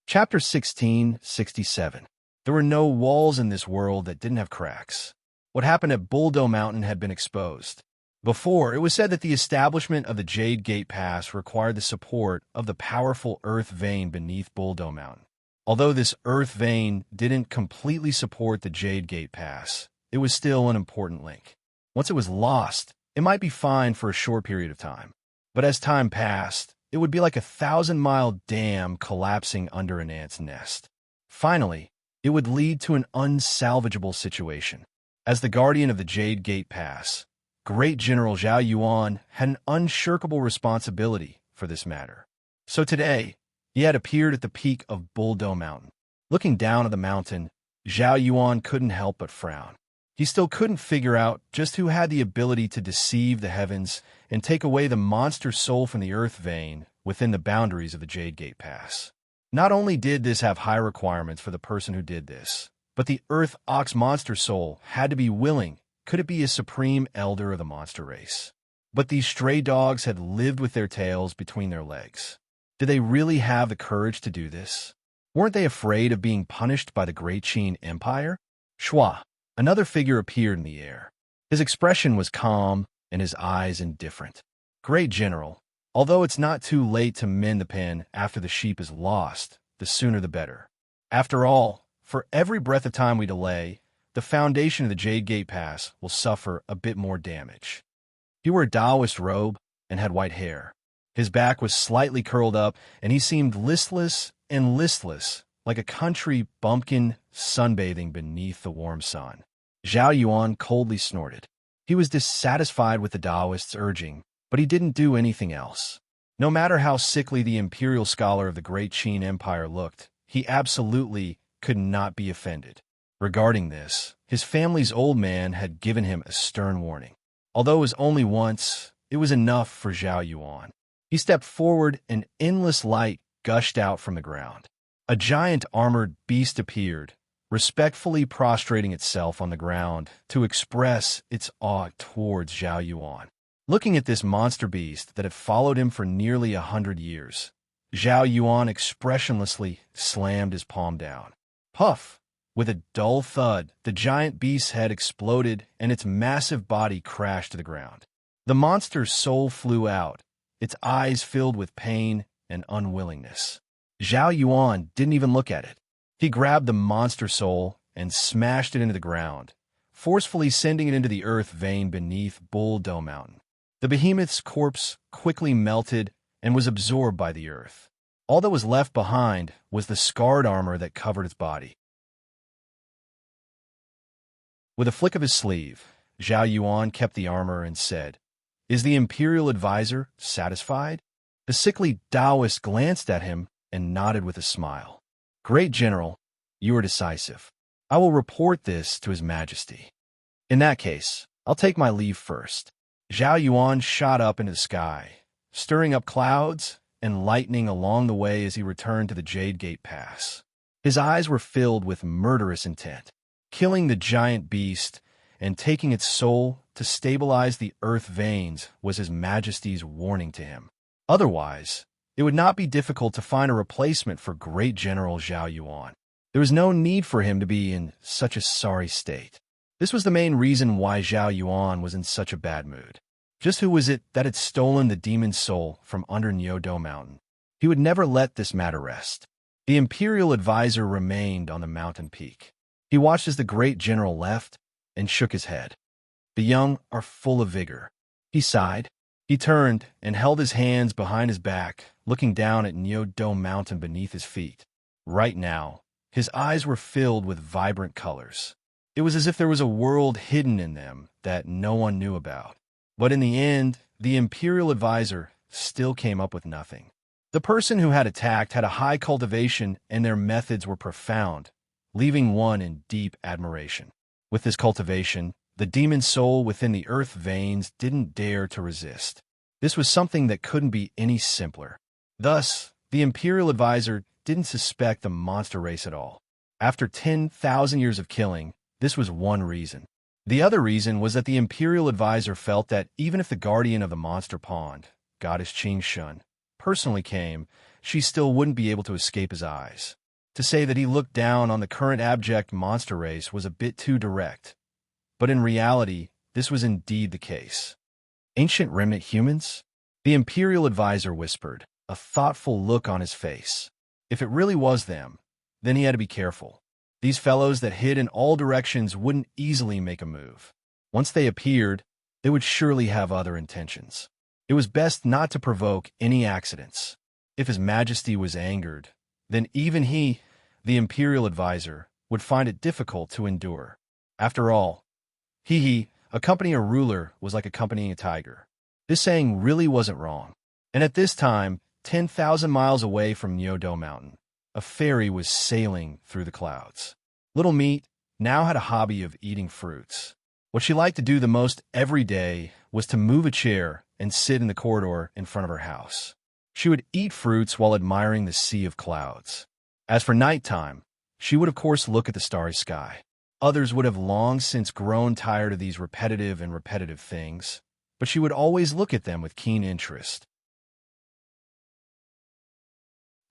Chapter 1667. There were no walls in this world that didn't have cracks. What happened at Bulldo Mountain had been exposed. Before, it was said that the establishment of the Jade Gate Pass required the support of the powerful earth vein beneath Bulldo Mountain. Although this earth vein didn't completely support the Jade Gate Pass, it was still an important link. Once it was lost, it might be fine for a short period of time. But as time passed, it would be like a 1,000-mile dam collapsing under an ant's nest. Finally, it would lead to an unsalvageable situation. As the guardian of the Jade Gate Pass, Great General Zhao Yuan had an unshirkable responsibility for this matter. So today, he had appeared at the peak of Bulldo Mountain. Looking down at the mountain, Zhao Yuan couldn't help but frown. He still couldn't figure out just who had the ability to deceive the heavens and take away the monster soul from the earth vein within the boundaries of the Jade Gate Pass. Not only did this have high requirements for the person who did this, but the Earth Ox monster soul had to be willing. Could it be a supreme elder of the monster race? But these stray dogs had lived with their tails between their legs. Did they really have the courage to do this? Weren't they afraid of being punished by the Great Qin Empire? Shua, another figure, appeared in the air. His expression was calm and his eyes indifferent. Great General, although it's not too late to mend the pen after the sheep is lost, the sooner the better. After all, for every breath of time we delay, the foundation of the Jade Gate Pass will suffer a bit more damage. He wore a Taoist robe and had white hair. His back was slightly curled up, and he seemed listless, like a country bumpkin sunbathing beneath the warm sun. Zhao Yuan coldly snorted. He was dissatisfied with the Taoist's urging, but he didn't do anything else. No matter how sickly the imperial scholar of the Great Qin Empire looked, he absolutely could not be offended. Regarding this, his family's old man had given him a stern warning. Although it was only once, it was enough for Zhao Yuan. He stepped forward, and endless light gushed out from the ground. A giant armored beast appeared, respectfully prostrating itself on the ground to express its awe towards Zhao Yuan. Looking at this monster beast that had followed him for nearly 100 years, Zhao Yuan expressionlessly slammed his palm down. Puff! With a dull thud, the giant beast's head exploded and its massive body crashed to the ground. The monster's soul flew out, its eyes filled with pain and unwillingness. Zhao Yuan didn't even look at it. He grabbed the monster soul and smashed it into the ground, forcefully sending it into the earth vein beneath Bulldo Mountain. The behemoth's corpse quickly melted and was absorbed by the earth. All that was left behind was the scarred armor that covered its body. With a flick of his sleeve, Zhao Yuan kept the armor and said, "Is the imperial advisor satisfied?" The sickly Taoist glanced at him and nodded with a smile. "Great General, you are decisive. I will report this to His Majesty. In that case, I'll take my leave first." Zhao Yuan shot up into the sky, stirring up clouds and lightning along the way as he returned to the Jade Gate Pass. His eyes were filled with murderous intent. Killing the giant beast and taking its soul to stabilize the earth veins was His Majesty's warning to him. Otherwise, it would not be difficult to find a replacement for Great General Zhao Yuan. There was no need for him to be in such a sorry state. This was the main reason why Zhao Yuan was in such a bad mood. Just who was it that had stolen the demon's soul from under Bulldo Mountain? He would never let this matter rest. The imperial advisor remained on the mountain peak. He watched as the great general left and shook his head. The young are full of vigor. He sighed. He turned and held his hands behind his back, looking down at Bulldo Mountain beneath his feet. Right now, his eyes were filled with vibrant colors. It was as if there was a world hidden in them that no one knew about. But in the end, the Imperial advisor still came up with nothing. The person who had attacked had a high cultivation and their methods were profound, leaving one in deep admiration. With this cultivation, the demon soul within the earth veins didn't dare to resist. This was something that couldn't be any simpler. Thus, the Imperial advisor didn't suspect the monster race at all. After 10,000 years of killing, this was one reason. The other reason was that the Imperial advisor felt that even if the guardian of the monster pond, Goddess Qing Shun, personally came, she still wouldn't be able to escape his eyes. To say that he looked down on the current abject monster race was a bit too direct. But in reality, this was indeed the case. Ancient remnant humans? The Imperial advisor whispered, a thoughtful look on his face. If it really was them, then he had to be careful. These fellows that hid in all directions wouldn't easily make a move. Once they appeared, they would surely have other intentions. It was best not to provoke any accidents. If His Majesty was angered, then even he, the Imperial advisor, would find it difficult to endure. After all, accompanying a ruler was like accompanying a tiger. This saying really wasn't wrong. And at this time, 10,000 miles away from Nyodo Mountain, a fairy was sailing through the clouds. Little Meat now had a hobby of eating fruits. What she liked to do the most every day was to move a chair and sit in the corridor in front of her house. She would eat fruits while admiring the sea of clouds. As for nighttime, she would of course look at the starry sky. Others would have long since grown tired of these repetitive things, but she would always look at them with keen interest.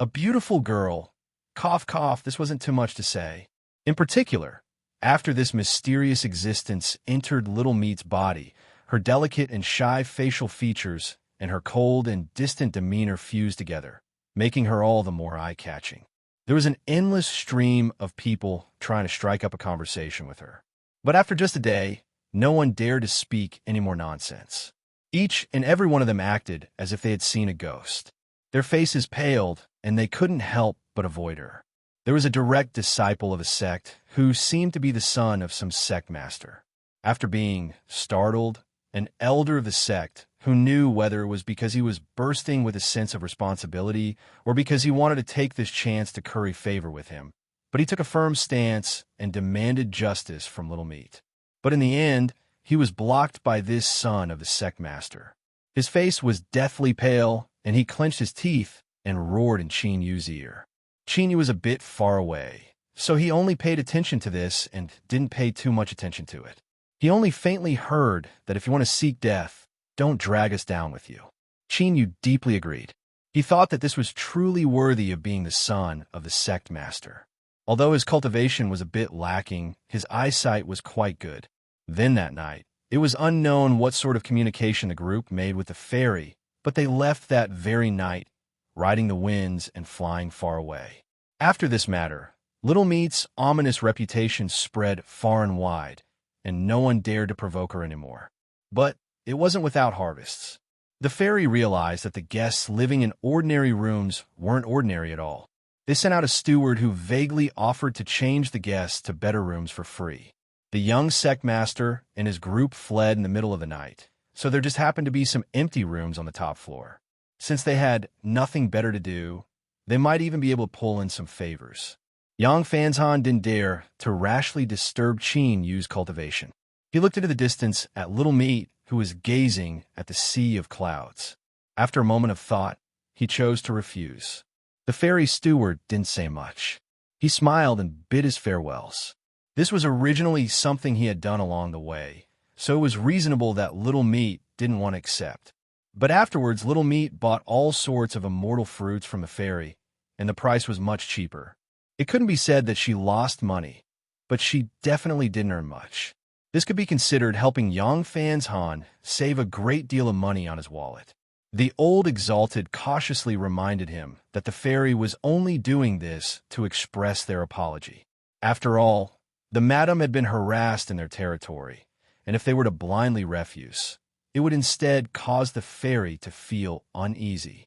A beautiful girl. Cough, cough, this wasn't too much to say. In particular, after this mysterious existence entered Little Meat's body, her delicate and shy facial features and her cold and distant demeanor fused together, making her all the more eye-catching. There was an endless stream of people trying to strike up a conversation with her. But after just a day, no one dared to speak any more nonsense. Each and every one of them acted as if they had seen a ghost. Their faces paled, and they couldn't help but avoid her. There was a direct disciple of a sect who seemed to be the son of some sect master. After being startled, an elder of the sect, who knew whether it was because he was bursting with a sense of responsibility or because he wanted to take this chance to curry favor with him, but he took a firm stance and demanded justice from Little Meat. But in the end, he was blocked by this son of the sect master. His face was deathly pale, and he clenched his teeth and roared in Qin Yu's ear. Qin Yu was a bit far away, so he only paid attention to this and didn't pay too much attention to it. He only faintly heard that if you want to seek death, don't drag us down with you. Qin Yu deeply agreed. He thought that this was truly worthy of being the son of the sect master. Although his cultivation was a bit lacking, his eyesight was quite good. Then that night, it was unknown what sort of communication the group made with the fairy, but they left that very night, riding the winds and flying far away. After this matter, Little Meat's ominous reputation spread far and wide, and no one dared to provoke her anymore. But it wasn't without harvests. The fairy realized that the guests living in ordinary rooms weren't ordinary at all. They sent out a steward who vaguely offered to change the guests to better rooms for free. The young sect master and his group fled in the middle of the night, so there just happened to be some empty rooms on the top floor. Since they had nothing better to do, they might even be able to pull in some favors. Yang Fanzhan didn't dare to rashly disturb Qin Yu's cultivation. He looked into the distance at Little Meat, who was gazing at the sea of clouds. After a moment of thought, he chose to refuse. The fairy steward didn't say much. He smiled and bid his farewells. This was originally something he had done along the way, so it was reasonable that Little Meat didn't want to accept. But afterwards, Little Meat bought all sorts of immortal fruits from the fairy, and the price was much cheaper. It couldn't be said that she lost money, but she definitely didn't earn much. This could be considered helping Yang Fanzhan save a great deal of money on his wallet. The old exalted cautiously reminded him that the fairy was only doing this to express their apology. After all, the madam had been harassed in their territory, and if they were to blindly refuse, it would instead cause the fairy to feel uneasy.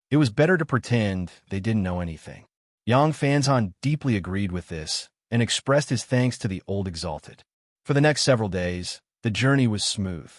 It was better to pretend they didn't know anything. Yang Fanzhan deeply agreed with this and expressed his thanks to the old exalted. For the next several days, The journey was smooth.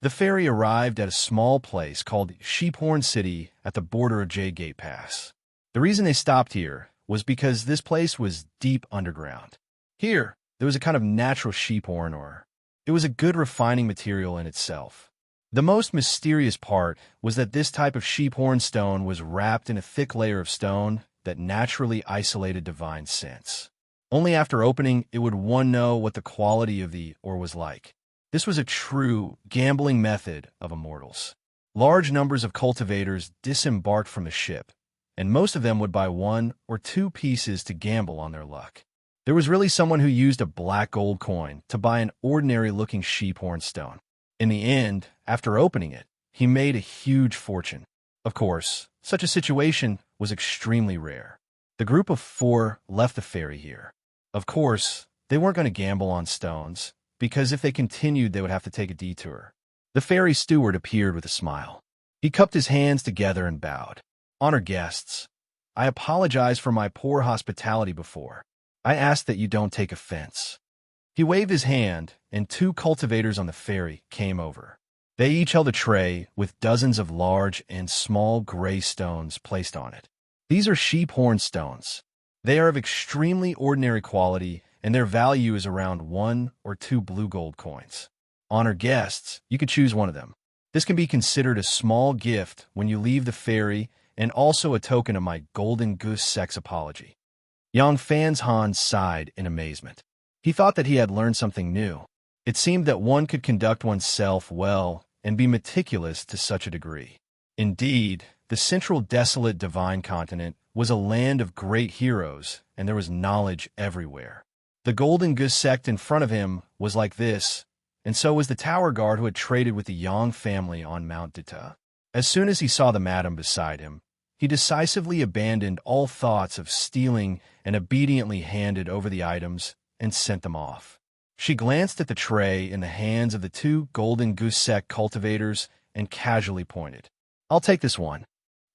The ferry arrived at a small place called Sheephorn City at the border of Jade Gate Pass. The reason they stopped here was because this place was deep underground. Here, there was a kind of natural sheephorn ore. It was a good refining material in itself. The most mysterious part was that this type of sheephorn stone was wrapped in a thick layer of stone that naturally isolated divine scents. Only after opening it would one know what the quality of the ore was like. This was a true gambling method of immortals. Large numbers of cultivators disembarked from the ship, and most of them would buy 1 or 2 pieces to gamble on their luck. There was really someone who used a black gold coin to buy an ordinary-looking sheephorn stone. In the end, after opening it, he made a huge fortune. Of course, such a situation was extremely rare. The group of 4 left the ferry here. Of course, they weren't going to gamble on stones, because if they continued, they would have to take a detour. The ferry steward appeared with a smile. He cupped his hands together and bowed. "Honored guests, I apologize for my poor hospitality before. I ask that you don't take offense." He waved his hand, and 2 cultivators on the ferry came over. They each held a tray with dozens of large and small gray stones placed on it. These are sheephorn stones. They are of extremely ordinary quality, and their value is around 1 or 2 blue gold coins. Honored guests, you could choose one of them. This can be considered a small gift when you leave the ferry, and also a token of my golden goose sex apology. Yang Fan's Han sighed in amazement. He thought that he had learned something new. It seemed that one could conduct oneself well and be meticulous to such a degree. Indeed, the central desolate divine continent was a land of great heroes, and there was knowledge everywhere. The golden goose sect in front of him was like this, and so was the tower guard who had traded with the Yang family on Mount Dita. As soon as he saw the madam beside him, he decisively abandoned all thoughts of stealing and obediently handed over the items and sent them off. She glanced at the tray in the hands of the 2 golden goose sect cultivators and casually pointed. "I'll take this one."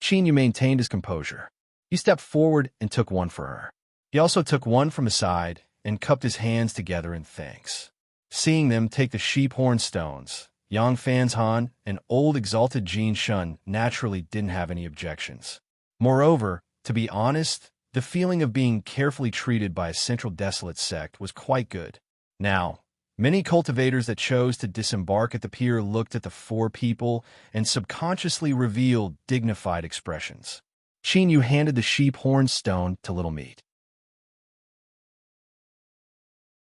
Qin Yu maintained his composure. He stepped forward and took one for her. He also took one from the side and cupped his hands together in thanks. Seeing them take the sheephorn stones, Yang Fan's Han and old exalted Jin Shun naturally didn't have any objections. Moreover, to be honest, the feeling of being carefully treated by a central desolate sect was quite good. Now, many cultivators that chose to disembark at the pier looked at the 4 people and subconsciously revealed dignified expressions. Qin Yu handed the sheephorn stone to Little Meat.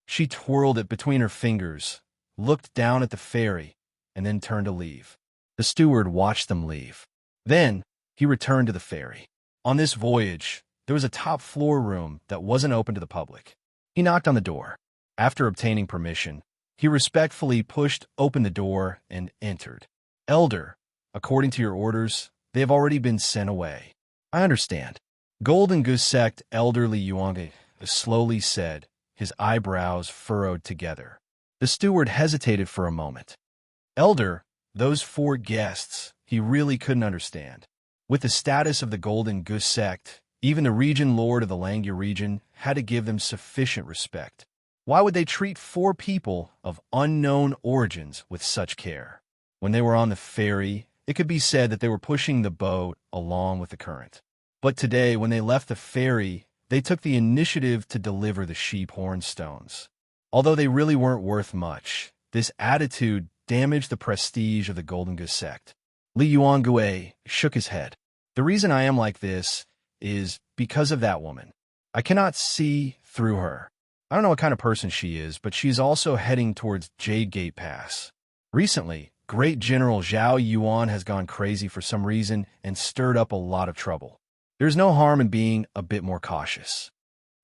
She twirled it between her fingers, looked down at the ferry, and then turned to leave. The steward watched them leave. Then, he returned to the ferry. On this voyage, there was a top-floor room that wasn't open to the public. He knocked on the door. After obtaining permission, he respectfully pushed open the door and entered. "Elder, according to your orders, they have already been sent away." "I understand." Golden Goose Sect Elder Li Yuange slowly said, his eyebrows furrowed together. The steward hesitated for a moment. "Elder, those 4 guests, he really couldn't understand. With the status of the Golden Goose Sect, even the region lord of the Langya region had to give them sufficient respect. Why would they treat 4 people of unknown origins with such care? When they were on the ferry, it could be said that they were pushing the boat along with the current. But today, when they left the ferry, they took the initiative to deliver the sheephorn stones. Although they really weren't worth much, this attitude damaged the prestige of the Golden Goose Sect." Li Yuangue shook his head. "The reason I am like this is because of that woman. I cannot see through her. I don't know what kind of person she is, but she's also heading towards Jade Gate Pass. Recently, Great General Zhao Yuan has gone crazy for some reason and stirred up a lot of trouble. There's no harm in being a bit more cautious."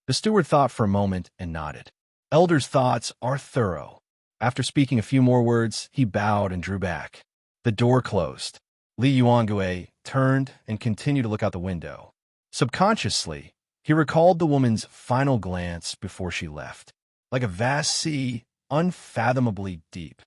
The steward thought for a moment and nodded. Elder's thoughts are thorough. After speaking a few more words, he bowed and drew back. The door closed. Li Yuangue turned and continued to look out the window. Subconsciously, he recalled the woman's final glance before she left, like a vast sea, unfathomably deep.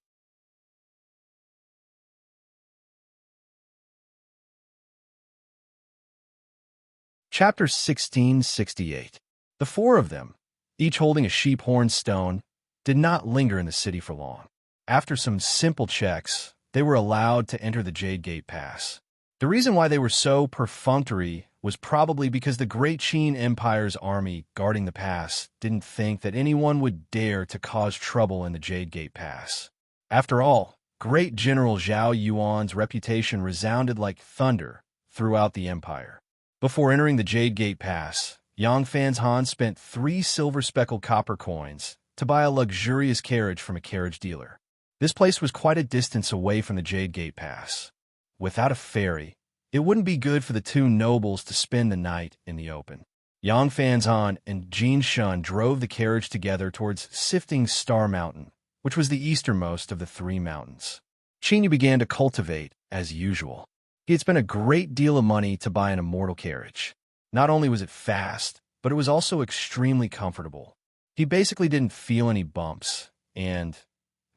Chapter 1668. The 4 of them, each holding a sheephorn stone, did not linger in the city for long. After some simple checks, they were allowed to enter the Jade Gate Pass. The reason why they were so perfunctory was probably because the Great Qin Empire's army guarding the pass didn't think that anyone would dare to cause trouble in the Jade Gate Pass. After all, Great General Zhao Yuan's reputation resounded like thunder throughout the empire. Before entering the Jade Gate Pass, Yang Fan's Han spent 3 silver-speckled copper coins to buy a luxurious carriage from a carriage dealer. This place was quite a distance away from the Jade Gate Pass. Without a ferry, it wouldn't be good for the 2 nobles to spend the night in the open. Yang Fan's Han and Jin Shun drove the carriage together towards Sifting Star Mountain, which was the easternmost of the 3 mountains. Qin began to cultivate, as usual. He had spent a great deal of money to buy an immortal carriage. Not only was it fast, but it was also extremely comfortable. He basically didn't feel any bumps, and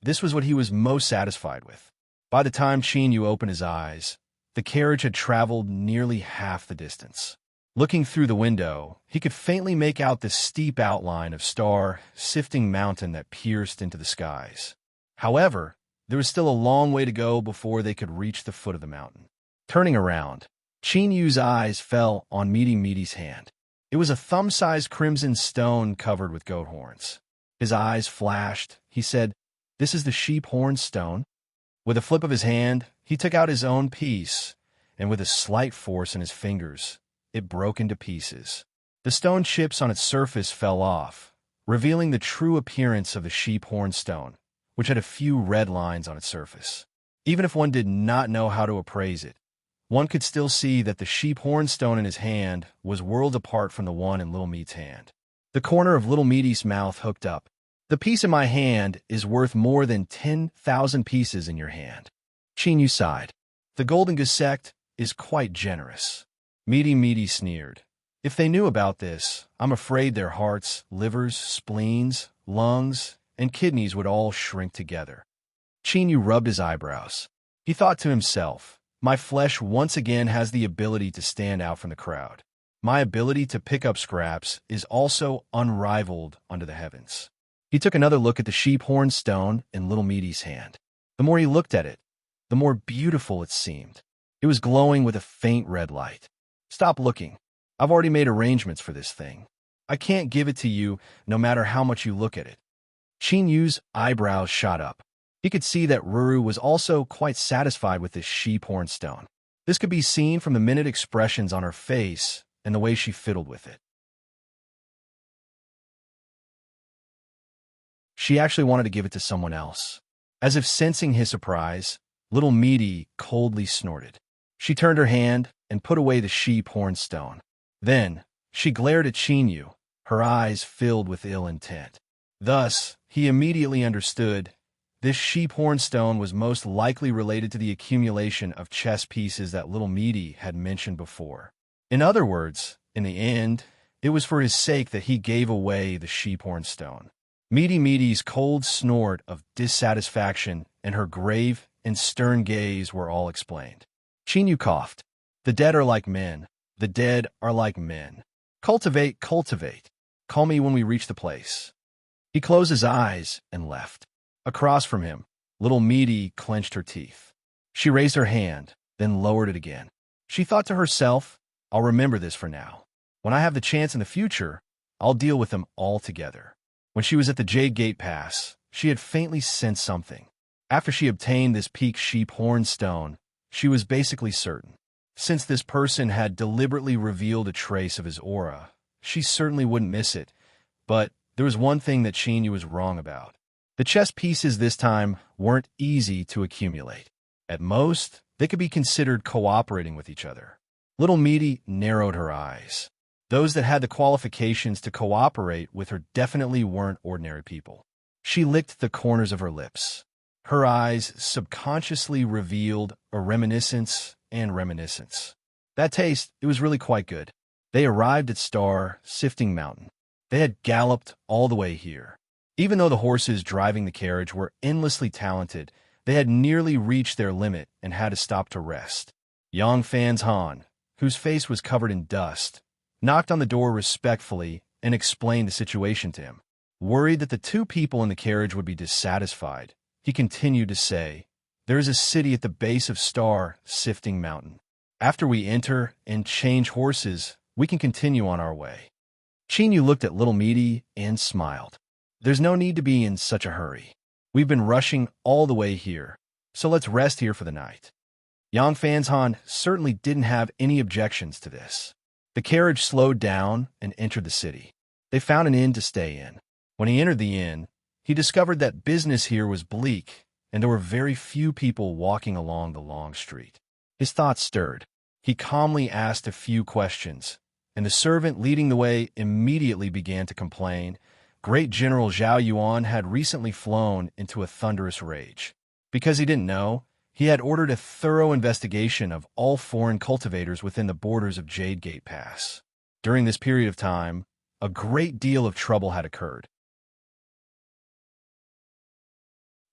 this was what he was most satisfied with. By the time Qin Yu opened his eyes, the carriage had traveled nearly half the distance. Looking through the window, he could faintly make out the steep outline of star-sifting mountain that pierced into the skies. However, there was still a long way to go before they could reach the foot of the mountain. Turning around, Qin Yu's eyes fell on Midi's hand. It was a thumb-sized crimson stone covered with goat horns. His eyes flashed. He said, "This is the sheep horn stone?" With a flip of his hand, he took out his own piece, and with a slight force in his fingers, it broke into pieces. The stone chips on its surface fell off, revealing the true appearance of the sheep horn stone, which had a few red lines on its surface. Even if one did not know how to appraise it, one could still see that the sheep horn stone in his hand was worlds apart from the one in Little Meat's hand. The corner of Little Meaty's mouth hooked up. "The piece in my hand is worth more than 10,000 pieces in your hand." Qin Yu sighed. "The golden gesect is quite generous." Midi sneered. "If they knew about this, I'm afraid their hearts, livers, spleens, lungs, and kidneys would all shrink together." Qin Yu rubbed his eyebrows. He thought to himself, "My flesh once again has the ability to stand out from the crowd. My ability to pick up scraps is also unrivaled under the heavens." He took another look at the sheep horn stone in Little Meaty's hand. The more he looked at it, the more beautiful it seemed. It was glowing with a faint red light. "Stop looking. I've already made arrangements for this thing. I can't give it to you no matter how much you look at it." Qin Yu's eyebrows shot up. He could see that Ruru was also quite satisfied with this sheep horn stone. This could be seen from the minute expressions on her face and the way she fiddled with it. She actually wanted to give it to someone else. As if sensing his surprise, Little Meaty coldly snorted. She turned her hand and put away the sheep horn stone. Then, she glared at Qin Yu, her eyes filled with ill intent. Thus, he immediately understood this sheep horn stone was most likely related to the accumulation of chess pieces that Little Meaty had mentioned before. In other words, in the end, it was for his sake that he gave away the sheep horn stone. Meaty's cold snort of dissatisfaction and her grave and stern gaze were all explained. Qin Yu coughed. "The dead are like men. The dead are like men. Cultivate. Call me when we reach the place." He closed his eyes and left. Across from him, Little Meaty clenched her teeth. She raised her hand, then lowered it again. She thought to herself, "I'll remember this for now. When I have the chance in the future, I'll deal with them all together." When she was at the Jade Gate Pass, she had faintly sensed something. After she obtained this peak sheep horn stone, she was basically certain. Since this person had deliberately revealed a trace of his aura, she certainly wouldn't miss it. But there was one thing that Qin Yu was wrong about. The chess pieces this time weren't easy to accumulate. At most, they could be considered cooperating with each other. Little Meaty narrowed her eyes. Those that had the qualifications to cooperate with her definitely weren't ordinary people. She licked the corners of her lips. Her eyes subconsciously revealed a reminiscence and reminiscence. That taste, it was really quite good. They arrived at Star-Sifting Mountain. They had galloped all the way here. Even though the horses driving the carriage were endlessly talented, they had nearly reached their limit and had to stop to rest. Yang Fan's Han, whose face was covered in dust, knocked on the door respectfully and explained the situation to him. Worried that the 2 people in the carriage would be dissatisfied, he continued to say, "There is a city at the base of star-sifting mountain. After we enter and change horses, we can continue on our way." Chinyu looked at Little Meaty and smiled. "There's no need to be in such a hurry. We've been rushing all the way here, so let's rest here for the night." Yang Fanzhan certainly didn't have any objections to this. The carriage slowed down and entered the city. They found an inn to stay in. When he entered the inn, he discovered that business here was bleak, and there were very few people walking along the long street. His thoughts stirred. He calmly asked a few questions, and the servant leading the way immediately began to complain. Great General Zhao Yuan had recently flown into a thunderous rage. Because he didn't know, he had ordered a thorough investigation of all foreign cultivators within the borders of Jade Gate Pass. During this period of time, a great deal of trouble had occurred.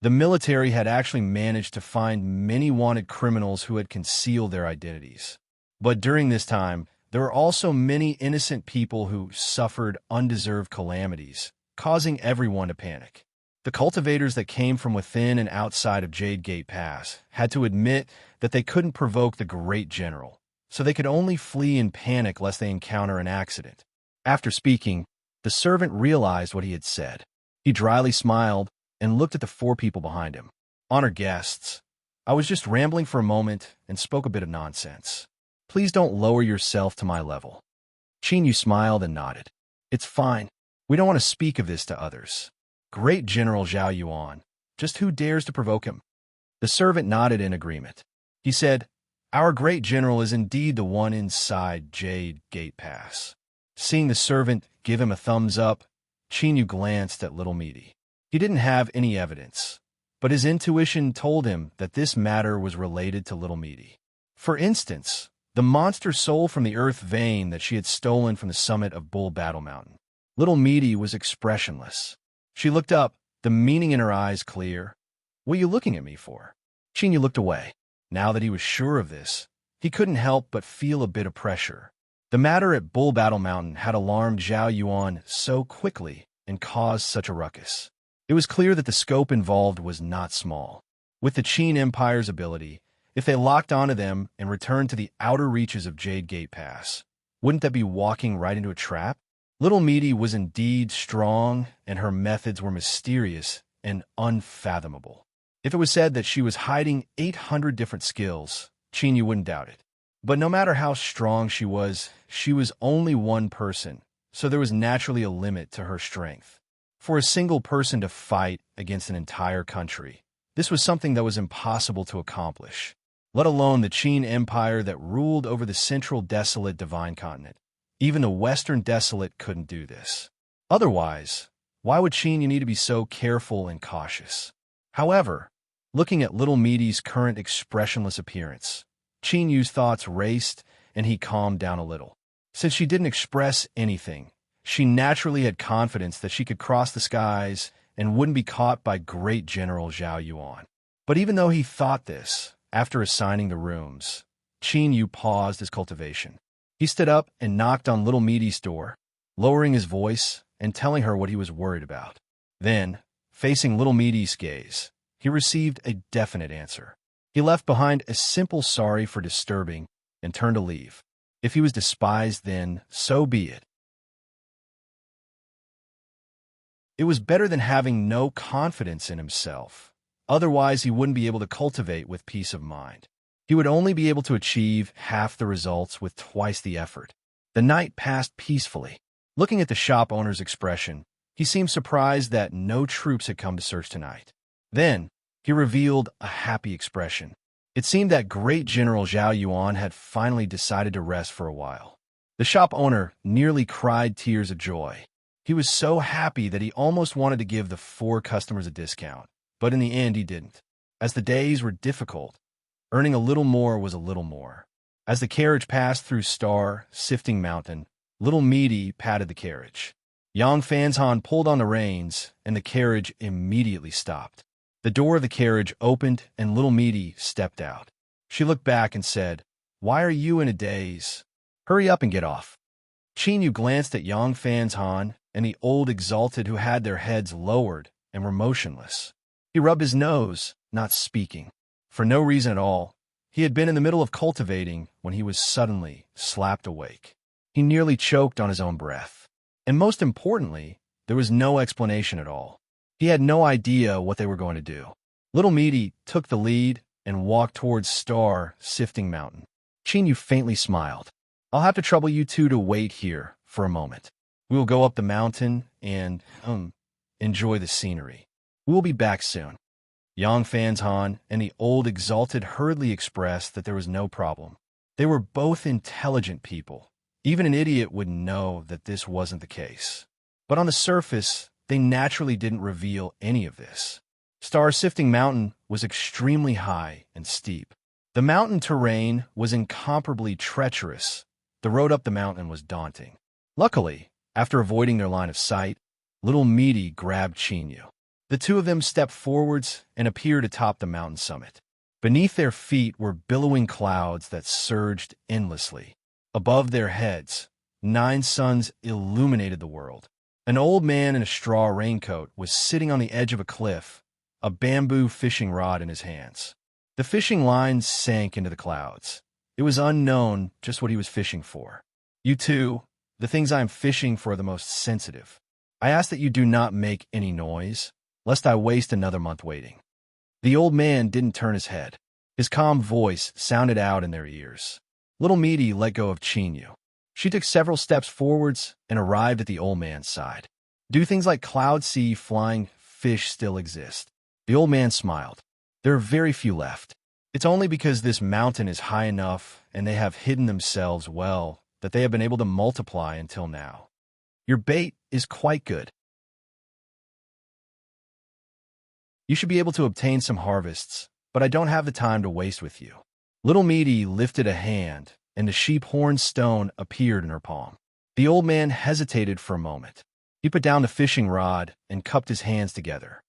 The military had actually managed to find many wanted criminals who had concealed their identities. But during this time, there were also many innocent people who suffered undeserved calamities, causing everyone to panic. The cultivators that came from within and outside of Jade Gate Pass had to admit that they couldn't provoke the great general, so they could only flee in panic lest they encounter an accident. After speaking, the servant realized what he had said. He dryly smiled and looked at the four people behind him. "Honored guests, I was just rambling for a moment and spoke a bit of nonsense. Please don't lower yourself to my level." Chinyu smiled and nodded. "It's fine. We don't want to speak of this to others. Great General Zhao Yuan, just who dares to provoke him?" The servant nodded in agreement. He said, "Our great general is indeed the one inside Jade Gate Pass." Seeing the servant give him a thumbs up, Chinyu glanced at Little Meaty. He didn't have any evidence, but his intuition told him that this matter was related to Little Meaty. For instance, the monster soul from the earth vein that she had stolen from the summit of Bull Battle Mountain. Little Meaty was expressionless. She looked up, the meaning in her eyes clear. "What are you looking at me for?" Chinyu looked away. Now that he was sure of this, he couldn't help but feel a bit of pressure. The matter at Bull Battle Mountain had alarmed Zhao Yuan so quickly and caused such a ruckus. It was clear that the scope involved was not small. With the Qin Empire's ability, if they locked onto them and returned to the outer reaches of Jade Gate Pass, wouldn't that be walking right into a trap? Little Meaty was indeed strong, and her methods were mysterious and unfathomable. If it was said that she was hiding 800 different skills, Chinyu wouldn't doubt it. But no matter how strong she was only one person, so there was naturally a limit to her strength. For a single person to fight against an entire country, this was something that was impossible to accomplish, let alone the Qin Empire that ruled over the central desolate divine continent. Even the Western Desolate couldn't do this. Otherwise, why would Qin need to be so careful and cautious? However, looking at Little Meaty's current expressionless appearance, Chinyu's thoughts raced and he calmed down a little. Since she didn't express anything, she naturally had confidence that she could cross the skies and wouldn't be caught by Great General Zhao Yuan. But even though he thought this, after assigning the rooms, Chinyu paused his cultivation. He stood up and knocked on Little Meaty's door, lowering his voice and telling her what he was worried about. Then, facing Little Meaty's gaze, he received a definite answer. He left behind a simple sorry for disturbing and turned to leave. If he was despised, then so be it. It was better than having no confidence in himself. Otherwise, he wouldn't be able to cultivate with peace of mind. He would only be able to achieve half the results with twice the effort. The night passed peacefully. Looking at the shop owner's expression, he seemed surprised that no troops had come to search tonight. Then, he revealed a happy expression. It seemed that Great General Zhao Yuan had finally decided to rest for a while. The shop owner nearly cried tears of joy. He was so happy that he almost wanted to give the 4 customers a discount, but in the end he didn't. As the days were difficult, earning a little more was a little more. As the carriage passed through star-sifting mountain, Little Meaty patted the carriage. Yang Fanzhan pulled on the reins, and the carriage immediately stopped. The door of the carriage opened, and Little Meaty stepped out. She looked back and said, "Why are you in a daze? Hurry up and get off." Chinyu glanced at Yang Fanzhan and the old exalted who had their heads lowered and were motionless. He rubbed his nose, not speaking. For no reason at all, he had been in the middle of cultivating when he was suddenly slapped awake. He nearly choked on his own breath. And most importantly, there was no explanation at all. He had no idea what they were going to do. Little Meaty took the lead and walked towards star-sifting mountain. Chinyu faintly smiled. I'll have to trouble you two to wait here for a moment. We will go up the mountain and, enjoy the scenery. We will be back soon. Yang Fanzhan and the old exalted hurriedly expressed that there was no problem. They were both intelligent people. Even an idiot would know that this wasn't the case. But on the surface, they naturally didn't reveal any of this. Star-sifting mountain was extremely high and steep. The mountain terrain was incomparably treacherous. The road up the mountain was daunting. Luckily, after avoiding their line of sight, Little Meaty grabbed Chinyu. The two of them stepped forwards and appeared atop the mountain summit. Beneath their feet were billowing clouds that surged endlessly. Above their heads, 9 suns illuminated the world. An old man in a straw raincoat was sitting on the edge of a cliff, a bamboo fishing rod in his hands. The fishing lines sank into the clouds. It was unknown just what he was fishing for. You two, the things I am fishing for are the most sensitive. I ask that you do not make any noise, lest I waste another month waiting. The old man didn't turn his head. His calm voice sounded out in their ears. Little Meaty let go of Chinyu. She took several steps forwards and arrived at the old man's side. Do things like cloud see flying fish still exist? The old man smiled. There are very few left. It's only because this mountain is high enough and they have hidden themselves well that they have been able to multiply until now. Your bait is quite good. You should be able to obtain some harvests, but I don't have the time to waste with you. Little Meaty lifted a hand, and a sheep-horn stone appeared in her palm. The old man hesitated for a moment. He put down the fishing rod and cupped his hands together.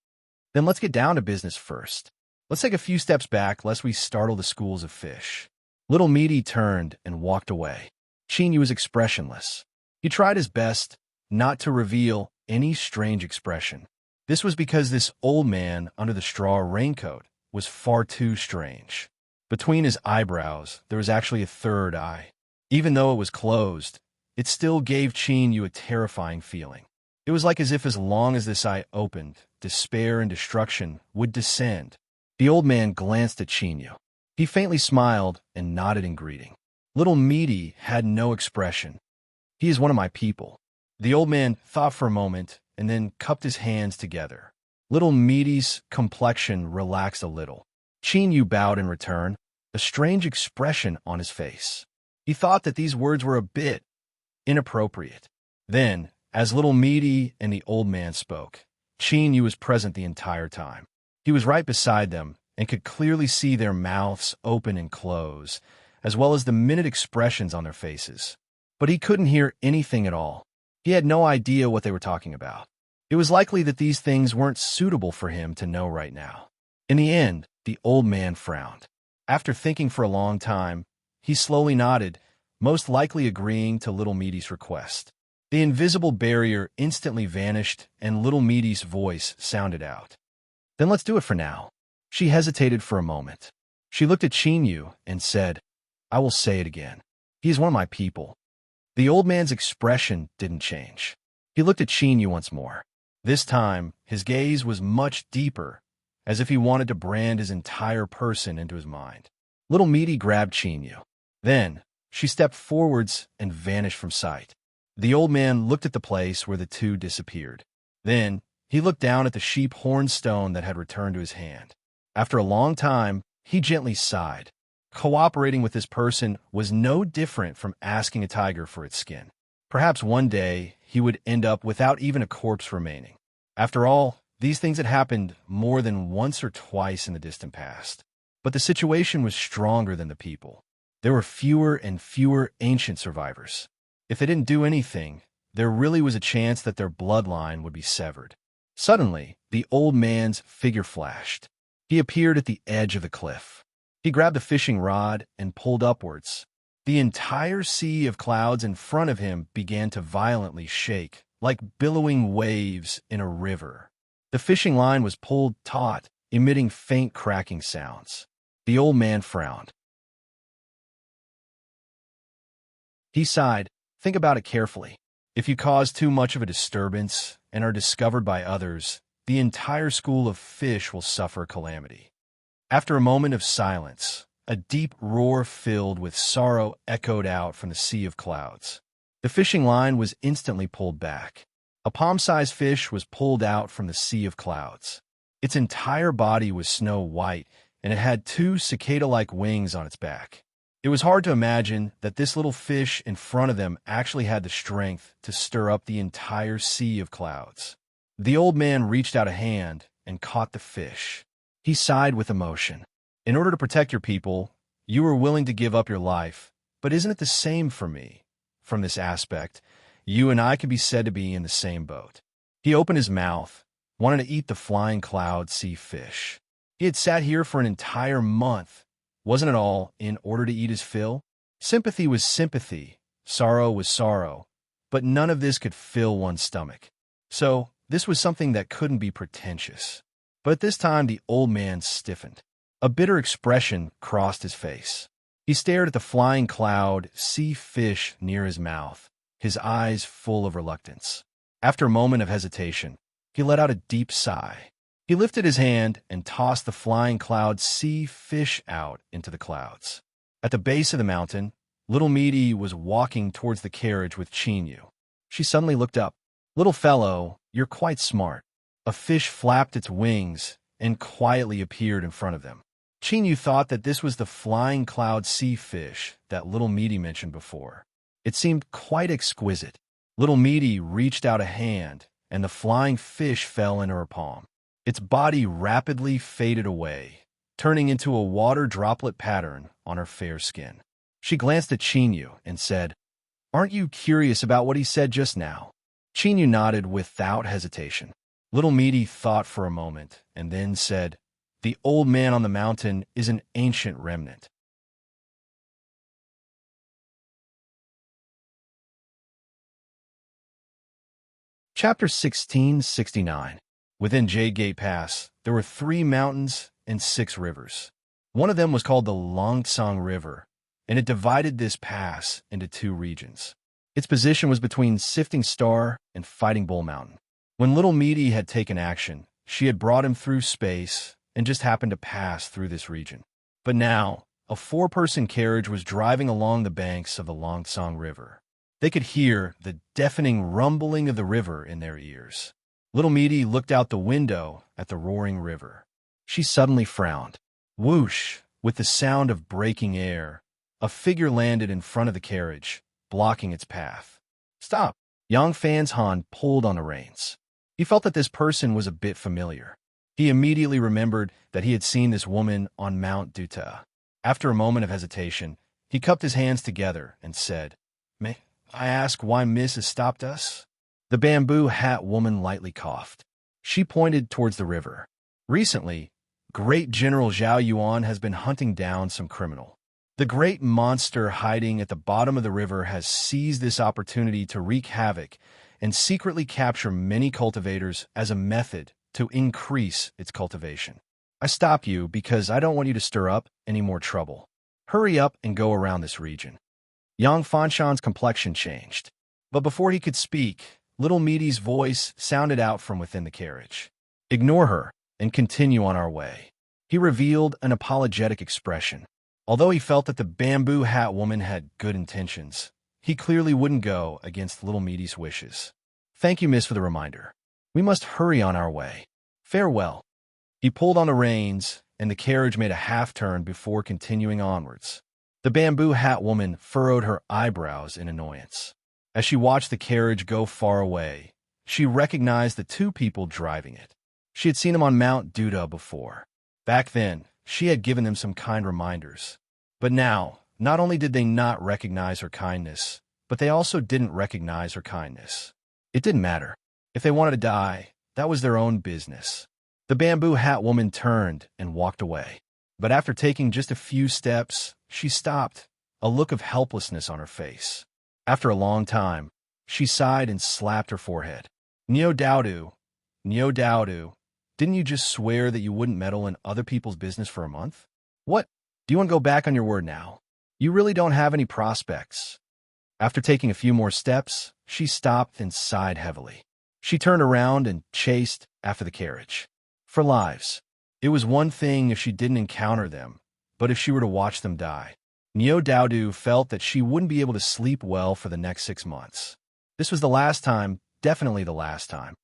Then let's get down to business first. Let's take a few steps back lest we startle the schools of fish. Little Meaty turned and walked away. Chinyu was expressionless. He tried his best not to reveal any strange expression. This was because this old man under the straw raincoat was far too strange. Between his eyebrows, there was actually a third eye. Even though it was closed, it still gave Chinyu a terrifying feeling. It was like as if as long as this eye opened, despair and destruction would descend. The old man glanced at Chinyu. He faintly smiled and nodded in greeting. Little Meaty had no expression. He is one of my people. The old man thought for a moment and then cupped his hands together. Little Meaty's complexion relaxed a little. Chinyu bowed in return, a strange expression on his face. He thought that these words were a bit inappropriate. Then, as Little Meaty and the old man spoke, Chinyu was present the entire time. He was right beside them and could clearly see their mouths open and close, as well as the minute expressions on their faces. But he couldn't hear anything at all. He had no idea what they were talking about. It was likely that these things weren't suitable for him to know right now. In the end, the old man frowned. After thinking for a long time, he slowly nodded, most likely agreeing to Little Meaty's request. The invisible barrier instantly vanished, and Little Meaty's voice sounded out. Then let's do it for now. She hesitated for a moment. She looked at Chinyu and said, I will say it again. He is one of my people. The old man's expression didn't change. He looked at Chinyu once more. This time, his gaze was much deeper, as if he wanted to brand his entire person into his mind. Little Meaty grabbed Chinyu. Then, she stepped forwards and vanished from sight. The old man looked at the place where the two disappeared. Then, he looked down at the sheep-horn stone that had returned to his hand. After a long time, he gently sighed. Cooperating with this person was no different from asking a tiger for its skin. Perhaps one day, he would end up without even a corpse remaining. After all, these things had happened more than once or twice in the distant past. But the situation was stronger than the people. There were fewer and fewer ancient survivors. If they didn't do anything, there really was a chance that their bloodline would be severed. Suddenly, the old man's figure flashed. He appeared at the edge of the cliff. He grabbed the fishing rod and pulled upwards. The entire sea of clouds in front of him began to violently shake, like billowing waves in a river. The fishing line was pulled taut emitting faint cracking sounds. The old man frowned. He sighed. Think about it carefully. If you cause too much of a disturbance and are discovered by others, the entire school of fish will suffer calamity. After a moment of silence, a deep roar filled with sorrow echoed out from the sea of clouds. The fishing line was instantly pulled back. A palm-sized fish was pulled out from the sea of clouds. Its entire body was snow white, and it had two cicada-like wings on its back. It was hard to imagine that this little fish in front of them actually had the strength to stir up the entire sea of clouds. The old man reached out a hand and caught the fish. He sighed with emotion. In order to protect your people, you were willing to give up your life, but isn't it the same for me? From this aspect, you and I can be said to be in the same boat. He opened his mouth, wanting to eat the flying cloud sea fish. He had sat here for an entire month. Wasn't it all in order to eat his fill? Sympathy was sympathy, sorrow was sorrow, but none of this could fill one's stomach. So, this was something that couldn't be pretentious. But at this time, the old man stiffened. A bitter expression crossed his face. He stared at the flying cloud sea fish near his mouth, his eyes full of reluctance. After a moment of hesitation, he let out a deep sigh. He lifted his hand and tossed the flying cloud sea fish out into the clouds. At the base of the mountain, little Meaty was walking towards the carriage with Chinyu. She suddenly looked up. "Little fellow, you're quite smart." A fish flapped its wings and quietly appeared in front of them. Chinyu thought that this was the flying cloud sea fish that little Meaty mentioned before. It seemed quite exquisite. Little Meaty reached out a hand, and the flying fish fell into her palm. Its body rapidly faded away, turning into a water droplet pattern on her fair skin. She glanced at Chinyu and said, "Aren't you curious about what he said just now?" Chinyu nodded without hesitation. Little Meaty thought for a moment and then said, "The old man on the mountain is an ancient remnant." Chapter 1669. Within Jade Gate Pass, there were 3 mountains and 6 rivers. One of them was called the Longsong River, and it divided this pass into 2 regions. Its position was between Sifting Star and Fighting Bull Mountain. When Little Meaty had taken action, she had brought him through space and just happened to pass through this region. But now, a 4-person carriage was driving along the banks of the Longsong River. They could hear the deafening rumbling of the river in their ears. Little Meaty looked out the window at the roaring river. She suddenly frowned. Whoosh! With the sound of breaking air, a figure landed in front of the carriage, blocking its path. "Stop!" Yang Fan's Han pulled on the reins. He felt that this person was a bit familiar. He immediately remembered that he had seen this woman on Mount Duta. After a moment of hesitation, he cupped his hands together and said, "May I ask why Miss has stopped us?" The bamboo hat woman lightly coughed. She pointed towards the river. "Recently, Great General Zhao Yuan has been hunting down some criminal. The great monster hiding at the bottom of the river has seized this opportunity to wreak havoc and secretly capture many cultivators as a method to increase its cultivation. I stop you because I don't want you to stir up any more trouble. Hurry up and go around this region." Yang Fanshan's complexion changed. But before he could speak, Little Meaty's voice sounded out from within the carriage. "Ignore her and continue on our way." He revealed an apologetic expression. Although he felt that the bamboo hat woman had good intentions, he clearly wouldn't go against Little Meaty's wishes. "Thank you, miss, for the reminder. We must hurry on our way. Farewell." He pulled on the reins, and the carriage made a half-turn before continuing onwards. The bamboo hat woman furrowed her eyebrows in annoyance. As she watched the carriage go far away, she recognized the 2 people driving it. She had seen them on Mount Duta before. Back then, she had given them some kind reminders. But now, not only did they not recognize her kindness, but they also didn't recognize her kindness. It didn't matter. If they wanted to die, that was their own business. The bamboo hat woman turned and walked away. But after taking just a few steps, she stopped, a look of helplessness on her face. After a long time, she sighed and slapped her forehead. "Neo Dowdu, Neo Dowdu, Didn't you just swear that you wouldn't meddle in other people's business for a month? What? Do you want to go back on your word now? You really don't have any prospects. After taking a few more steps, she stopped and sighed heavily. She turned around and chased after the carriage. For lives. It was one thing if she didn't encounter them, but if she were to watch them die. Neo Dowdu felt that she wouldn't be able to sleep well for the next 6 months. This was the last time, definitely the last time.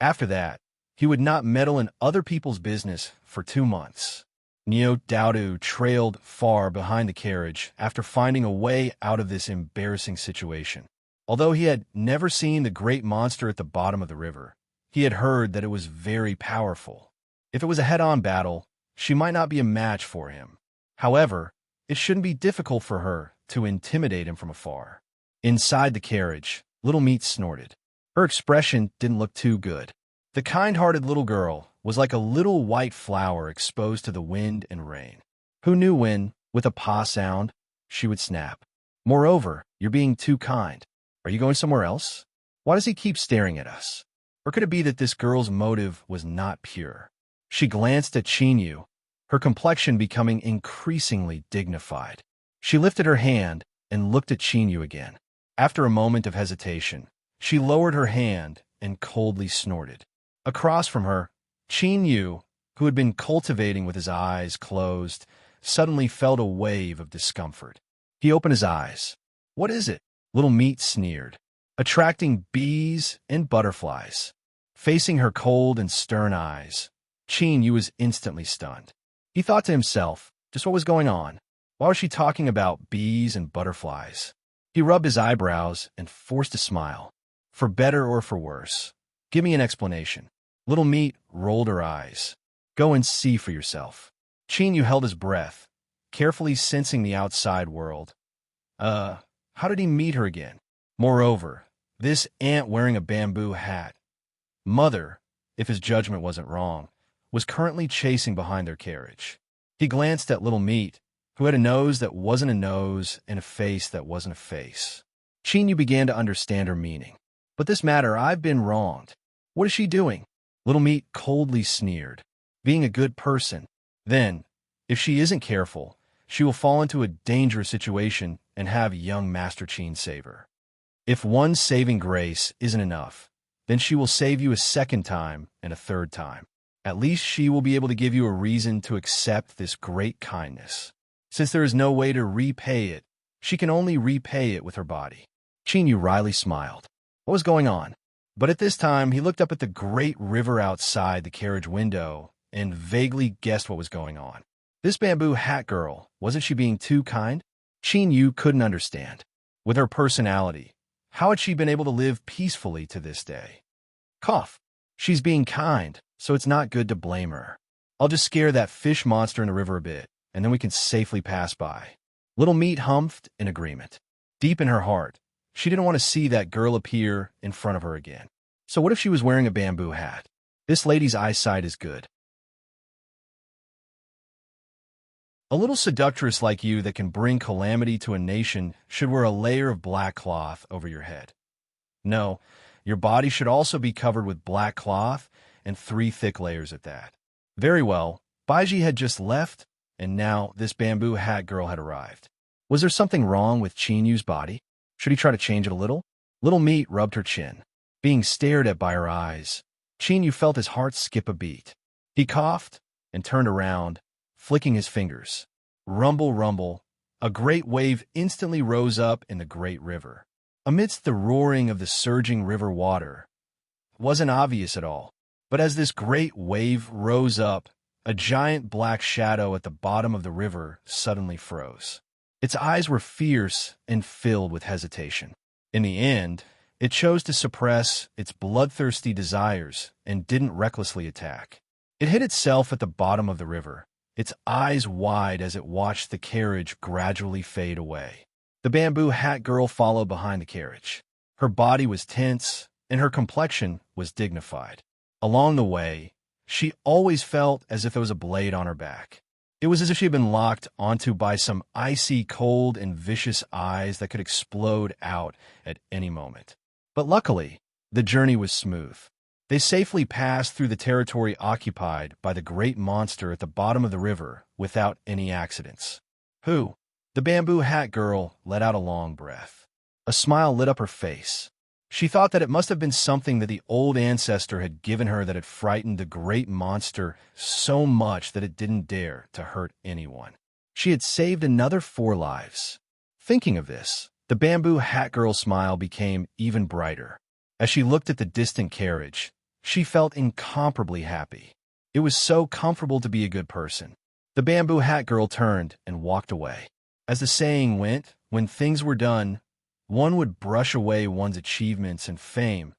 After that, he would not meddle in other people's business for 2 months. Neo Dowdu trailed far behind the carriage after finding a way out of this embarrassing situation. Although he had never seen the great monster at the bottom of the river, he had heard that it was very powerful. If it was a head-on battle, she might not be a match for him. However, it shouldn't be difficult for her to intimidate him from afar. Inside the carriage, Little Meat snorted. Her expression didn't look too good. The kind-hearted little girl was like a little white flower exposed to the wind and rain. Who knew when, with a paw sound, she would snap? Moreover, you're being too kind. Are you going somewhere else? Why does he keep staring at us? Or could it be that this girl's motive was not pure? She glanced at Chinyu, her complexion becoming increasingly dignified. She lifted her hand and looked at Chinyu again. After a moment of hesitation, she lowered her hand and coldly snorted. Across from her, Chinyu, who had been cultivating with his eyes closed, suddenly felt a wave of discomfort. He opened his eyes. What is it? Little Meat sneered, attracting bees and butterflies. Facing her cold and stern eyes, Chinyu was instantly stunned. He thought to himself, just what was going on? Why was she talking about bees and butterflies? He rubbed his eyebrows and forced a smile. For better or for worse. Give me an explanation. Little Meat rolled her eyes. Go and see for yourself. Chinyu held his breath, carefully sensing the outside world. How did he meet her again? Moreover, this ant wearing a bamboo hat. Mother, if his judgment wasn't wrong, was currently chasing behind their carriage. He glanced at Little Meat, who had a nose that wasn't a nose and a face that wasn't a face. Chinyu began to understand her meaning. But this matter, I've been wronged. What is she doing? Little Meat coldly sneered. Being a good person. Then, if she isn't careful, she will fall into a dangerous situation and have young Master Chin save her. If one saving grace isn't enough, then she will save you a second time and a third time. At least she will be able to give you a reason to accept this great kindness. Since there is no way to repay it, she can only repay it with her body. Chinyu wryly smiled. What was going on? But at this time, he looked up at the great river outside the carriage window and vaguely guessed what was going on. This bamboo hat girl, wasn't she being too kind? Chinyu couldn't understand. With her personality, how had she been able to live peacefully to this day? Cough. She's being kind, so it's not good to blame her. I'll just scare that fish monster in the river a bit, and then we can safely pass by. Little Meat humphed in agreement. Deep in her heart, she didn't want to see that girl appear in front of her again. So what if she was wearing a bamboo hat? This lady's eyesight is good. A little seductress like you that can bring calamity to a nation should wear a layer of black cloth over your head. No, your body should also be covered with black cloth and 3 thick layers at that. Very well, Baiji had just left, and now this bamboo hat girl had arrived. Was there something wrong with Chinyu's body? Should he try to change it a little? Little Meat rubbed her chin. Being stared at by her eyes, Chinyu felt his heart skip a beat. He coughed and turned around, flicking his fingers. Rumble, rumble, a great wave instantly rose up in the great river. Amidst the roaring of the surging river water, it wasn't obvious at all. But as this great wave rose up, a giant black shadow at the bottom of the river suddenly froze. Its eyes were fierce and filled with hesitation. In the end, it chose to suppress its bloodthirsty desires and didn't recklessly attack. It hid itself at the bottom of the river, its eyes wide as it watched the carriage gradually fade away. The bamboo hat girl followed behind the carriage. Her body was tense, and her complexion was dignified. Along the way, she always felt as if there was a blade on her back. It was as if she had been locked onto by some icy cold and vicious eyes that could explode out at any moment. But luckily, The journey was smooth. They safely passed through the territory occupied by the great monster at the bottom of the river without any accidents. Who? The bamboo hat girl let out a long breath. A smile lit up her face. She thought that it must have been something that the old ancestor had given her that had frightened the great monster so much that it didn't dare to hurt anyone. She had saved another 4 lives. Thinking of this, the bamboo hat girl's smile became even brighter. As she looked at the distant carriage, she felt incomparably happy. It was so comfortable to be a good person. The bamboo hat girl turned and walked away. As the saying went, when things were done, one would brush away one's achievements and fame.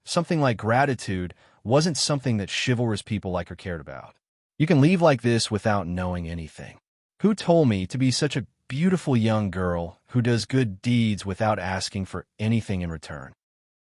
Something like gratitude wasn't something that chivalrous people like her cared about. You can leave like this without knowing anything. Who told me to be such a beautiful young girl who does good deeds without asking for anything in return?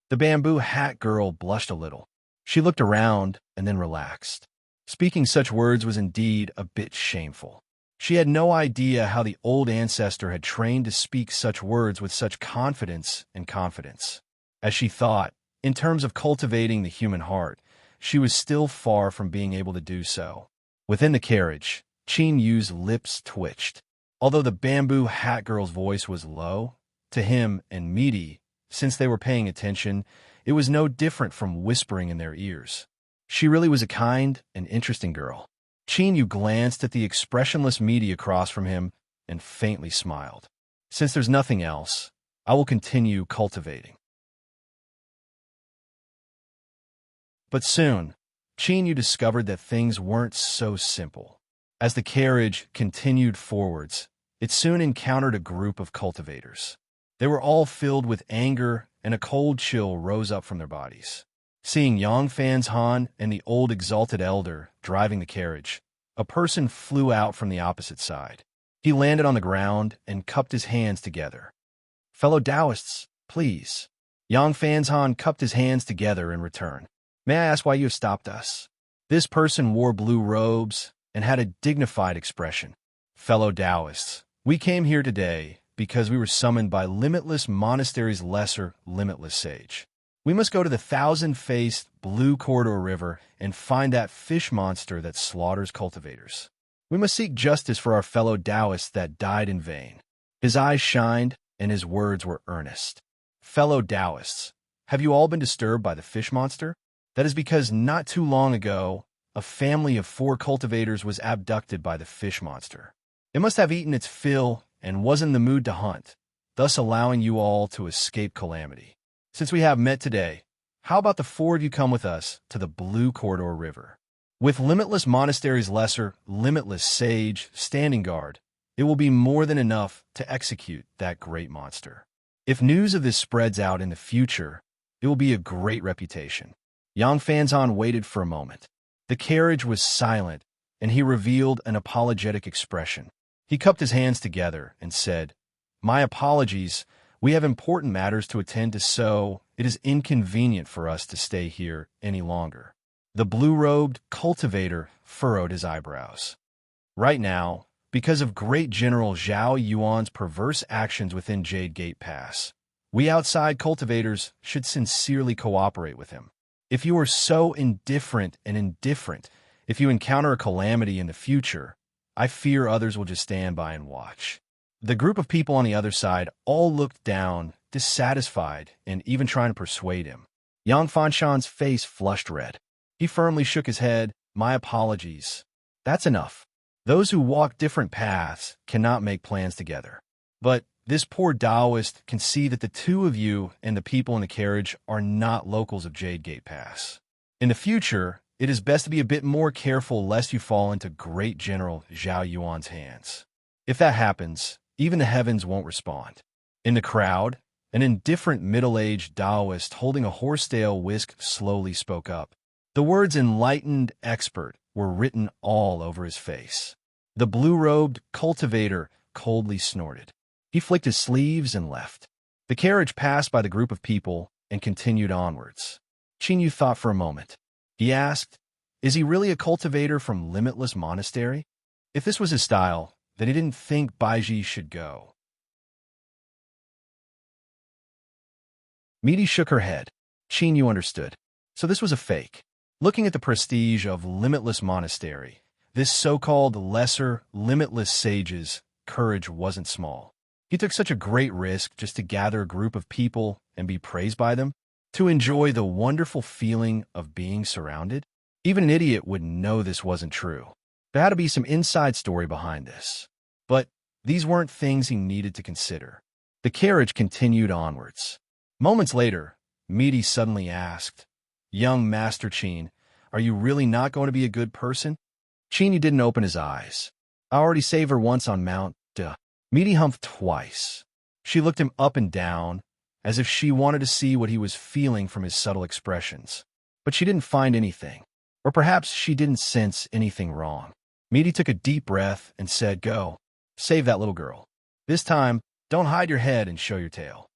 The bamboo hat girl blushed a little. She looked around and then relaxed. Speaking such words was indeed a bit shameful. She had no idea how the old ancestor had trained to speak such words with such confidence and confidence. As she thought, in terms of cultivating the human heart, she was still far from being able to do so. Within the carriage, Qin Yu's lips twitched. Although the bamboo hat girl's voice was low, to him and Misty, since they were paying attention, it was no different from whispering in their ears. She really was a kind and interesting girl. Qin Yu glanced at the expressionless Misty across from him and faintly smiled. Since there's nothing else, I will continue cultivating. But soon, Qin Yu discovered that things weren't so simple. As the carriage continued forwards, it soon encountered a group of cultivators. They were all filled with anger, and a cold chill rose up from their bodies. Seeing Yang Fan's Han and the old exalted elder driving the carriage, a person flew out from the opposite side. He landed on the ground and cupped his hands together. "Fellow Taoists, please." Yang Fan's Han cupped his hands together in return. "May I ask why you have stopped us?" This person wore blue robes and had a dignified expression. "Fellow Taoists, we came here today because we were summoned by Limitless Monastery's lesser Limitless Sage. We must go to the 1,000-faced Blue Corridor River and find that fish monster that slaughters cultivators. We must seek justice for our fellow Taoists that died in vain." His eyes shined, and his words were earnest. "Fellow Taoists, have you all been disturbed by the fish monster? That is because not too long ago, a family of 4 cultivators was abducted by the fish monster. It must have eaten its fill and was in the mood to hunt, thus allowing you all to escape calamity. Since we have met today, how about the 4 of you come with us to the Blue Corridor River? With Limitless Monastery's lesser, Limitless Sage standing guard, it will be more than enough to execute that great monster. If news of this spreads out in the future, it will be a great reputation." Yang Fanzan waited for a moment. The carriage was silent, and he revealed an apologetic expression. He cupped his hands together and said, "My apologies. We have important matters to attend to, so it is inconvenient for us to stay here any longer." The blue-robed cultivator furrowed his eyebrows. "Right now, because of Great General Zhao Yuan's perverse actions within Jade Gate Pass, we outside cultivators should sincerely cooperate with him. If you are so indifferent, if you encounter a calamity in the future, I fear others will just stand by and watch." The group of people on the other side all looked down, dissatisfied, and even trying to persuade him. Yang Fanshan's face flushed red. He firmly shook his head. "My apologies. That's enough. Those who walk different paths cannot make plans together. But this poor Taoist can see that the 2 of you and the people in the carriage are not locals of Jade Gate Pass. In the future, it is best to be a bit more careful lest you fall into Great General Zhao Yuan's hands. If that happens, even the heavens won't respond." In the crowd, an indifferent middle-aged Taoist holding a horsetail whisk slowly spoke up. The words "enlightened expert" were written all over his face. The blue-robed cultivator coldly snorted. He flicked his sleeves and left. The carriage passed by the group of people and continued onwards. Qin Yu thought for a moment. He asked, "Is he really a cultivator from Limitless Monastery?" If this was his style, then he didn't think Baiji should go. Misty shook her head. Qin Yu understood. So this was a fake. Looking at the prestige of Limitless Monastery, this so-called lesser, limitless sage's courage wasn't small. He took such a great risk just to gather a group of people and be praised by them, to enjoy the wonderful feeling of being surrounded. Even an idiot would know this wasn't true. There had to be some inside story behind this. But these weren't things he needed to consider. The carriage continued onwards. Moments later, Misty suddenly asked, "Young Master Qin, are you really not going to be a good person?" Qin didn't open his eyes. "I already saved her once on Mount Duh." Misty humphed twice. She looked him up and down, as if she wanted to see what he was feeling from his subtle expressions. But she didn't find anything. Or perhaps she didn't sense anything wrong. Misty took a deep breath and said, "Go. Save that little girl. This time, don't hide your head and show your tail."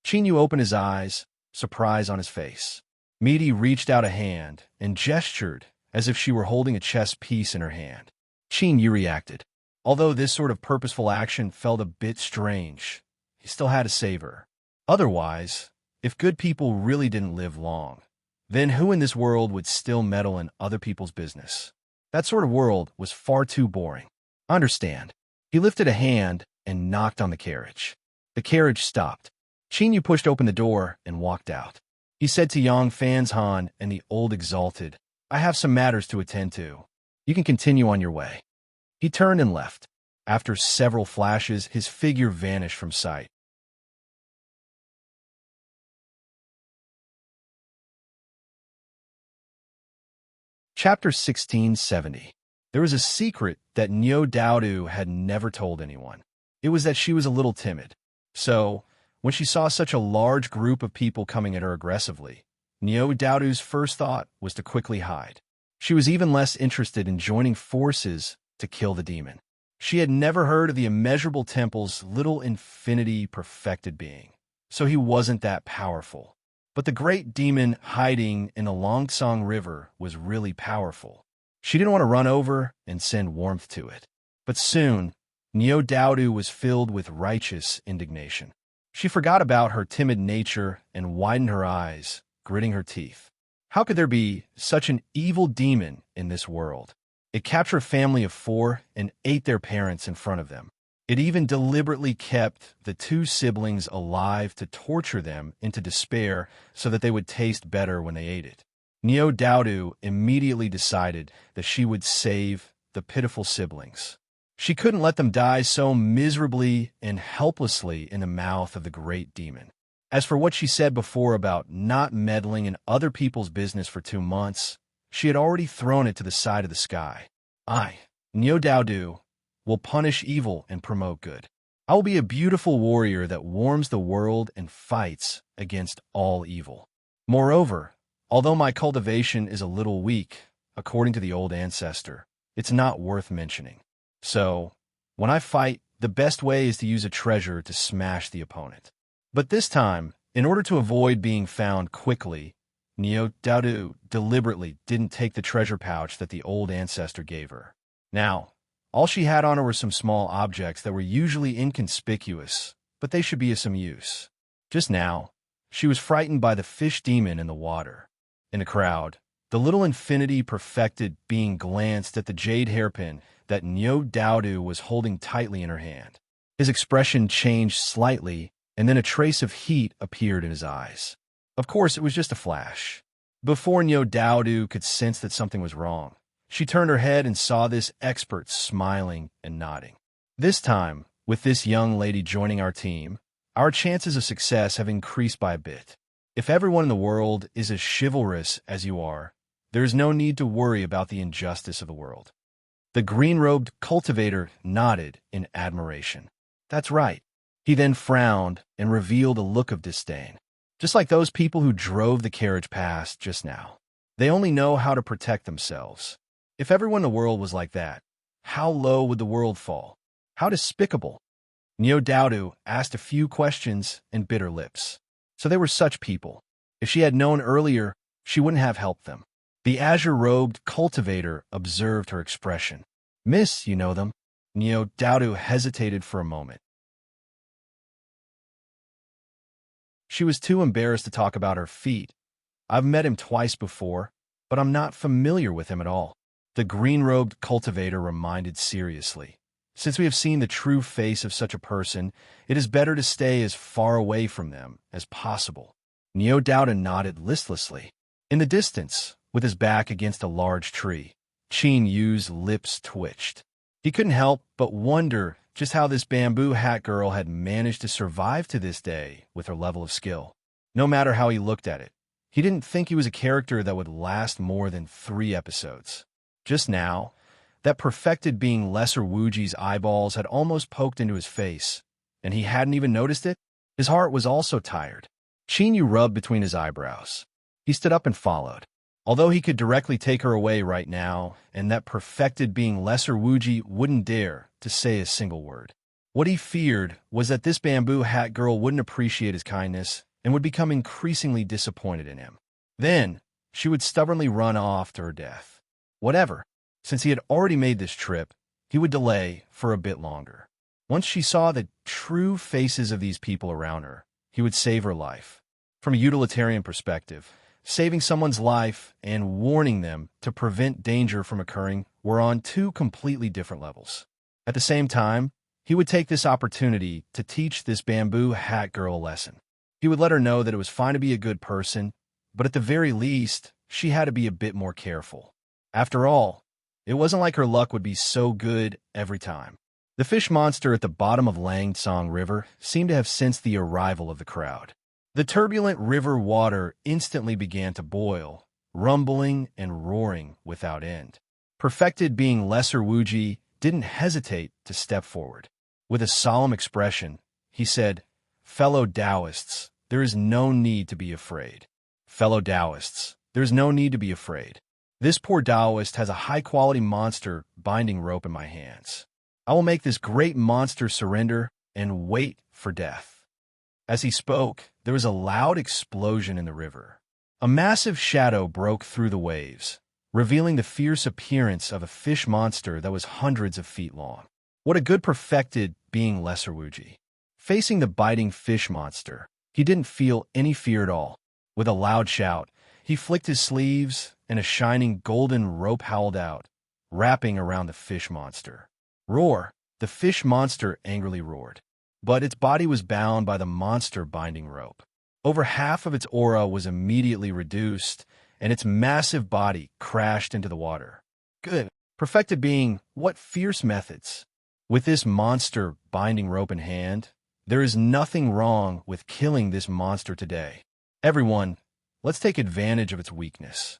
Qin Yu opened his eyes, surprise on his face. Misty reached out a hand and gestured as if she were holding a chess piece in her hand. Qin Yu reacted. Although this sort of purposeful action felt a bit strange, he still had to save her. Otherwise, if good people really didn't live long, then who in this world would still meddle in other people's business? That sort of world was far too boring. Understand. He lifted a hand and knocked on the carriage. The carriage stopped. Qin Yu pushed open the door and walked out. He said to Yang Fanshan and the old exalted, "I have some matters to attend to. You can continue on your way." He turned and left. After several flashes, his figure vanished from sight. Chapter 1670. There was a secret that Niu Daodu had never told anyone. It was that she was a little timid. So, when she saw such a large group of people coming at her aggressively, Niu Daodu's first thought was to quickly hide. She was even less interested in joining forces to kill the demon. She had never heard of the immeasurable temple's little infinity perfected being, so he wasn't that powerful. But the great demon hiding in the Longsong River was really powerful. She didn't want to run over and send warmth to it. But soon, Niu Daodu was filled with righteous indignation. She forgot about her timid nature and widened her eyes, gritting her teeth. How could there be such an evil demon in this world? It captured a family of 4 and ate their parents in front of them. It even deliberately kept the 2 siblings alive to torture them into despair so that they would taste better when they ate it. Niu Daodu immediately decided that she would save the pitiful siblings. She couldn't let them die so miserably and helplessly in the mouth of the great demon. As for what she said before about not meddling in other people's business for 2 months, she had already thrown it to the side of the sky. I, Niu Daodu, will punish evil and promote good. I will be a beautiful warrior that warms the world and fights against all evil. Moreover, although my cultivation is a little weak, according to the old ancestor, it's not worth mentioning. So, when I fight, the best way is to use a treasure to smash the opponent. But this time, in order to avoid being found quickly, Niu Daodu deliberately didn't take the treasure pouch that the old ancestor gave her. Now, all she had on her were some small objects that were usually inconspicuous, but they should be of some use. Just now, she was frightened by the fish demon in the water. In the crowd, the little infinity perfected being glanced at the jade hairpin that Niu Daodu was holding tightly in her hand. His expression changed slightly, and then a trace of heat appeared in his eyes. Of course, it was just a flash. Before Niu Daodu could sense that something was wrong, she turned her head and saw this expert smiling and nodding. This time, with this young lady joining our team, our chances of success have increased by a bit. If everyone in the world is as chivalrous as you are, there is no need to worry about the injustice of the world. The green-robed cultivator nodded in admiration. That's right. He then frowned and revealed a look of disdain. Just like those people who drove the carriage past just now. They only know how to protect themselves. If everyone in the world was like that, how low would the world fall? How despicable. Niu Daodu asked a few questions and bit her lips. So they were such people. If she had known earlier, she wouldn't have helped them. The azure-robed cultivator observed her expression. "Miss, you know them?" Niu Daodu hesitated for a moment. She was too embarrassed to talk about her feat, I've met him twice before, but I'm not familiar with him at all. The green-robed cultivator reminded seriously. Since we have seen the true face of such a person, it is better to stay as far away from them as possible. Neodauda nodded listlessly. In the distance, with his back against a large tree, Qin Yu's lips twitched. He couldn't help but wonder just how this bamboo hat girl had managed to survive to this day with her level of skill. No matter how he looked at it, he didn't think he was a character that would last more than 3 episodes. Just now, that perfected being Lesser Wuji's eyeballs had almost poked into his face, and he hadn't even noticed it. His heart was also tired. Qin Yu rubbed between his eyebrows. He stood up and followed. Although he could directly take her away right now, and that perfected being Lesser Wuji wouldn't dare to say a single word. What he feared was that this bamboo hat girl wouldn't appreciate his kindness and would become increasingly disappointed in him. Then, she would stubbornly run off to her death. Whatever. Since he had already made this trip, he would delay for a bit longer. Once she saw the true faces of these people around her, he would save her life. From a utilitarian perspective, saving someone's life and warning them to prevent danger from occurring were on 2 completely different levels. At the same time, he would take this opportunity to teach this bamboo hat girl a lesson. He would let her know that it was fine to be a good person, but at the very least, she had to be a bit more careful. After all, it wasn't like her luck would be so good every time. The fish monster at the bottom of Langsong River seemed to have sensed the arrival of the crowd. The turbulent river water instantly began to boil, rumbling and roaring without end. Perfected being Lesser Wuji didn't hesitate to step forward. With a solemn expression, he said, "Fellow Taoists, there is no need to be afraid. Fellow Taoists, there is no need to be afraid. This poor Taoist has a high-quality monster binding rope in my hands. I will make this great monster surrender and wait for death." As he spoke, there was a loud explosion in the river. A massive shadow broke through the waves, revealing the fierce appearance of a fish monster that was hundreds of feet long. What a good perfected being Lesser Wuji. Facing the biting fish monster, he didn't feel any fear at all. With a loud shout, he flicked his sleeves, and a shining golden rope howled out, wrapping around the fish monster. Roar! The fish monster angrily roared. But its body was bound by the monster binding rope. Over half of its aura was immediately reduced, and its massive body crashed into the water. Good. Perfected being, what fierce methods. With this monster binding rope in hand, there is nothing wrong with killing this monster today. Everyone, let's take advantage of its weakness.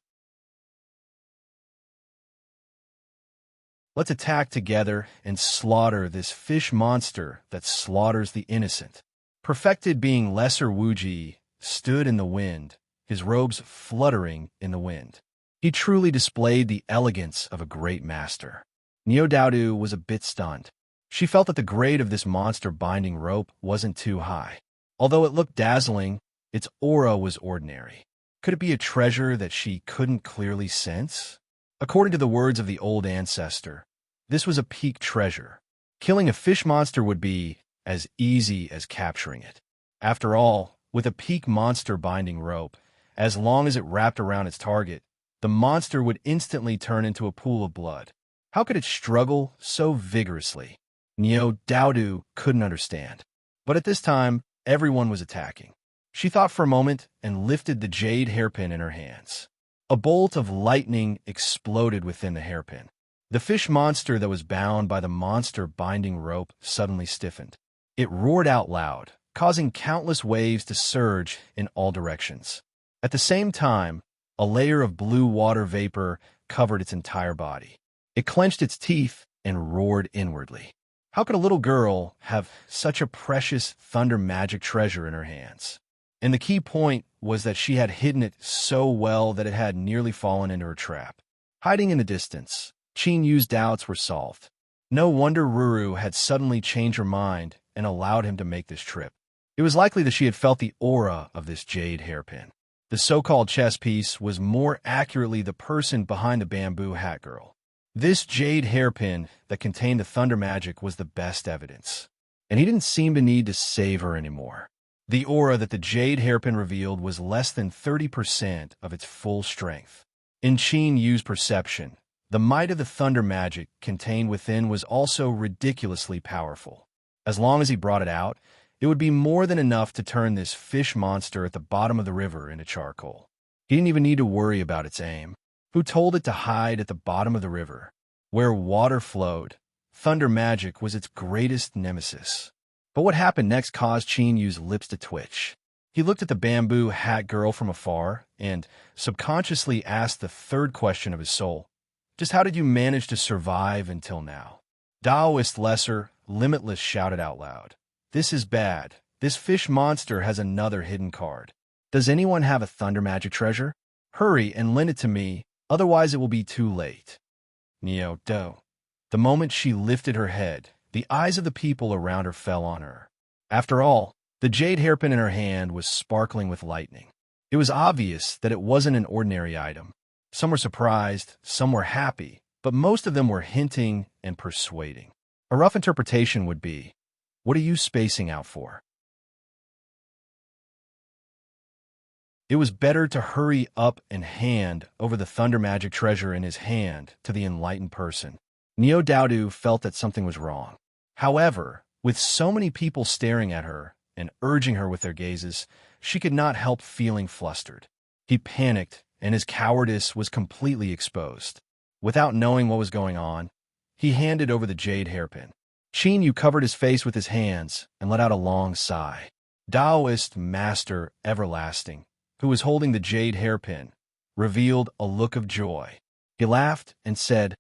Let's attack together and slaughter this fish monster that slaughters the innocent. Perfected being Lesser Wuji stood in the wind, his robes fluttering in the wind. He truly displayed the elegance of a great master. Neodauda was a bit stunned. She felt that the grade of this monster binding rope wasn't too high. Although it looked dazzling, its aura was ordinary. Could it be a treasure that she couldn't clearly sense? According to the words of the old ancestor, this was a peak treasure. Killing a fish monster would be as easy as capturing it. After all, with a peak monster binding rope, as long as it wrapped around its target, the monster would instantly turn into a pool of blood. How could it struggle so vigorously? Neodauda couldn't understand. But at this time, everyone was attacking. She thought for a moment and lifted the jade hairpin in her hands. A bolt of lightning exploded within the hairpin. The fish monster that was bound by the monster binding rope suddenly stiffened. It roared out loud, causing countless waves to surge in all directions. At the same time, a layer of blue water vapor covered its entire body. It clenched its teeth and roared inwardly. How could a little girl have such a precious thunder magic treasure in her hands? And the key point was that she had hidden it so well that it had nearly fallen into her trap. Hiding in the distance, Qin Yu's doubts were solved. No wonder Ruru had suddenly changed her mind and allowed him to make this trip. It was likely that she had felt the aura of this jade hairpin. The so-called chess piece was more accurately the person behind the bamboo hat girl. This jade hairpin that contained the thunder magic was the best evidence, and he didn't seem to need to save her anymore. The aura that the jade hairpin revealed was less than 30% of its full strength. In Qin Yu's perception, the might of the thunder magic contained within was also ridiculously powerful. As long as he brought it out, it would be more than enough to turn this fish monster at the bottom of the river into charcoal. He didn't even need to worry about its aim. Who told it to hide at the bottom of the river? Where water flowed, thunder magic was its greatest nemesis. But what happened next caused Qin Yu's lips to twitch. He looked at the bamboo hat girl from afar and subconsciously asked the third question of his soul. Just how did you manage to survive until now? Taoist Lesser, Limitless shouted out loud. This is bad. This fish monster has another hidden card. Does anyone have a thunder magic treasure? Hurry and lend it to me, otherwise it will be too late. Neo Do. The moment she lifted her head, the eyes of the people around her fell on her. After all, the jade hairpin in her hand was sparkling with lightning. It was obvious that it wasn't an ordinary item. Some were surprised, some were happy, but most of them were hinting and persuading. A rough interpretation would be, what are you spacing out for? It was better to hurry up and hand over the thunder magic treasure in his hand to the enlightened person. Neo Dowdu felt that something was wrong. However, with so many people staring at her and urging her with their gazes, she could not help feeling flustered. He panicked, and his cowardice was completely exposed. Without knowing what was going on, he handed over the jade hairpin. Qin Yu covered his face with his hands and let out a long sigh. Taoist Master Everlasting, who was holding the jade hairpin, revealed a look of joy. He laughed and said,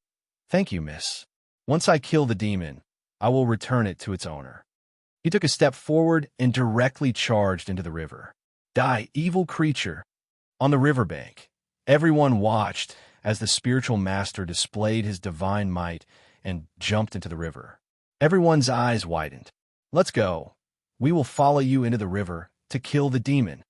"Thank you, miss. Once I kill the demon, I will return it to its owner." He took a step forward and directly charged into the river. Die, evil creature! On the riverbank, everyone watched as the spiritual master displayed his divine might and jumped into the river. Everyone's eyes widened. Let's go. We will follow you into the river to kill the demon.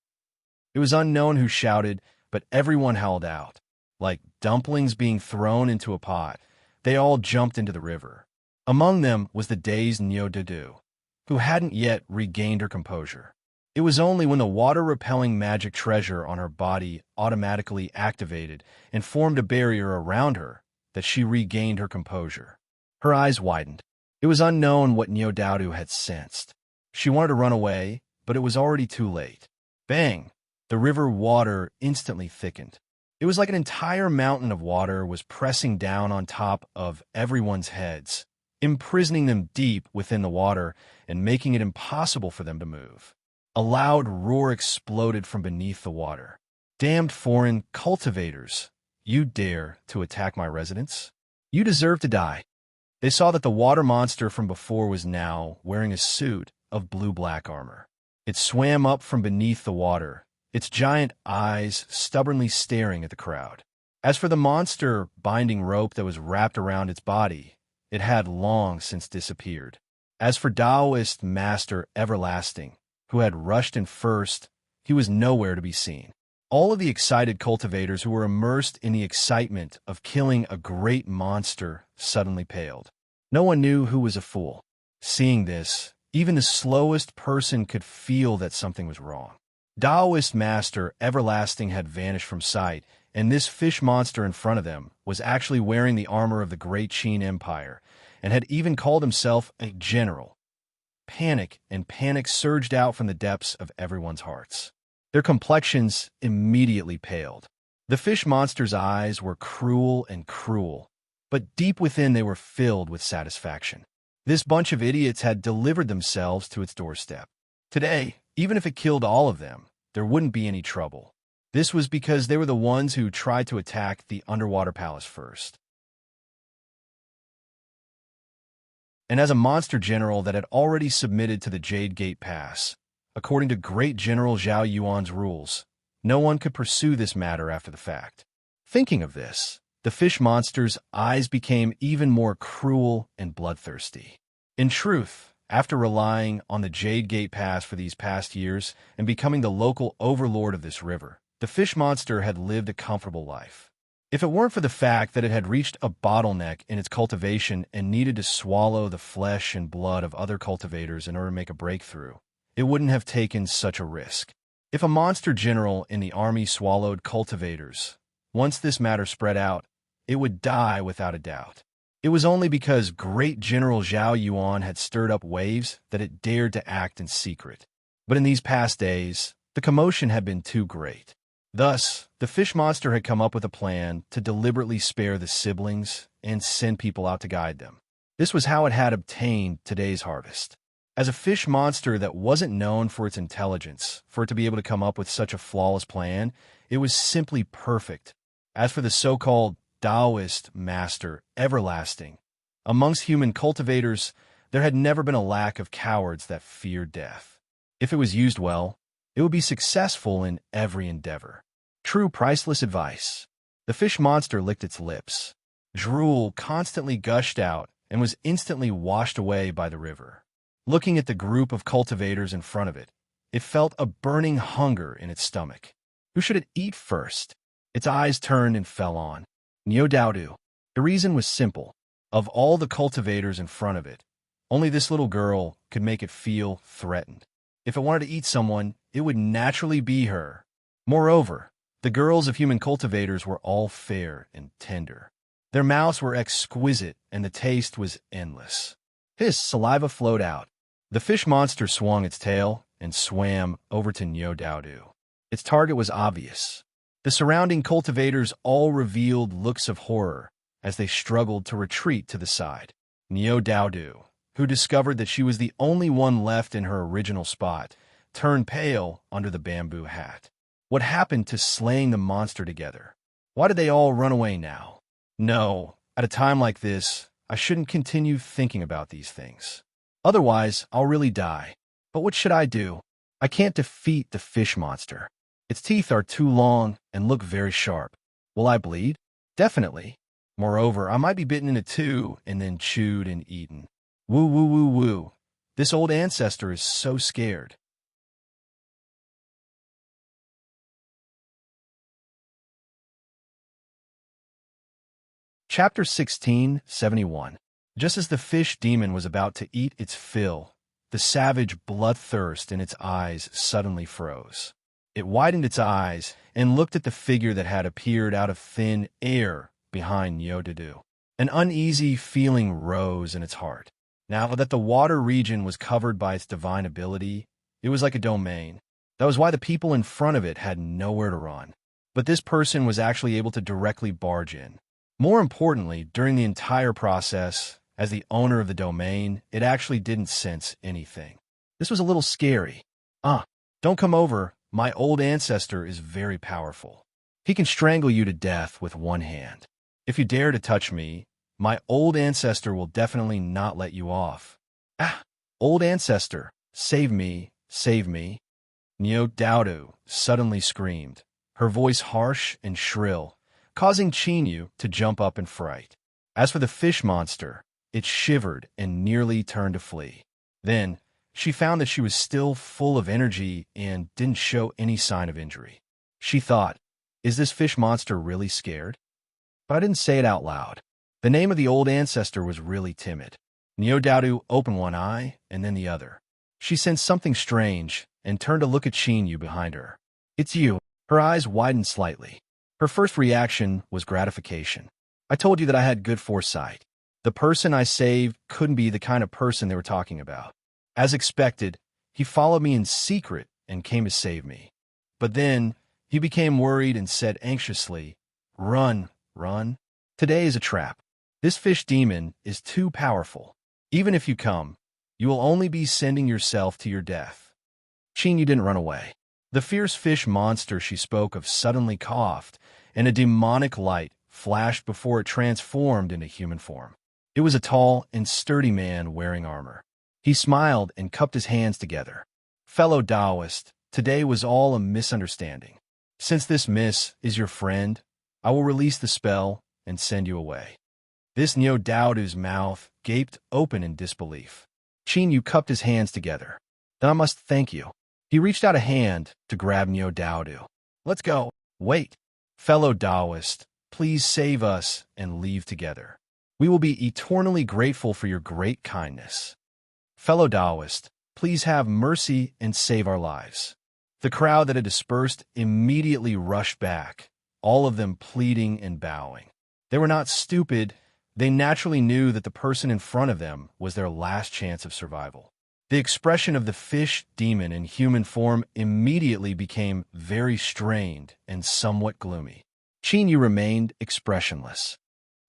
It was unknown who shouted, but everyone held out. Like dumplings being thrown into a pot, they all jumped into the river. Among them was the dazed Neo Dudu, who hadn't yet regained her composure. It was only when the water-repelling magic treasure on her body automatically activated and formed a barrier around her that she regained her composure. Her eyes widened. It was unknown what Neo Dowdu had sensed. She wanted to run away, but it was already too late. Bang! The river water instantly thickened. It was like an entire mountain of water was pressing down on top of everyone's heads, imprisoning them deep within the water and making it impossible for them to move. A loud roar exploded from beneath the water. Damned foreign cultivators! You dare to attack my residence? You deserve to die. They saw that the water monster from before was now wearing a suit of blue-black armor. It swam up from beneath the water, its giant eyes stubbornly staring at the crowd. As for the monster binding rope that was wrapped around its body, it had long since disappeared. As for Taoist Master Everlasting, who had rushed in first, he was nowhere to be seen. All of the excited cultivators who were immersed in the excitement of killing a great monster suddenly paled. No one knew who was a fool. Seeing this, even the slowest person could feel that something was wrong. Taoist Master Everlasting had vanished from sight, and this fish monster in front of them was actually wearing the armor of the great Qin Empire, and had even called himself a general. Panic surged out from the depths of everyone's hearts. Their complexions immediately paled. The fish monster's eyes were cruel, but deep within they were filled with satisfaction. This bunch of idiots had delivered themselves to its doorstep. Today, even if it killed all of them, there wouldn't be any trouble. This was because they were the ones who tried to attack the underwater palace first. And as a monster general that had already submitted to the Jade Gate Pass, according to Great General Zhao Yuan's rules, no one could pursue this matter after the fact. Thinking of this, the fish monster's eyes became even more cruel and bloodthirsty. In truth, after relying on the Jade Gate Pass for these past years and becoming the local overlord of this river, the fish monster had lived a comfortable life. If it weren't for the fact that it had reached a bottleneck in its cultivation and needed to swallow the flesh and blood of other cultivators in order to make a breakthrough, it wouldn't have taken such a risk. If a monster general in the army swallowed cultivators, once this matter spread out, it would die without a doubt. It was only because great General Zhao Yuan had stirred up waves that it dared to act in secret. But in these past days, the commotion had been too great. Thus, the fish monster had come up with a plan to deliberately spare the siblings and send people out to guide them. This was how it had obtained today's harvest. As a fish monster that wasn't known for its intelligence, for it to be able to come up with such a flawless plan, it was simply perfect. As for the so-called Taoist master, everlasting, amongst human cultivators, there had never been a lack of cowards that feared death. If it was used well, it would be successful in every endeavor. True priceless advice. The fish monster licked its lips. Drool constantly gushed out and was instantly washed away by the river. Looking at the group of cultivators in front of it, it felt a burning hunger in its stomach. Who should it eat first? Its eyes turned and fell on Niu Daodu. The reason was simple. Of all the cultivators in front of it, only this little girl could make it feel threatened. If it wanted to eat someone, it would naturally be her. Moreover, the girls of human cultivators were all fair and tender. Their mouths were exquisite, and the taste was endless. His saliva flowed out. The fish monster swung its tail and swam over to Niu Daodu. Its target was obvious. The surrounding cultivators all revealed looks of horror as they struggled to retreat to the side. Niu Daodu, who discovered that she was the only one left in her original spot, turned pale under the bamboo hat. What happened to slaying the monster together? Why did they all run away now? No, at a time like this, I shouldn't continue thinking about these things. Otherwise, I'll really die. But what should I do? I can't defeat the fish monster. Its teeth are too long and look very sharp. Will I bleed? Definitely. Moreover, I might be bitten into two and then chewed and eaten. Woo woo woo woo. This old ancestor is so scared. Chapter 1671. Just as the fish demon was about to eat its fill, the savage bloodthirst in its eyes suddenly froze. It widened its eyes and looked at the figure that had appeared out of thin air behind Niu Daodu. An uneasy feeling rose in its heart. Now that the water region was covered by its divine ability, it was like a domain. That was why the people in front of it had nowhere to run. But this person was actually able to directly barge in. More importantly, during the entire process, as the owner of the domain, it actually didn't sense anything. This was a little scary. Don't come over. My old ancestor is very powerful. He can strangle you to death with one hand. If you dare to touch me, my old ancestor will definitely not let you off. Old ancestor, save me, save me. Niu Daodu suddenly screamed, her voice harsh and shrill, causing Qinyu to jump up in fright. As for the fish monster, it shivered and nearly turned to flee. Then, she found that she was still full of energy and didn't show any sign of injury. She thought, is this fish monster really scared? But I didn't say it out loud. The name of the old ancestor was really timid. Niu Daodu opened one eye and then the other. She sensed something strange and turned to look at Qinyu behind her. It's you. Her eyes widened slightly. Her first reaction was gratification. I told you that I had good foresight. The person I saved couldn't be the kind of person they were talking about. As expected, he followed me in secret and came to save me. But then, he became worried and said anxiously, Run, run. Today is a trap. This fish demon is too powerful. Even if you come, you will only be sending yourself to your death. Qinyu didn't run away. The fierce fish monster she spoke of suddenly coughed, and a demonic light flashed before it transformed into human form. It was a tall and sturdy man wearing armor. He smiled and cupped his hands together. Fellow Taoist, today was all a misunderstanding. Since this miss is your friend, I will release the spell and send you away. This Niu Daodu's mouth gaped open in disbelief. Qinyu cupped his hands together. Then I must thank you. He reached out a hand to grab Niu Daodu. Let's go. Wait. Fellow Taoist, please save us and leave together. We will be eternally grateful for your great kindness. Fellow Taoist, Please have mercy and save our lives." The crowd that had dispersed immediately rushed back, all of them pleading and bowing. They were not stupid. They naturally knew that the person in front of them was their last chance of survival. The expression of the fish demon in human form immediately became very strained and somewhat gloomy. Chinyu remained expressionless.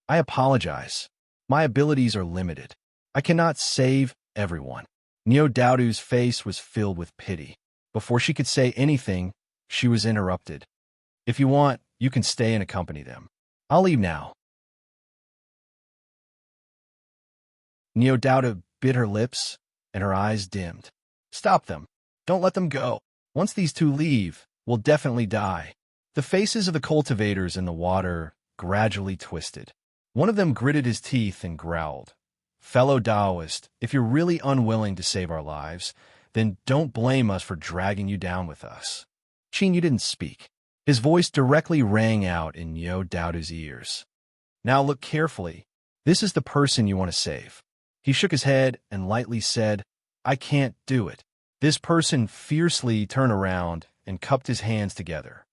"I apologize. My abilities are limited. I cannot save everyone." Neo Daudu's face was filled with pity. Before she could say anything, she was interrupted. "If you want, you can stay and accompany them. I'll leave now." Neo Daudu bit her lips, and her eyes dimmed. "Stop them. Don't let them go. Once these two leave, we'll definitely die." The faces of the cultivators in the water gradually twisted. One of them gritted his teeth and growled, "Fellow Taoist, if you're really unwilling to save our lives, then don't blame us for dragging you down with us." Chinyu didn't speak. His voice directly rang out in Neo Daudu's ears. "Now look carefully. This is the person you want to save." He shook his head and lightly said, "I can't do it." This person fiercely turned around and cupped his hands together.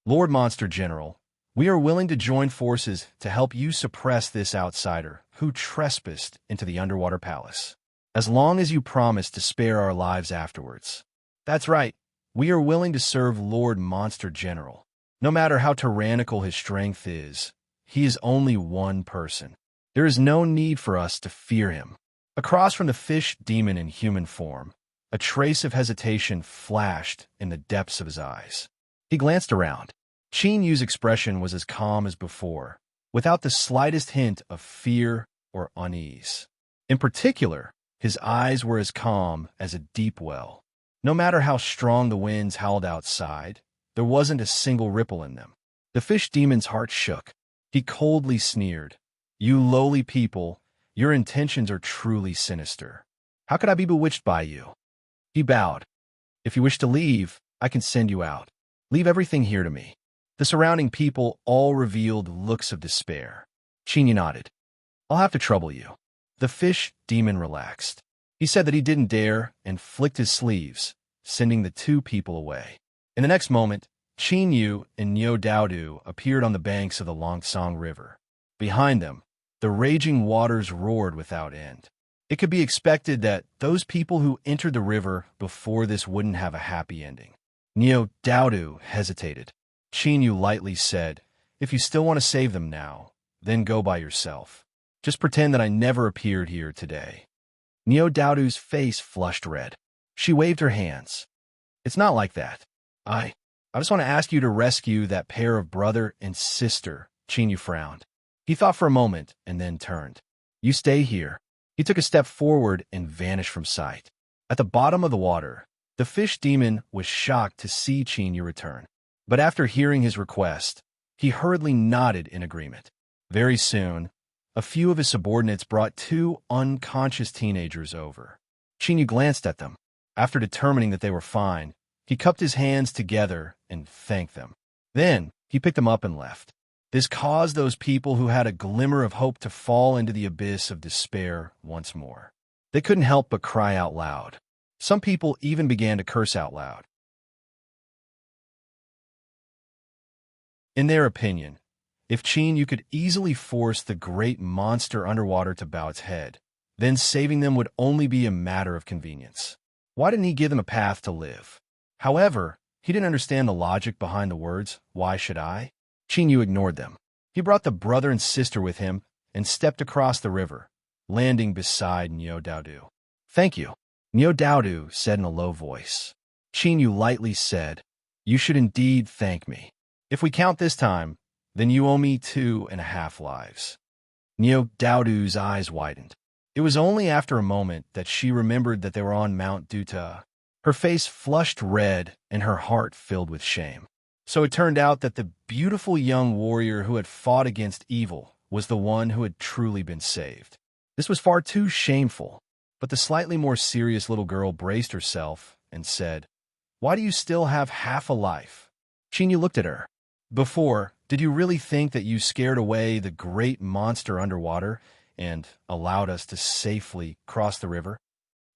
"Lord Monster General, we are willing to join forces to help you suppress this outsider who trespassed into the underwater palace, as long as you promise to spare our lives afterwards." "That's right. We are willing to serve Lord Monster General. No matter how tyrannical his strength is, he is only one person. There is no need for us to fear him." Across from the fish demon in human form, a trace of hesitation flashed in the depths of his eyes. He glanced around. Qin Yu's expression was as calm as before, without the slightest hint of fear or unease. In particular, his eyes were as calm as a deep well. No matter how strong the winds howled outside, there wasn't a single ripple in them. The fish demon's heart shook. He coldly sneered, "You lowly people, your intentions are truly sinister. How could I be bewitched by you?" He bowed. "If you wish to leave, I can send you out. Leave everything here to me." The surrounding people all revealed looks of despair. Qin nodded. "I'll have to trouble you." The fish demon relaxed. He said that he didn't dare and flicked his sleeves, sending the two people away. In the next moment, Qin Yu and Neo Daudu appeared on the banks of the Longsong River. Behind them, the raging waters roared without end. It could be expected that those people who entered the river before this wouldn't have a happy ending. Neo Daudu hesitated. Qin Yu lightly said, "If you still want to save them now, then go by yourself. Just pretend that I never appeared here today." Neo Daudu's face flushed red. She waved her hands. "It's not like that. I just want to ask you to rescue that pair of brother and sister." Qin Yu frowned. He thought for a moment and then turned. "You stay here." He took a step forward and vanished from sight. At the bottom of the water, the fish demon was shocked to see Qin Yu return. But after hearing his request, he hurriedly nodded in agreement. Very soon, a few of his subordinates brought two unconscious teenagers over. Qin Yu glanced at them. After determining that they were fine, he cupped his hands together and thanked them. Then, he picked them up and left. This caused those people who had a glimmer of hope to fall into the abyss of despair once more. They couldn't help but cry out loud. Some people even began to curse out loud. In their opinion, if Qin Yu could easily force the great monster underwater to bow its head, then saving them would only be a matter of convenience. Why didn't he give them a path to live? However, he didn't understand the logic behind the words, "Why should I?" Qin Yu ignored them. He brought the brother and sister with him and stepped across the river, landing beside Neo Daudu. "Thank you," Neo Daudu said in a low voice. Qin Yu lightly said, "You should indeed thank me. If we count this time, then you owe me 2.5 lives." Neo Daudu's eyes widened. It was only after a moment that she remembered that they were on Mount Duta. Her face flushed red and her heart filled with shame. So it turned out that the beautiful young warrior who had fought against evil was the one who had truly been saved. This was far too shameful, but the slightly more serious little girl braced herself and said, "Why do you still have half a life?" Qin Yu looked at her. "Before, did you really think that you scared away the great monster underwater and allowed us to safely cross the river?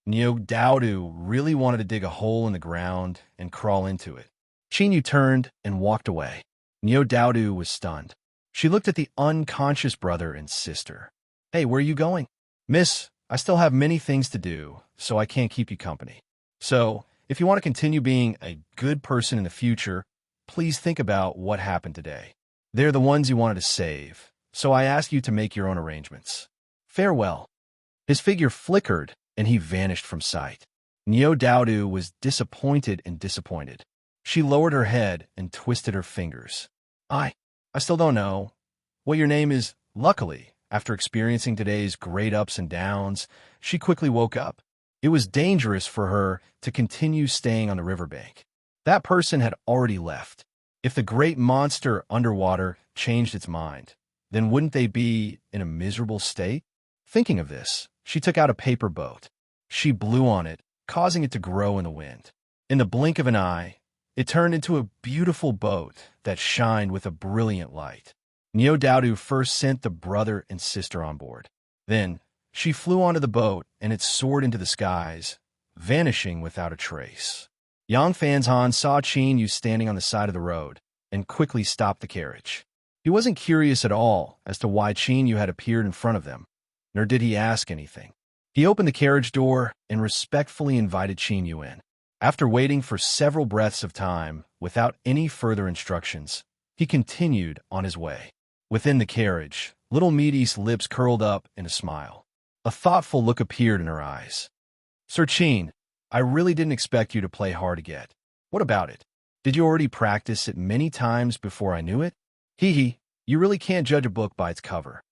Neo Dowdu really wanted to dig a hole in the ground and crawl into it. Chinyu turned and walked away. Neo Dowdu was stunned. She looked at the unconscious brother and sister. Hey, where are you going? Miss, I still have many things to do, so I can't keep you company. So, if you want to continue being a good person in the future, please think about what happened today. They're the ones you wanted to save, so I ask you to make your own arrangements. Farewell. His figure flickered, and he vanished from sight. Neo Dowdu was disappointed and disappointed. She lowered her head and twisted her fingers. I still don't know what your name is. Luckily, after experiencing today's great ups and downs, she quickly woke up. It was dangerous for her to continue staying on the riverbank. That person had already left. If the great monster underwater changed its mind, then wouldn't they be in a miserable state? Thinking of this, she took out a paper boat. She blew on it, causing it to grow in the wind. In the blink of an eye, it turned into a beautiful boat that shined with a brilliant light. Neo Dowdu first sent the brother and sister on board. Then, she flew onto the boat and it soared into the skies, vanishing without a trace. Yang Fanzhan saw Qin Yu standing on the side of the road and quickly stopped the carriage. He wasn't curious at all as to why Qin Yu had appeared in front of them, nor did he ask anything. He opened the carriage door and respectfully invited Qin Yu in. After waiting for several breaths of time without any further instructions, he continued on his way. Within the carriage, little Meaty's lips curled up in a smile. A thoughtful look appeared in her eyes. Sir Qin, I really didn't expect you to play hard to get. What about it? Did you already practice it many times before I knew it? Hee hee, you really can't judge a book by its cover.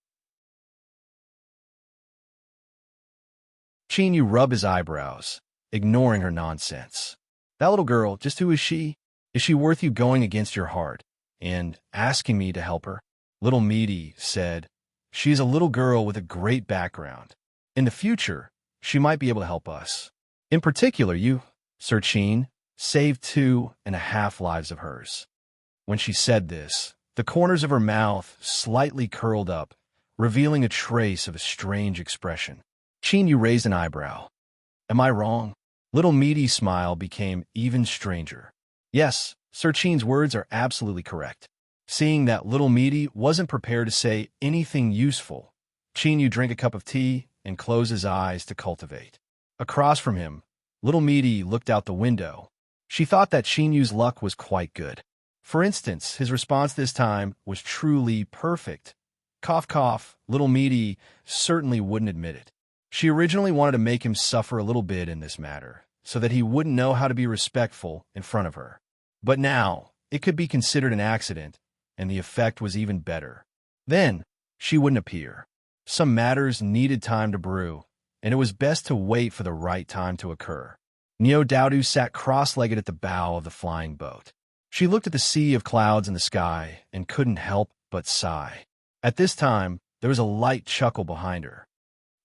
Qin Yu rubbed his eyebrows, ignoring her nonsense. That little girl, just who is she? Is she worth you going against your heart and asking me to help her? Little Meaty said, she's a little girl with a great background. In the future, she might be able to help us. In particular, you, Sir Qin, saved 2.5 lives of hers. When she said this, the corners of her mouth slightly curled up, revealing a trace of a strange expression. Qin Yu raised an eyebrow. Am I wrong? Little Meaty's smile became even stranger. Yes, Sir Qin's words are absolutely correct. Seeing that Little Meaty wasn't prepared to say anything useful, Qin Yu drank a cup of tea and closed his eyes to cultivate. Across from him, Little Meaty looked out the window. She thought that Qin Yu's luck was quite good. For instance, his response this time was truly perfect. Cough cough, Little Meaty certainly wouldn't admit it. She originally wanted to make him suffer a little bit in this matter, so that he wouldn't know how to be respectful in front of her. But now, it could be considered an accident, and the effect was even better. Then, she wouldn't appear. Some matters needed time to brew, and it was best to wait for the right time to occur. Neo Dowdu sat cross-legged at the bow of the flying boat. She looked at the sea of clouds in the sky and couldn't help but sigh. At this time, there was a light chuckle behind her.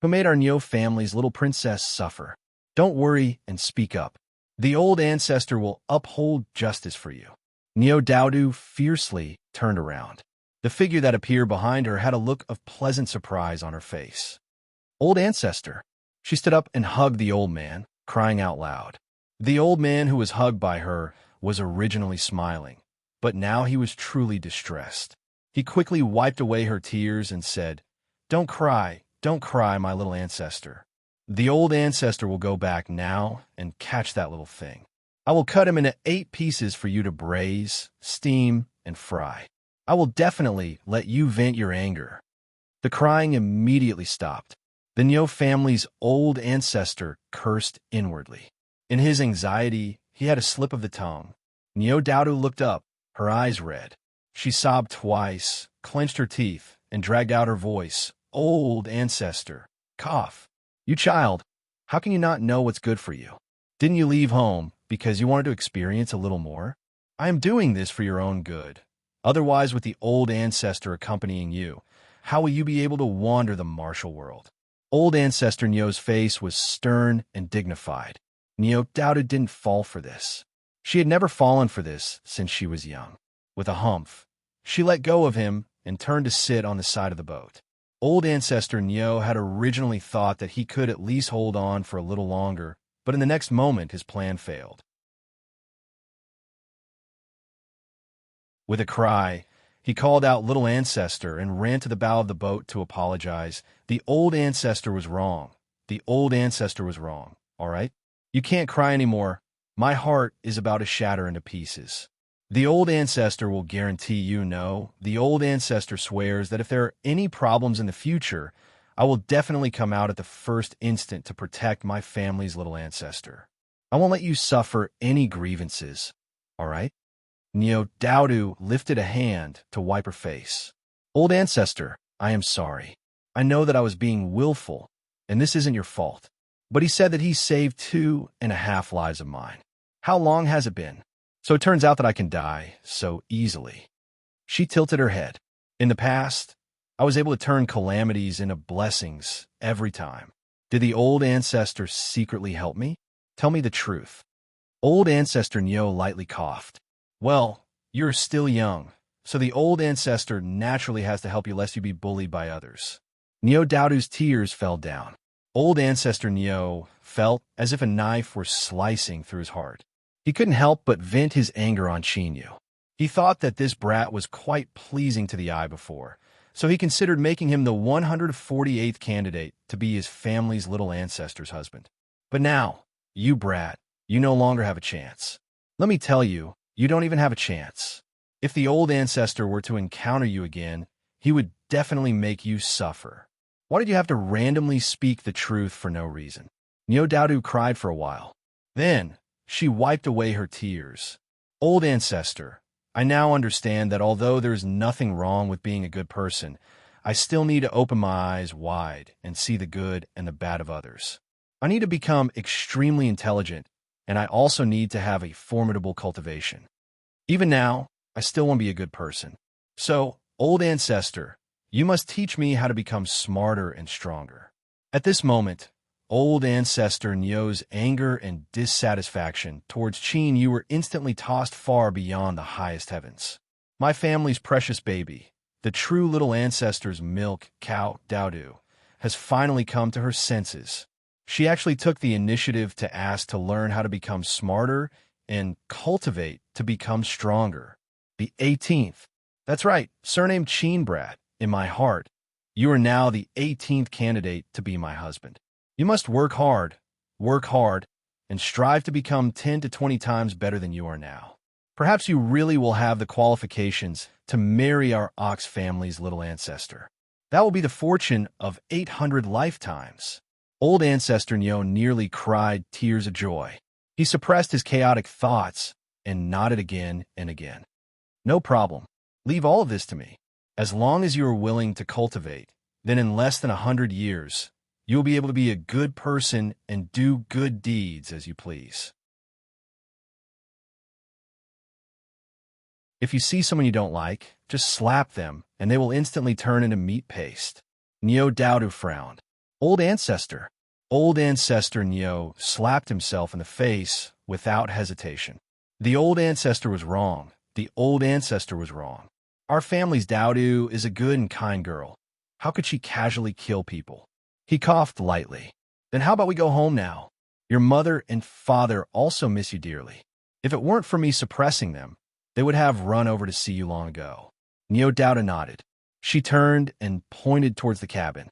Who made our Neo family's little princess suffer? Don't worry and speak up. The old ancestor will uphold justice for you. Neo Dowdu fiercely turned around. The figure that appeared behind her had a look of pleasant surprise on her face. Old ancestor. She stood up and hugged the old man, crying out loud. The old man who was hugged by her was originally smiling, but now he was truly distressed. He quickly wiped away her tears and said, Don't cry, my little ancestor. The old ancestor will go back now and catch that little thing. I will cut him into 8 pieces for you to braise, steam, and fry. I will definitely let you vent your anger. The crying immediately stopped. The Neo family's old ancestor cursed inwardly. In his anxiety, he had a slip of the tongue. Neo Dowdu looked up, her eyes red. She sobbed twice, clenched her teeth, and dragged out her voice. Old ancestor. Cough. You child, how can you not know what's good for you? Didn't you leave home because you wanted to experience a little more? I am doing this for your own good. Otherwise, with the old ancestor accompanying you, how will you be able to wander the martial world? Old ancestor Neo's face was stern and dignified. Neo Dowdu didn't fall for this. She had never fallen for this since she was young. With a humph, she let go of him and turned to sit on the side of the boat. Old ancestor Neo had originally thought that he could at least hold on for a little longer, but in the next moment his plan failed. With a cry, he called out little ancestor and ran to the bow of the boat to apologize. The old ancestor was wrong. The old ancestor was wrong, all right? You can't cry anymore. My heart is about to shatter into pieces. The old ancestor will guarantee you no. The old ancestor swears that if there are any problems in the future, I will definitely come out at the first instant to protect my family's little ancestor. I won't let you suffer any grievances, all right? Neo Daudu lifted a hand to wipe her face. Old ancestor, I am sorry. I know that I was being willful, and this isn't your fault. But he said that he saved 2.5 lives of mine. How long has it been? So it turns out that I can die so easily. She tilted her head. In the past, I was able to turn calamities into blessings every time. Did the old ancestor secretly help me? Tell me the truth. Old ancestor Neo lightly coughed. Well, you're still young, so the old ancestor naturally has to help you lest you be bullied by others. Neo Daudu's tears fell down. Old ancestor Neo felt as if a knife were slicing through his heart. He couldn't help but vent his anger on Chinyu. He thought that this brat was quite pleasing to the eye before, so he considered making him the 148th candidate to be his family's little ancestor's husband. But now, you brat, you no longer have a chance. Let me tell you, you don't even have a chance. If the old ancestor were to encounter you again, he would definitely make you suffer. Why did you have to randomly speak the truth for no reason? Neo Daudu cried for a while. Then, she wiped away her tears. Old ancestor, I now understand that although there's nothing wrong with being a good person, I still need to open my eyes wide and see the good and the bad of others. I need to become extremely intelligent, and I also need to have a formidable cultivation. Even now, I still want to be a good person. So, old ancestor, you must teach me how to become smarter and stronger. At this moment, old ancestor Neo's anger and dissatisfaction towards Chinyu were instantly tossed far beyond the highest heavens. My family's precious baby, the true little ancestor's milk cow Daudu, has finally come to her senses. She actually took the initiative to ask to learn how to become smarter and cultivate to become stronger. The 18th. That's right, surnamed Chin Brat. In my heart, you are now the 18th candidate to be my husband. You must work hard, and strive to become 10 to 20 times better than you are now. Perhaps you really will have the qualifications to marry our ox family's little ancestor. That will be the fortune of 800 lifetimes. Old ancestor Neo nearly cried tears of joy. He suppressed his chaotic thoughts and nodded again and again. No problem. Leave all of this to me. As long as you are willing to cultivate, then in less than 100 years, you will be able to be a good person and do good deeds as you please. If you see someone you don't like, just slap them, and they will instantly turn into meat paste. Neo Daudu frowned. Old ancestor Neo slapped himself in the face without hesitation. The old ancestor was wrong. The old ancestor was wrong. Our family's Daudu is a good and kind girl. How could she casually kill people? He coughed lightly. Then how about we go home now? Your mother and father also miss you dearly. If it weren't for me suppressing them, they would have run over to see you long ago. Neo Daudu nodded. She turned and pointed towards the cabin.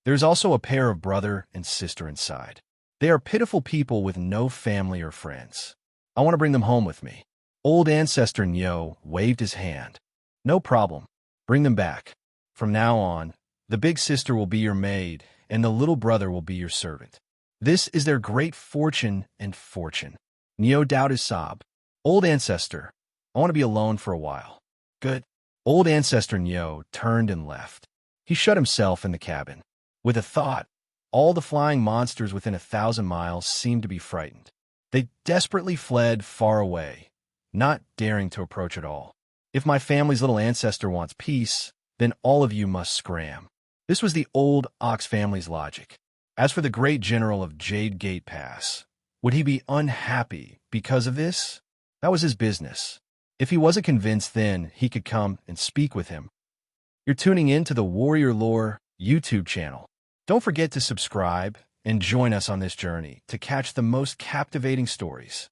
There's also a pair of brother and sister inside. They are pitiful people with no family or friends. I want to bring them home with me. Old ancestor Neo waved his hand. No problem. Bring them back. From now on, the big sister will be your maid, and the little brother will be your servant. This is their great fortune and fortune. Neo Daudu sobbed. Old ancestor, I want to be alone for a while. Good. Old ancestor Neo turned and left. He shut himself in the cabin. With a thought, all the flying monsters within 1,000 miles seemed to be frightened. They desperately fled far away, not daring to approach at all. If my family's little ancestor wants peace, then all of you must scram. This was the old Ox family's logic. As for the great general of Jade Gate Pass, would he be unhappy because of this? That was his business. If he wasn't convinced then, he could come and speak with him. You're tuning in to the Warrior Lore YouTube channel. Don't forget to subscribe and join us on this journey to catch the most captivating stories.